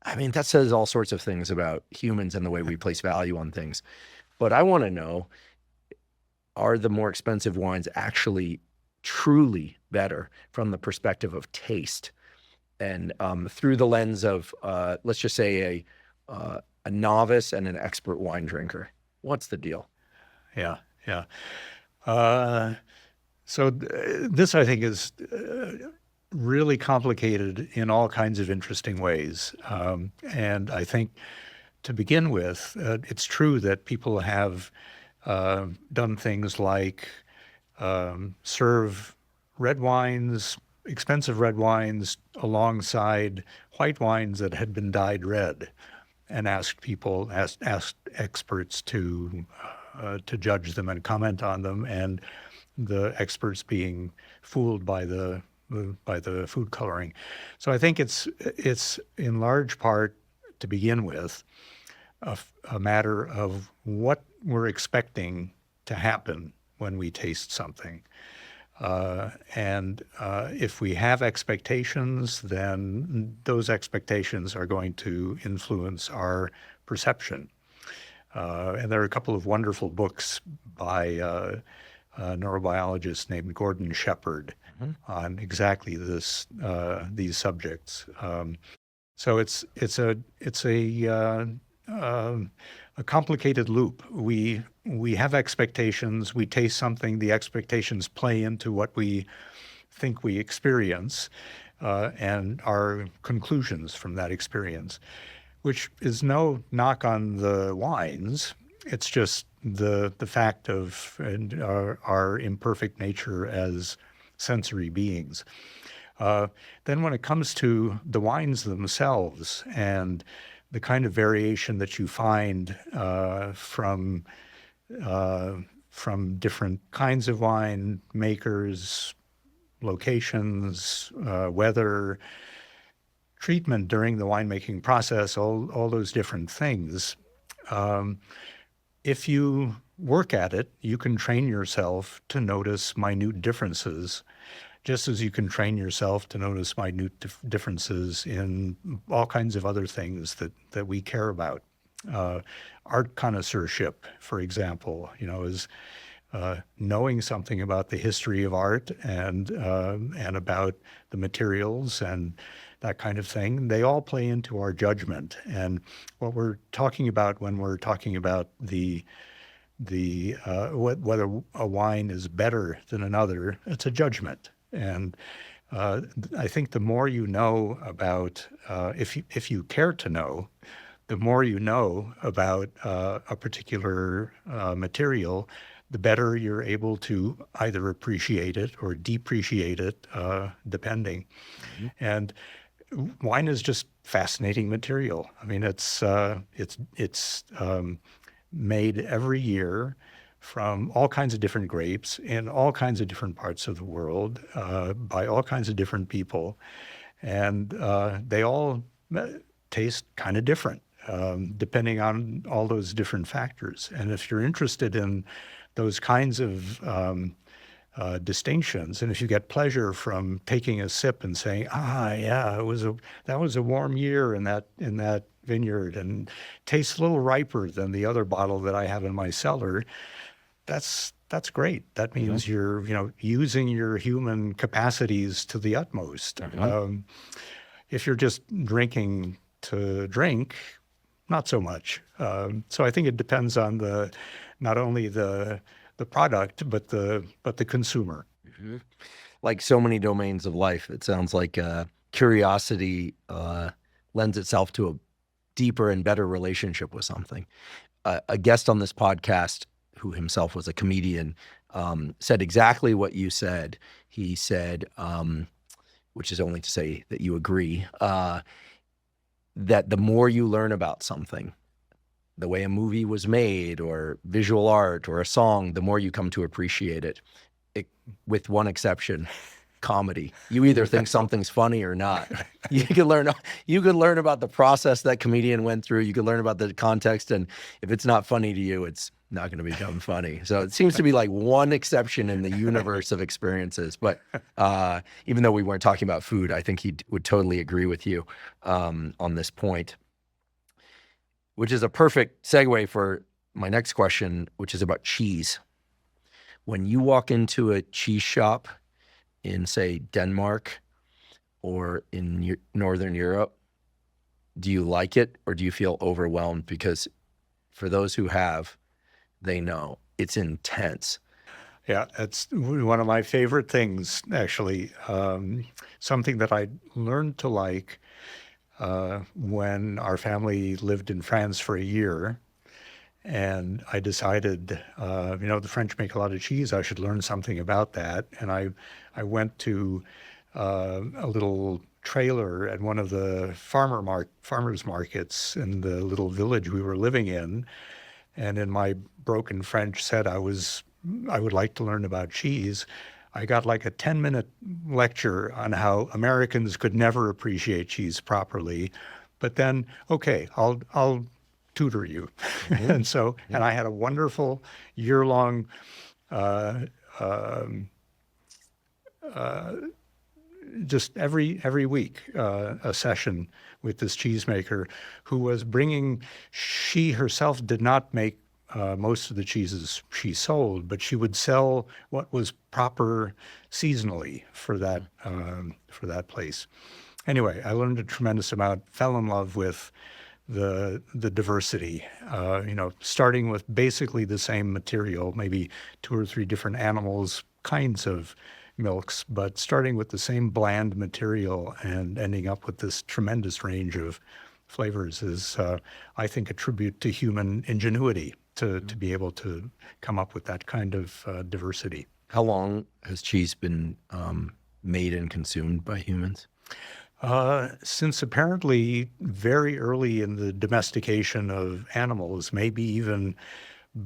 A: That says all sorts of things about humans and the way we place value on things. But I want to know, are the more expensive wines actually truly better from the perspective of taste? And through the lens of, let's just say, a novice and an expert wine drinker, what's the deal?
B: Yeah. So this, I think, is really complicated in all kinds of interesting ways. And I think, to begin with, it's true that people have done things like serve red wines, expensive red wines, alongside white wines that had been dyed red, and asked experts to judge them and comment on them, and the experts being fooled by the food coloring. So I think it's in large part, to begin with, a matter of what we're expecting to happen when we taste something. And if we have expectations, then those expectations are going to influence our perception. And there are a couple of wonderful books by a neurobiologist named Gordon Shepherd on exactly these subjects. So it's a complicated loop. We have expectations. We taste something. The expectations play into what we think we experience, and our conclusions from that experience, which is no knock on the wines. It's just the fact of our imperfect nature as sensory beings. Then when it comes to the wines themselves and the kind of variation that you find from different kinds of wine makers, locations, weather, treatment during the winemaking process, all those different things. If you work at it, you can train yourself to notice minute differences, just as you can train yourself to notice minute differences in all kinds of other things that we care about. Art connoisseurship, for example, is knowing something about the history of art and about the materials and that kind of thing. They all play into our judgment. And what we're talking about when we're talking about whether a wine is better than another, it's a judgment. And I think the more you know about, if you care to know, the more you know about a particular material, the better you're able to either appreciate it or depreciate it, depending. Mm-hmm. And wine is just fascinating material. I mean, it's made every year from all kinds of different grapes in all kinds of different parts of the world, by all kinds of different people. And they all taste kind of different, depending on all those different factors. And if you're interested in those kinds of distinctions, and if you get pleasure from taking a sip and saying, yeah, that was a warm year in that vineyard and tastes a little riper than the other bottle that I have in my cellar, that's great. That means you're using your human capacities to the utmost. If you're just drinking to drink, not so much. So I think it depends on not only the product but the consumer.
A: Mm-hmm. Like so many domains of life, it sounds like curiosity lends itself to a deeper and better relationship with something. A guest on this podcast, who himself was a comedian, said exactly what you said. He said, which is only to say that you agree, that the more you learn about something, the way a movie was made or visual art or a song, the more you come to appreciate it, with one exception. Comedy. You either think something's funny or not. You can learn about the process that comedian went through. You can learn about the context, and if it's not funny to you, it's not going to become funny. So it seems to be like one exception in the universe of experiences. But even though we weren't talking about food, I think he would totally agree with you on this point, which is a perfect segue for my next question, which is about cheese. When you walk into a cheese shop in, say, Denmark or in Northern Europe, do you like it or do you feel overwhelmed? Because for those who have, they know it's intense.
B: Yeah, it's one of my favorite things, actually. Something that I learned to like when our family lived in France for a year. And I decided, the French make a lot of cheese. I should learn something about that. And I went to a little trailer at one of the farmers markets in the little village we were living in. And in my broken French said I would like to learn about cheese. I got like a 10-minute lecture on how Americans could never appreciate cheese properly. But then, okay, I'll tutor you. Mm-hmm. And I had a wonderful year-long just every week a session with this cheesemaker who was bringing, she herself did not make most of the cheeses she sold, but she would sell what was proper seasonally for that place. Anyway, I learned a tremendous amount, fell in love with the diversity, starting with basically the same material, maybe 2 or 3 different animals, kinds of milks, but starting with the same bland material and ending up with this tremendous range of flavors is, I think, a tribute to human ingenuity to be able to come up with that kind of diversity.
A: How long has cheese been made and consumed by humans?
B: Since apparently very early in the domestication of animals, maybe even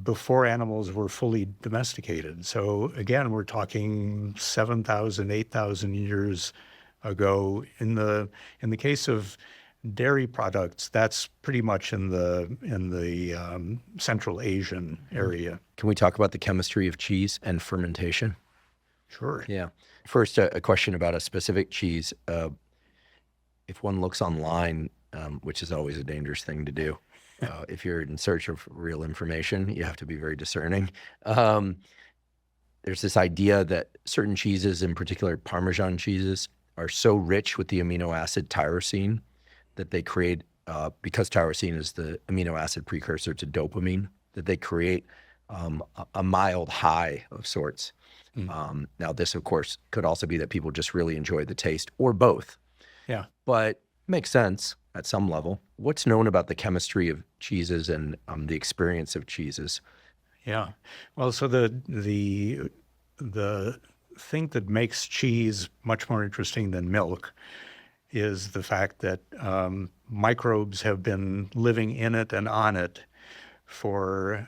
B: before animals were fully domesticated. So again, we're talking 7,000, 8,000 years ago. In the case of dairy products, that's pretty much in the Central Asian area.
A: Can we talk about the chemistry of cheese and fermentation?
B: Sure.
A: Yeah. First, a question about a specific cheese. If one looks online, which is always a dangerous thing to do, if you're in search of real information, you have to be very discerning. There's this idea that certain cheeses, in particular Parmesan cheeses, are so rich with the amino acid tyrosine that they create, because tyrosine is the amino acid precursor to dopamine, that they create a mild high of sorts. Now, this, of course, could also be that people just really enjoy the taste, or both.
B: Yeah.
A: But makes sense at some level. What's known about the chemistry of cheeses and the experience of cheeses?
B: Yeah. Well, so the thing that makes cheese much more interesting than milk is the fact that microbes have been living in it and on it for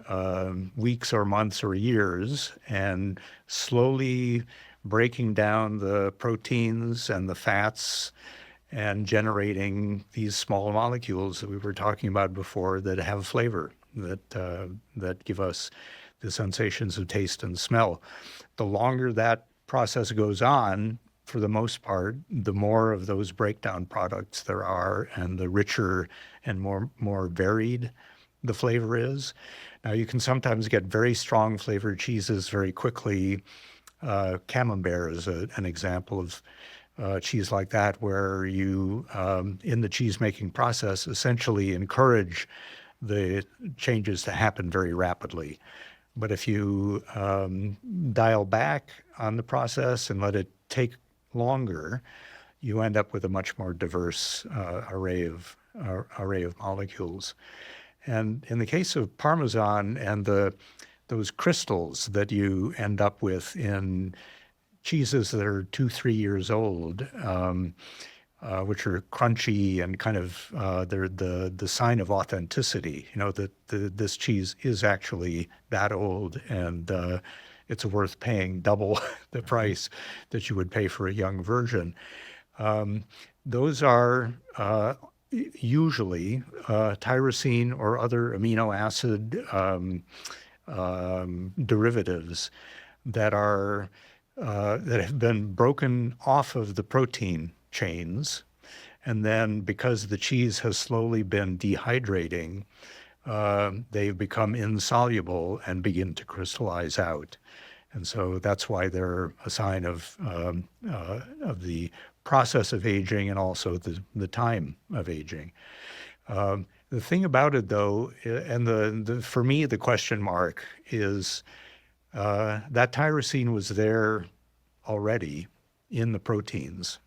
B: weeks or months or years, and slowly breaking down the proteins and the fats and generating these small molecules that we were talking about before that have flavor, that give us the sensations of taste and smell. The longer that process goes on, for the most part, the more of those breakdown products there are, and the richer and more varied the flavor is. Now, you can sometimes get very strong flavored cheeses very quickly. Camembert is an example of cheese like that, where you, in the cheese-making process, essentially encourage the changes to happen very rapidly. But if you dial back on the process and let it take longer, you end up with a much more diverse array of molecules. And in the case of Parmesan and those crystals that you end up with in cheeses that are 2-3 years old, which are crunchy and kind of they're the sign of authenticity. That this cheese is actually that old, and it's worth paying double the price that you would pay for a young version. Those are usually tyrosine or other amino acid derivatives that have been broken off of the protein chains, and then because the cheese has slowly been dehydrating, they've become insoluble and begin to crystallize out. And so that's why they're a sign of the process of aging, and also the time of aging. The thing about it, though, and for me, the question mark is that tyrosine was there already in the proteins.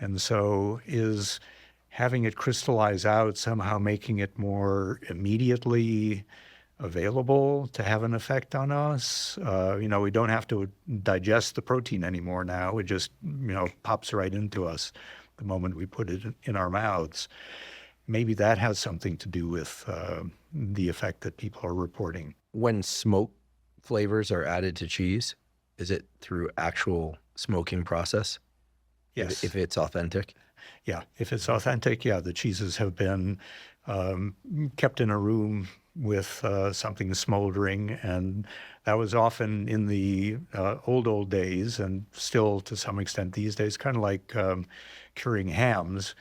B: And so is having it crystallize out somehow making it more immediately available to have an effect on us? We don't have to digest the protein anymore now. It just, pops right into us the moment we put it in our mouths. Maybe that has something to do with the effect that people are reporting.
A: When smoke flavors are added to cheese, is it through actual smoking process?
B: Yes.
A: If it's authentic?
B: Yeah, if it's authentic, yeah, the cheeses have been kept in a room with something smoldering, and that was often in the old days, and still to some extent these days, kind of like curing hams.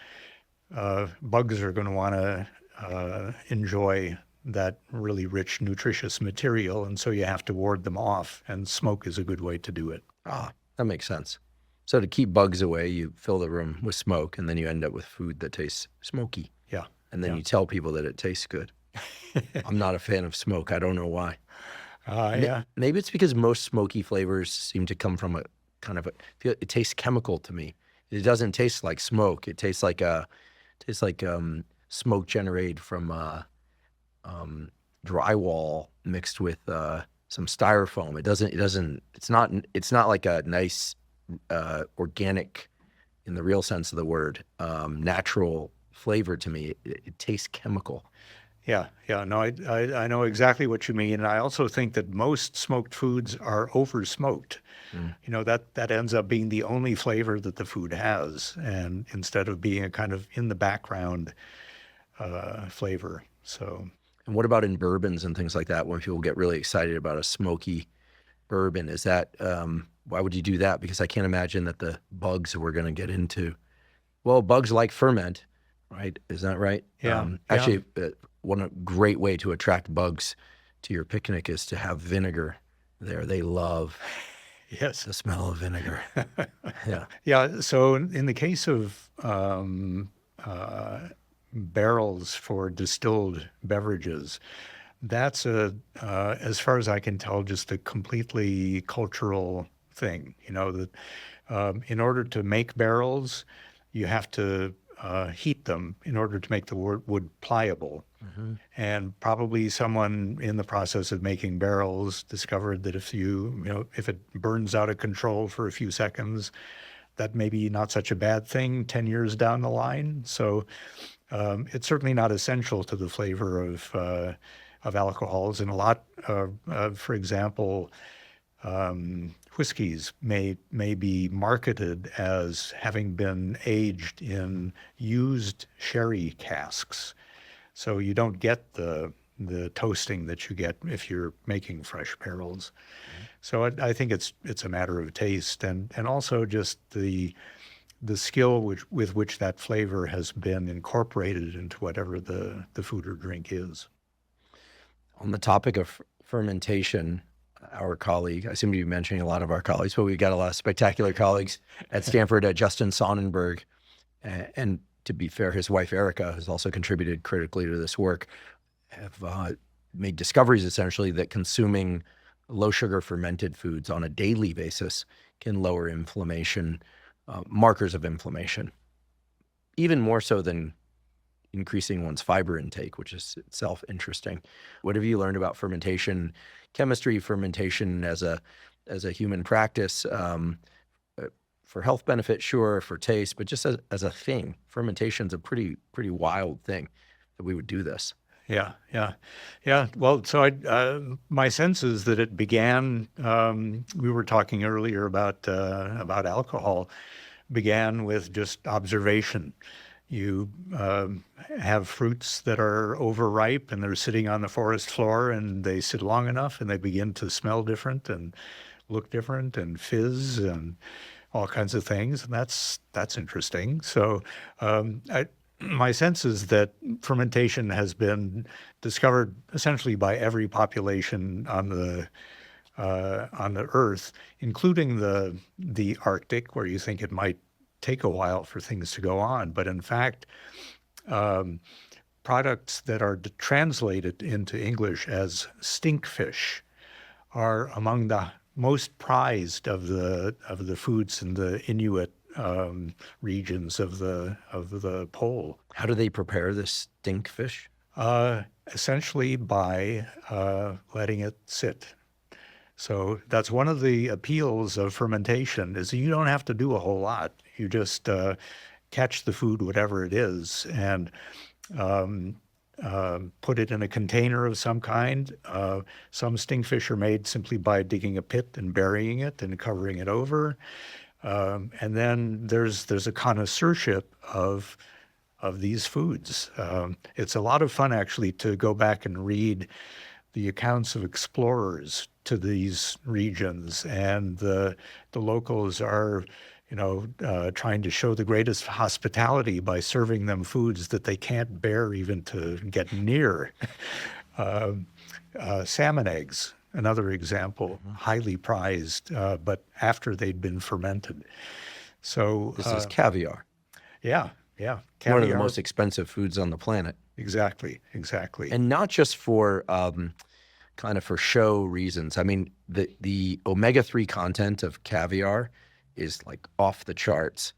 B: Bugs are going to want to enjoy that really rich, nutritious material, and so you have to ward them off, and smoke is a good way to do it.
A: That makes sense. So to keep bugs away, you fill the room with smoke, and then you end up with food that tastes smoky.
B: Yeah.
A: And then you tell people that it tastes good. I'm not a fan of smoke. I don't know why.
B: Yeah.
A: Maybe it's because most smoky flavors seem to come from it tastes chemical to me. It doesn't taste like smoke. It tastes like smoke generated from drywall mixed with some styrofoam. It's not like a nice organic, in the real sense of the word, natural flavor to me. It tastes chemical.
B: Yeah, yeah. No, I know exactly what you mean. And I also think that most smoked foods are over smoked.
A: Mm.
B: That ends up being the only flavor that the food has, and instead of being a kind of in the background flavor. So
A: And what about in bourbons and things like that? When people get really excited about a smoky bourbon, is that why would you do that? Because I can't imagine that the bugs we're going to get into. Well, bugs like ferment, right? Is that right?
B: yeah, yeah.
A: Actually, one great way to attract bugs to your picnic is to have vinegar there. They love
B: Yes.
A: the smell of vinegar. Yeah.
B: Yeah. So in the case of barrels for distilled beverages, that's as far as I can tell, just a completely cultural thing. That in order to make barrels, you have to heat them in order to make the wood pliable.
A: Mm-hmm.
B: And probably someone in the process of making barrels discovered that if it burns out of control for a few seconds, that may be not such a bad thing 10 years down the line. So it's certainly not essential to the flavor of alcohols. And a lot, for example, whiskeys may be marketed as having been aged in used sherry casks. So you don't get the toasting that you get if you're making fresh barrels. Mm-hmm. So I think it's a matter of taste and also just the skill with which that flavor has been incorporated into whatever the food or drink is.
A: On the topic of fermentation, our colleague, I seem to be mentioning a lot of our colleagues, but we've got a lot of spectacular colleagues at Stanford, Justin Sonnenberg, and to be fair, his wife, Erica, has also contributed critically to this work, have made discoveries essentially that consuming low sugar fermented foods on a daily basis can lower inflammation, markers of inflammation, even more so than increasing one's fiber intake, which is itself interesting. What have you learned about fermentation, chemistry, fermentation as a human practice? For health benefit, sure, for taste, but just as a thing, fermentation's a pretty wild thing that we would do this.
B: Yeah. Well, so my sense is that it began. We were talking earlier about alcohol. Began with just observation. You have fruits that are overripe and they're sitting on the forest floor, and they sit long enough, and they begin to smell different and look different and fizz and all kinds of things, and that's interesting. So my sense is that fermentation has been discovered essentially by every population on the Earth, including the Arctic, where you think it might take a while for things to go on. But in fact, products that are translated into English as stinkfish are among the most prized of the foods in the Inuit regions of the pole.
A: How do they prepare this stinkfish?
B: Essentially by letting it sit. So that's one of the appeals of fermentation, is you don't have to do a whole lot. You just catch the food, whatever it is, and put it in a container of some kind. Some stinkfish are made simply by digging a pit and burying it and covering it over. And then there's a connoisseurship of these foods. It's a lot of fun, actually, to go back and read the accounts of explorers to these regions, and the locals are trying to show the greatest hospitality by serving them foods that they can't bear even to get near. Salmon eggs, another example, highly prized, but after they'd been fermented. So
A: this is caviar.
B: Yeah. Caviar.
A: One of the most expensive foods on the planet.
B: Exactly.
A: And not just for kind of for show reasons. I mean, the omega-3 content of caviar is like off the charts,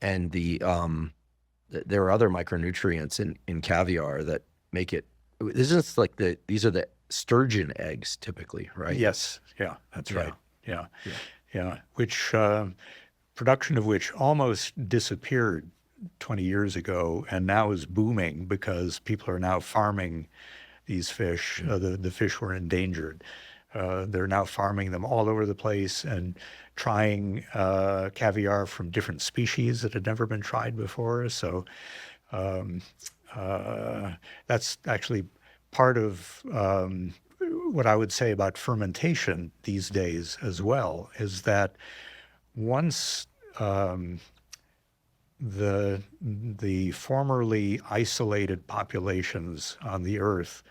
A: and there are other micronutrients in caviar that make it. These are the sturgeon eggs typically, right?
B: Yes. Yeah, that's right. Yeah. Which production of which almost disappeared 20 years ago, and now is booming because people are now farming these fish. The fish were endangered. They're now farming them all over the place and trying caviar from different species that had never been tried before. So that's actually part of what I would say about fermentation these days as well, is that once the formerly isolated populations on the earth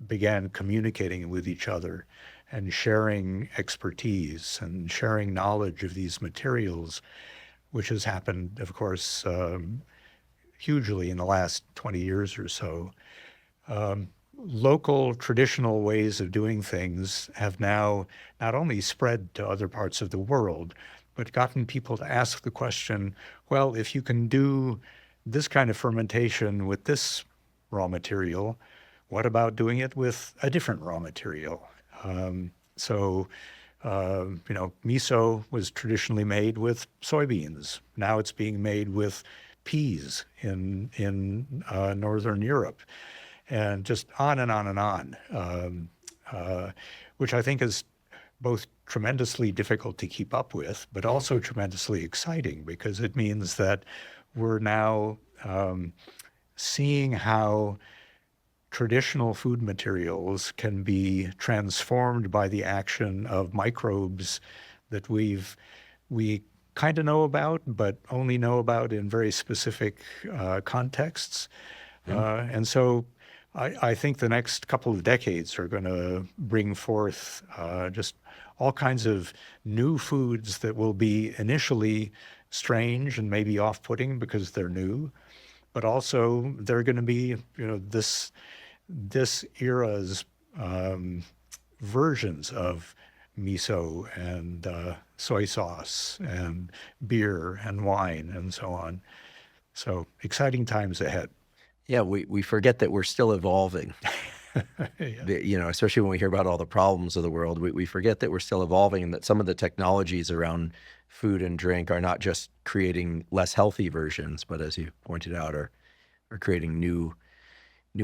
B: began communicating with each other and sharing expertise and sharing knowledge of these materials, which has happened, of course, hugely in the last 20 years or so. Local traditional ways of doing things have now not only spread to other parts of the world, but gotten people to ask the question, well, if you can do this kind of fermentation with this raw material, what about doing it with a different raw material? Miso was traditionally made with soybeans. Now it's being made with peas in Northern Europe, and just on and on and on, which I think is both tremendously difficult to keep up with, but also tremendously exciting, because it means that we're now seeing how traditional food materials can be transformed by the action of microbes that we kind of know about, but only know about in very specific contexts. And so I think the next couple of decades are going to bring forth just all kinds of new foods that will be initially strange and maybe off-putting because they're new, but also they're going to be, this era's versions of miso and soy sauce and beer and wine and so on. So exciting times ahead.
A: Yeah, we forget that we're still evolving.
B: Yeah.
A: Especially when we hear about all the problems of the world, we forget that we're still evolving, and that some of the technologies around food and drink are not just creating less healthy versions, but as you pointed out, are creating new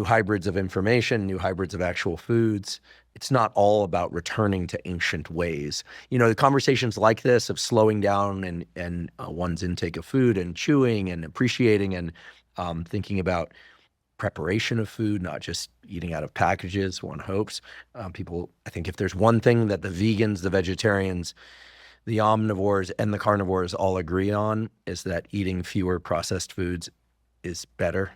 A: hybrids of information, new hybrids of actual foods. It's not all about returning to ancient ways. The conversations like this of slowing down and one's intake of food and chewing and appreciating and thinking about preparation of food, not just eating out of packages, one hopes. People, I think if there's one thing that the vegans, the vegetarians, the omnivores, and the carnivores all agree on, is that eating fewer processed foods is better.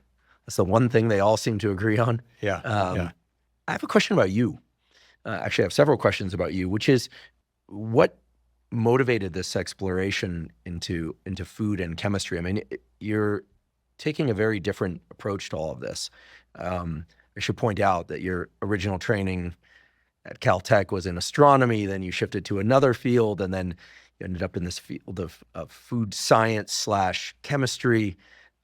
A: That's the one thing they all seem to agree on.
B: Yeah.
A: I have a question about you. Actually, I have several questions about you, which is, what motivated this exploration into food and chemistry? I mean, you're taking a very different approach to all of this. I should point out that your original training at Caltech was in astronomy, then you shifted to another field, and then you ended up in this field of food science / chemistry.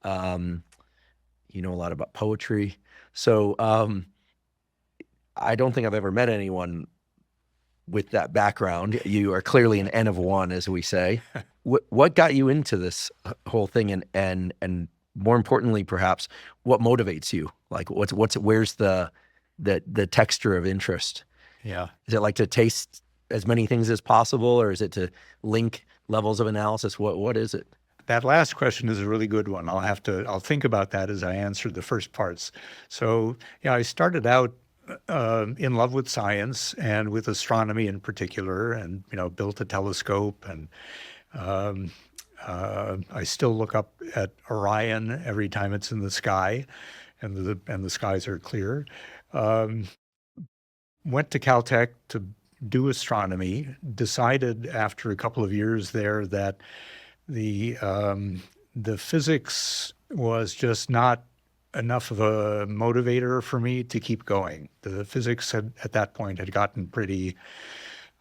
A: You know a lot about poetry. So I don't think I've ever met anyone with that background. You are clearly an N of one, as we say. What got you into this whole thing, and more importantly, perhaps, what motivates you? Like, where's the texture of interest?
B: Yeah.
A: Is it like to taste as many things as possible, or is it to link levels of analysis? What is it?
B: That last question is a really good one. I'll think about that as I answer the first parts. So, I started out in love with science and with astronomy in particular, and, built a telescope, and I still look up at Orion every time it's in the sky, and the skies are clear. Went to Caltech to do astronomy, decided after a couple of years there that the physics was just not enough of a motivator for me to keep going. The physics at that point had gotten pretty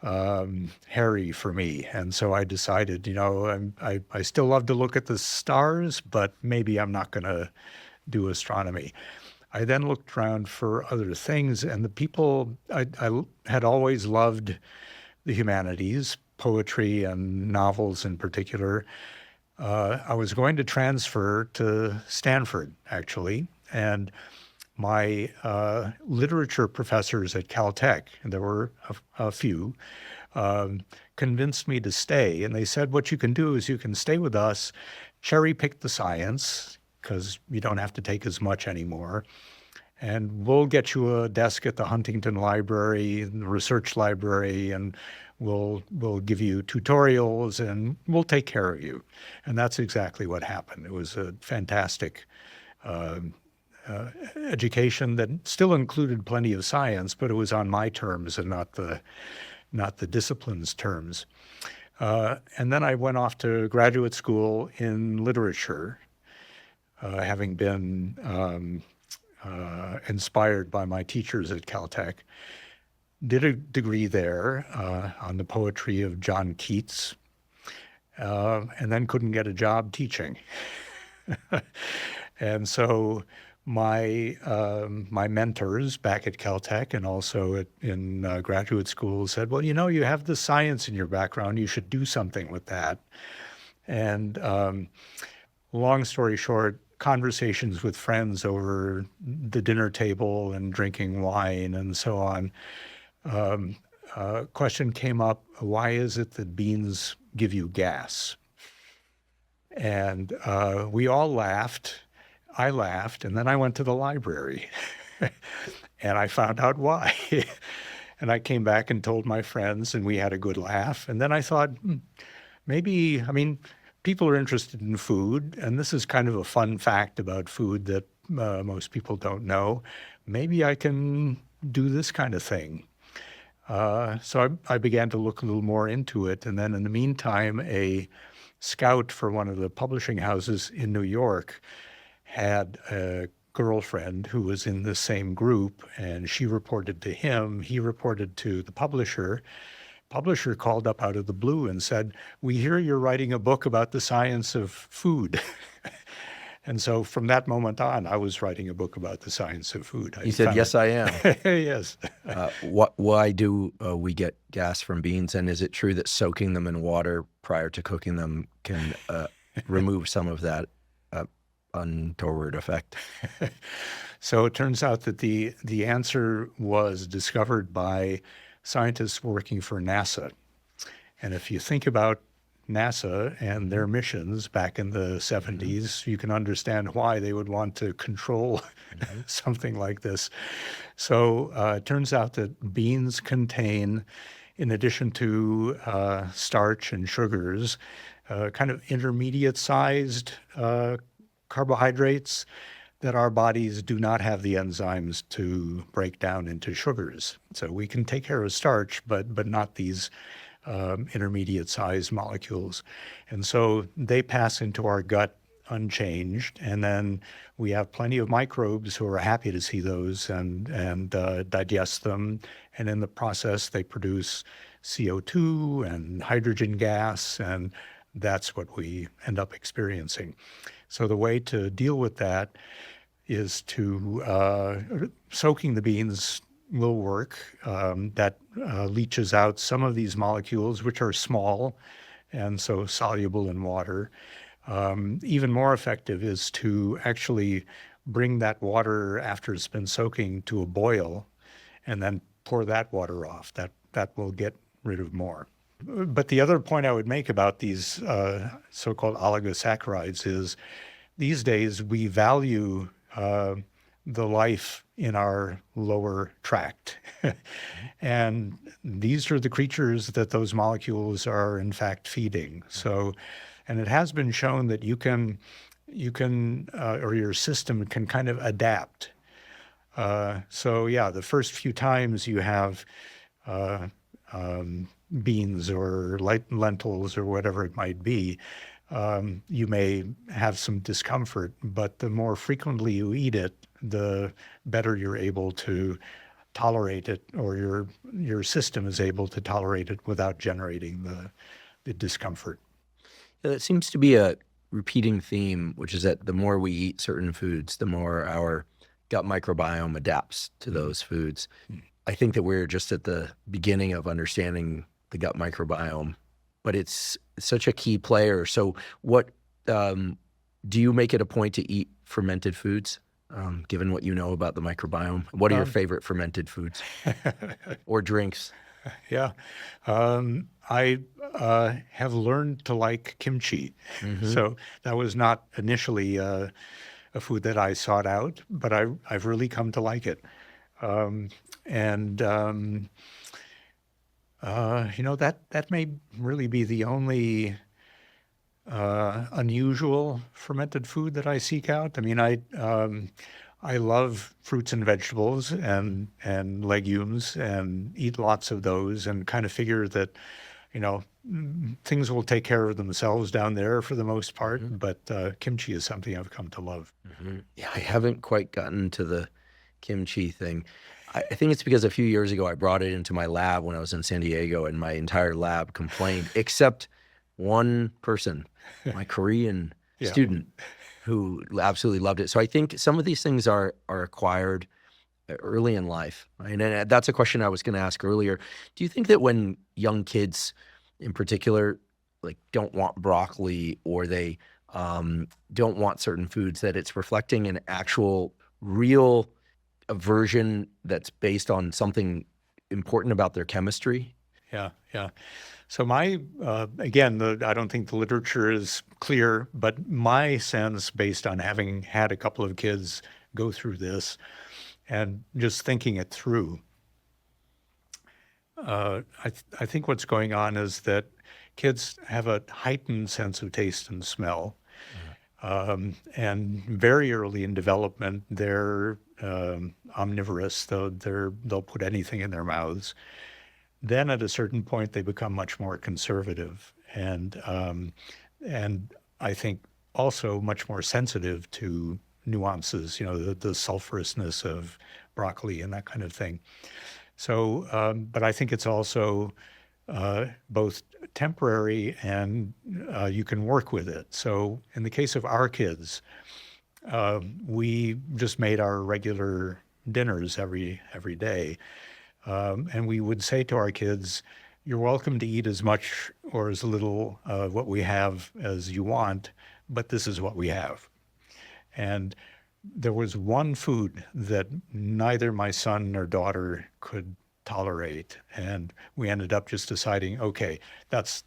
B: hairy for me. And so I decided, I still love to look at the stars, but maybe I'm not going to do astronomy. I then looked around for other things, and the people, I had always loved the humanities, poetry and novels in particular. I was going to transfer to Stanford, actually, and my literature professors at Caltech, and there were a few, convinced me to stay. And they said, what you can do is you can stay with us, cherry pick the science, because you don't have to take as much anymore. And we'll get you a desk at the Huntington Library, the research library, and we'll give you tutorials, and we'll take care of you. And that's exactly what happened. It was a fantastic education that still included plenty of science, but it was on my terms and not the discipline's terms. And then I went off to graduate school in literature, having been inspired by my teachers at Caltech. Did a degree there on the poetry of John Keats, and then couldn't get a job teaching. And so my mentors back at Caltech and also in graduate school said, well, you have the science in your background, you should do something with that. And long story short, conversations with friends over the dinner table and drinking wine and so on, question came up, why is it that beans give you gas? And we all laughed. I laughed, and then I went to the library and I found out why. And I came back and told my friends, and we had a good laugh. And then I thought, people are interested in food, and this is kind of a fun fact about food that most people don't know. Maybe I can do this kind of thing. So I began to look a little more into it. And then in the meantime, a scout for one of the publishing houses in New York had a girlfriend who was in the same group, and she reported to him. He reported to the publisher. Publisher called up out of the blue and said, we hear you're writing a book about the science of food. And so from that moment on, I was writing a book about the science of food.
A: You said, yes, I am.
B: Yes.
A: Why do we get gas from beans? And is it true that soaking them in water prior to cooking them can remove some of that untoward effect?
B: So it turns out that the answer was discovered by scientists working for NASA. And if you think about NASA and their missions back in the 70s, you can understand why they would want to control something like this. So it turns out that beans contain, in addition to starch and sugars, kind of intermediate-sized carbohydrates that our bodies do not have the enzymes to break down into sugars. So we can take care of starch, but not these intermediate-sized molecules. And so they pass into our gut unchanged, and then we have plenty of microbes who are happy to see those and digest them. And in the process, they produce CO2 and hydrogen gas, and that's what we end up experiencing. So the way to deal with that is to soaking the beans will work. That leaches out some of these molecules, which are small and so soluble in water. Even more effective is to actually bring that water after it's been soaking to a boil and then pour that water off. That will get rid of more. But the other point I would make about these so-called oligosaccharides is these days we value the life in our lower tract. And these are the creatures that those molecules are in fact feeding. So, and it has been shown that you can or your system can kind of adapt. So yeah, the first few times you have beans or lentils or whatever it might be, you may have some discomfort, but the more frequently you eat it, the better you're able to tolerate it, or your system is able to tolerate it without generating the discomfort.
A: Yeah, that seems to be a repeating theme, which is that the more we eat certain foods, the more our gut microbiome adapts to those foods. I think that we're just at the beginning of understanding the gut microbiome, but it's such a key player. So what Do you make it a point to eat fermented foods, given what you know about the microbiome? What are your favorite fermented foods or drinks?
B: Yeah. I have learned to like kimchi. So that was not initially a food that I sought out, but I've really come to like it. And that may really be the only unusual fermented food that I seek out. I mean, I love fruits and vegetables and legumes and eat lots of those and kind of figure that, things will take care of themselves down there for the most part. But kimchi is something I've come to love.
A: Yeah, I haven't quite gotten to the kimchi thing. I think it's because a few years ago I brought it into my lab when I was in San Diego, and my entire lab complained, except one person, my Korean student, who absolutely loved it. So I think some of these things are acquired early in life. Right? And that's a question I was going to ask earlier. Do you think that when young kids in particular, like, don't want broccoli, or they don't want certain foods, that it's reflecting an actual real aversion that's based on something important about their chemistry?
B: Yeah. So again, I don't think the literature is clear, but my sense, based on having had a couple of kids go through this and just thinking it through, I think what's going on is that kids have a heightened sense of taste and smell. And very early in development, they're omnivorous. They'll put anything in their mouths. Then at a certain point, they become much more conservative, and I think also much more sensitive to nuances, the sulfurousness of broccoli and that kind of thing. So, but I think it's also both temporary and you can work with it. So in the case of our kids, we just made our regular dinners every day. And we would say to our kids, you're welcome to eat as much or as little of what we have as you want, but this is what we have. And there was one food that neither my son nor daughter could tolerate. And we ended up just deciding, okay, that's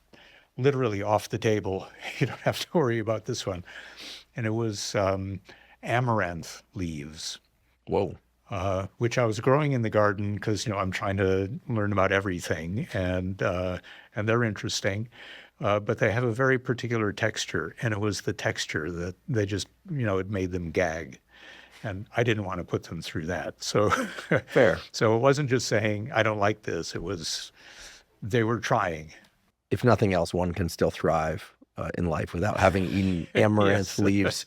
B: literally off the table. You don't have to worry about this one. And it was amaranth leaves.
A: Whoa.
B: Which I was growing in the garden because, I'm trying to learn about everything, and they're interesting. But they have a very particular texture, and it was the texture that they just, it made them gag. And I didn't want to put them through that. So
A: Fair.
B: So it wasn't just saying, I don't like this. It was, they were trying.
A: If nothing else, one can still thrive in life without having eaten amaranth leaves.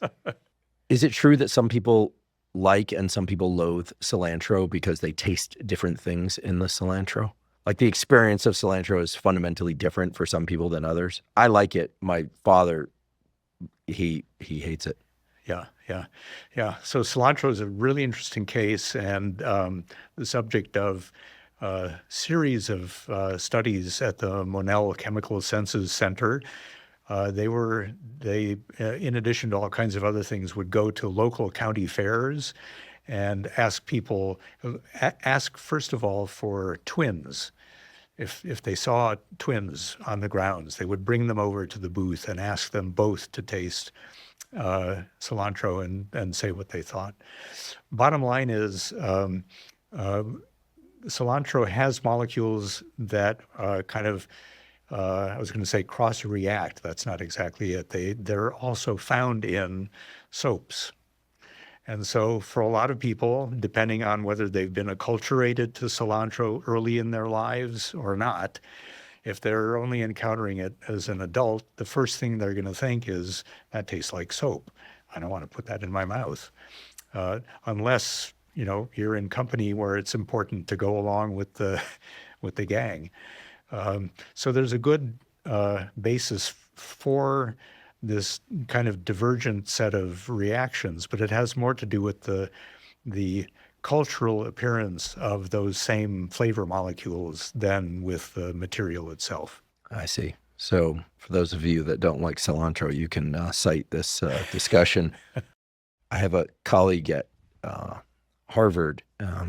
A: Is it true that some people like and some people loathe cilantro because they taste different things in the cilantro? Like, the experience of cilantro is fundamentally different for some people than others. I like it. My father, he hates it.
B: Yeah. So cilantro is a really interesting case, and the subject of a series of studies at the Monell Chemical Senses Center. They in addition to all kinds of other things, would go to local county fairs and ask people, first of all for twins. If they saw twins on the grounds, they would bring them over to the booth and ask them both to taste cilantro and say what they thought. Bottom line is, cilantro has molecules that kind of, I was going to say cross-react. That's not exactly it. They're also found in soaps. And so for a lot of people, depending on whether they've been acculturated to cilantro early in their lives or not, if they're only encountering it as an adult, the first thing they're going to think is, that tastes like soap. I don't want to put that in my mouth. Unless, you're in company where it's important to go along with the gang. So there's a good basis for this kind of divergent set of reactions, but it has more to do with the cultural appearance of those same flavor molecules than with the material itself.
A: I see. So for those of you that don't like cilantro, you can cite this discussion. I have a colleague at Harvard,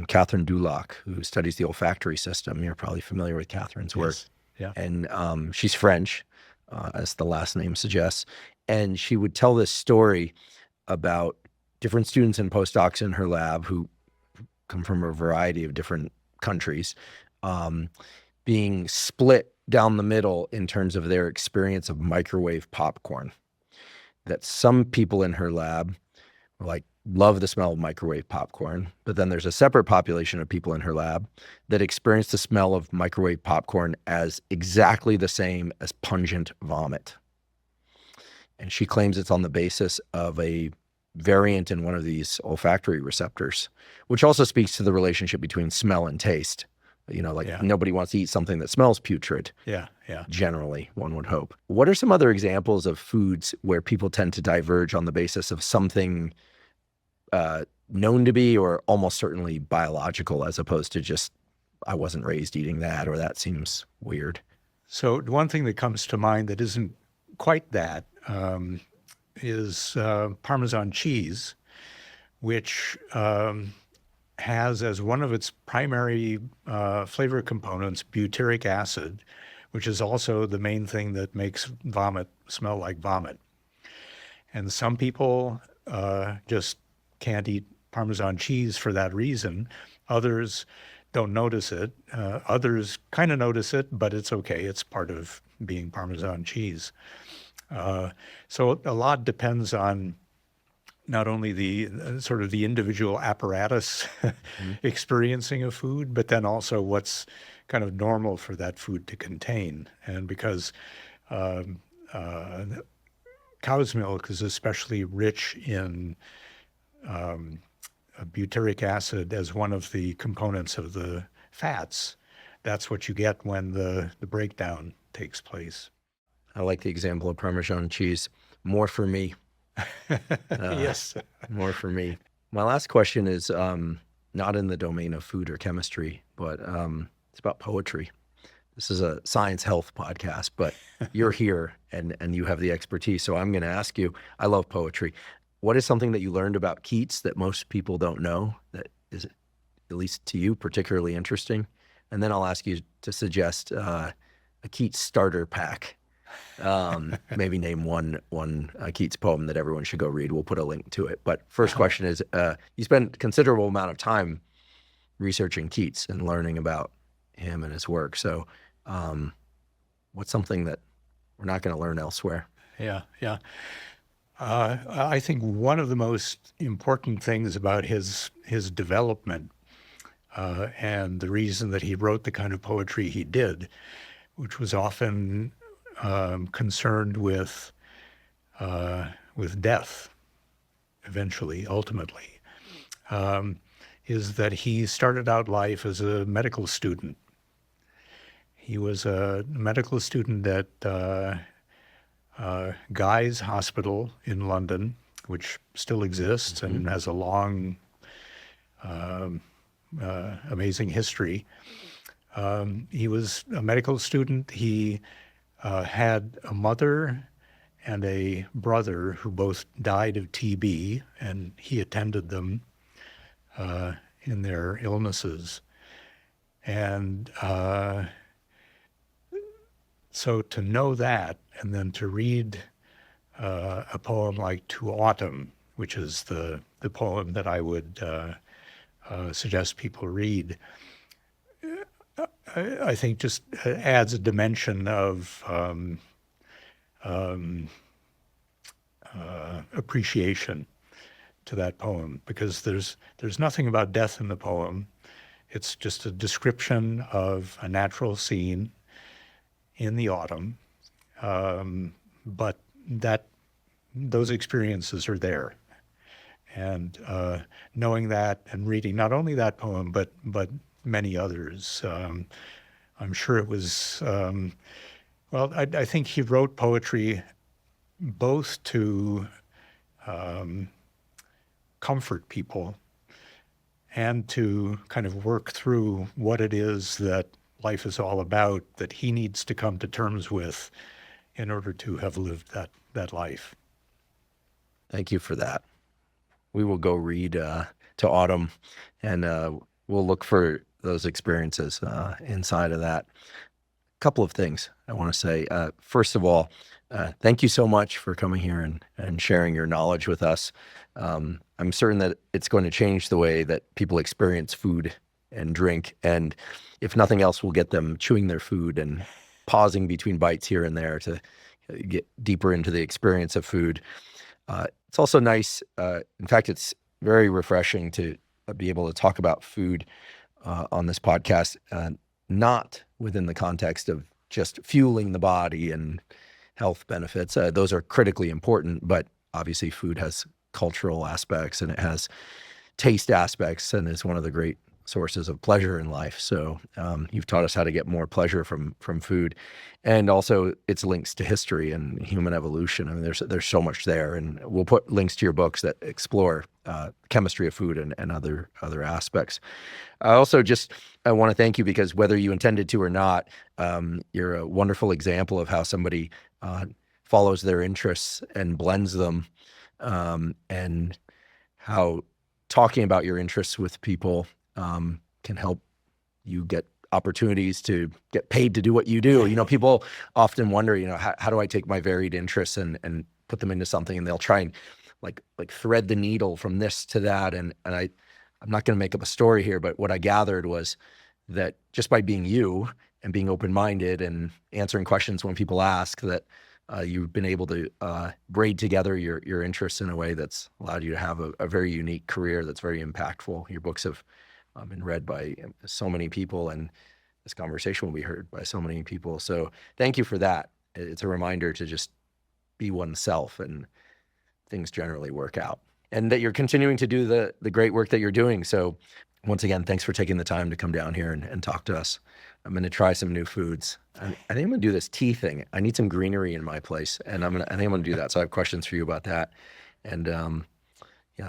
A: Catherine Dulac, who studies the olfactory system. You're probably familiar with Catherine's work.
B: Yes. Yeah.
A: And she's French, as the last name suggests. And she would tell this story about different students and postdocs in her lab who come from a variety of different countries, being split down the middle in terms of their experience of microwave popcorn. That some people in her lab were like, love the smell of microwave popcorn, but then there's a separate population of people in her lab that experience the smell of microwave popcorn as exactly the same as pungent vomit. And she claims it's on the basis of a variant in one of these olfactory receptors, which also speaks to the relationship between smell and taste. Nobody wants to eat something that smells putrid.
B: Yeah.
A: Generally, one would hope. What are some other examples of foods where people tend to diverge on the basis of something known to be or almost certainly biological, as opposed to just, I wasn't raised eating that, or that seems weird?
B: So one thing that comes to mind that isn't quite that is Parmesan cheese, which has as one of its primary flavor components butyric acid, which is also the main thing that makes vomit smell like vomit. And some people just can't eat Parmesan cheese for that reason. Others don't notice it. Others kind of notice it, but it's okay. It's part of being Parmesan cheese. So a lot depends on not only the sort of the individual apparatus experiencing a food, but then also what's kind of normal for that food to contain. And because cow's milk is especially rich in butyric acid as one of the components of the fats, that's what you get when the breakdown takes place.
A: I like the example of Parmesan cheese. More for me.
B: Yes.
A: More for me. My last question is not in the domain of food or chemistry, but it's about poetry. This is a science health podcast, but you're here and you have the expertise. So I'm going to ask you, I love poetry. What is something that you learned about Keats that most people don't know that is, at least to you, particularly interesting? And then I'll ask you to suggest a Keats starter pack. Maybe name one Keats poem that everyone should go read. We'll put a link to it. But first question is, you spent a considerable amount of time researching Keats and learning about him and his work. So what's something that we're not going to learn elsewhere?
B: Yeah. I think one of the most important things about his development and the reason that he wrote the kind of poetry he did, which was often concerned with death, eventually, ultimately, is that he started out life as a medical student. He was a medical student at Guy's Hospital in London, which still exists and has a long, amazing history. He was a medical student. He had a mother and a brother who both died of TB, and he attended them in their illnesses. And so to know that, and then to read a poem like To Autumn, which is the poem that I would suggest people read, I think just adds a dimension of appreciation to that poem, because there's nothing about death in the poem. It's just a description of a natural scene in the autumn, but those experiences are there. And knowing that and reading not only that poem, but many others, I'm sure it was, I think he wrote poetry both to comfort people and to kind of work through what it is that life is all about, that he needs to come to terms with in order to have lived that life.
A: Thank you for that. We will go read to Autumn, and we'll look for those experiences inside of that. A couple of things I want to say. First of all, thank you so much for coming here and sharing your knowledge with us. I'm certain that it's going to change the way that people experience food and drink. And if nothing else, we'll get them chewing their food and pausing between bites here and there to get deeper into the experience of food. It's also nice. In fact, it's very refreshing to be able to talk about food on this podcast, not within the context of just fueling the body and health benefits. Those are critically important, but obviously food has cultural aspects and it has taste aspects and is one of the great sources of pleasure in life. So you've taught us how to get more pleasure from food, and also its links to history and human evolution. I mean, there's so much there, and we'll put links to your books that explore chemistry of food and other aspects. I also I want to thank you because whether you intended to or not, you're a wonderful example of how somebody follows their interests and blends them, and how talking about your interests with people can help you get opportunities to get paid to do what you do. People often wonder, how do I take my varied interests and put them into something, and they'll try and like thread the needle from this to that. And I'm not going to make up a story here, but what I gathered was that just by being you and being open-minded and answering questions when people ask, that you've been able to braid together your interests in a way that's allowed you to have a very unique career that's very impactful. Your books have been read by so many people, and this conversation will be heard by so many people. So thank you for that. It's a reminder to just be oneself, and things generally work out. And that you're continuing to do the great work that you're doing. So once again, thanks for taking the time to come down here and talk to us. I'm going to try some new foods. I think I'm going to do this tea thing. I need some greenery in my place, and I think I'm going to do that. So I have questions for you about that. And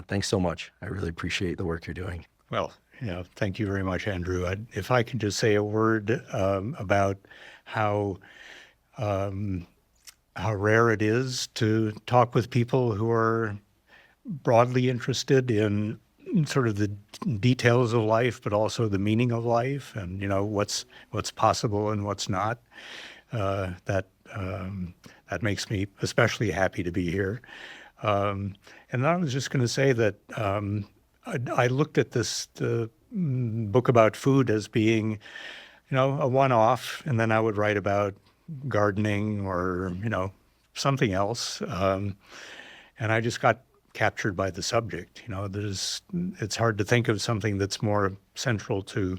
A: thanks so much. I really appreciate the work you're doing.
B: Well, thank you very much, Andrew. If I can just say a word about how rare it is to talk with people who are broadly interested in sort of the details of life, but also the meaning of life, and what's possible and what's not. That makes me especially happy to be here. And I was just going to say that I looked at the book about food as being, a one-off, and then I would write about gardening or something else, and I just got captured by the subject. It's hard to think of something that's more central to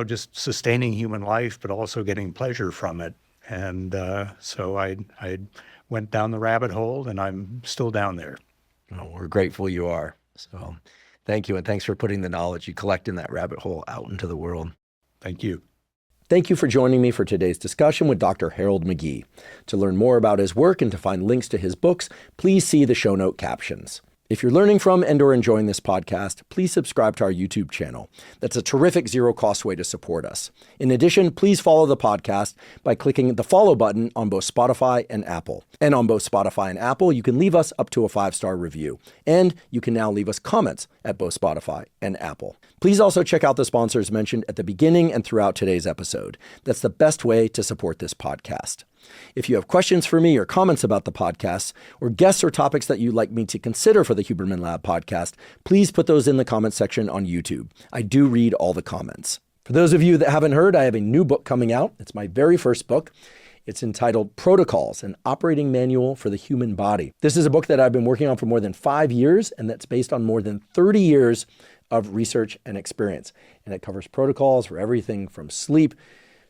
B: just sustaining human life, but also getting pleasure from it. And so I went down the rabbit hole, and I'm still down there.
A: Well, we're grateful you are. So thank you, and thanks for putting the knowledge you collect in that rabbit hole out into the world.
B: Thank you.
A: Thank you for joining me for today's discussion with Dr. Harold McGee. To learn more about his work and to find links to his books, please see the show note captions. If you're learning from and or enjoying this podcast, please subscribe to our YouTube channel. That's a terrific zero-cost way to support us. In addition, please follow the podcast by clicking the follow button on both Spotify and Apple. And on both Spotify and Apple, you can leave us up to a 5-star review. And you can now leave us comments at both Spotify and Apple. Please also check out the sponsors mentioned at the beginning and throughout today's episode. That's the best way to support this podcast. If you have questions for me or comments about the podcast, or guests or topics that you'd like me to consider for the Huberman Lab podcast, please put those in the comments section on YouTube. I do read all the comments. For those of you that haven't heard, I have a new book coming out. It's my very first book. It's entitled Protocols, an Operating Manual for the Human Body. This is a book that I've been working on for more than 5 years, and that's based on more than 30 years of research and experience. And it covers protocols for everything from sleep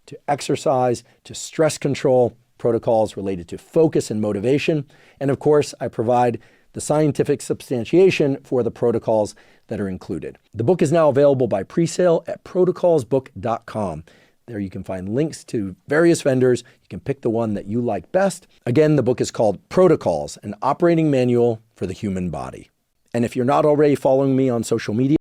A: to exercise to stress control, protocols related to focus and motivation. And of course, I provide the scientific substantiation for the protocols that are included. The book is now available by pre-sale at protocolsbook.com. There you can find links to various vendors. You can pick the one that you like best. Again, the book is called Protocols, an Operating Manual for the Human Body. And if you're not already following me on social media,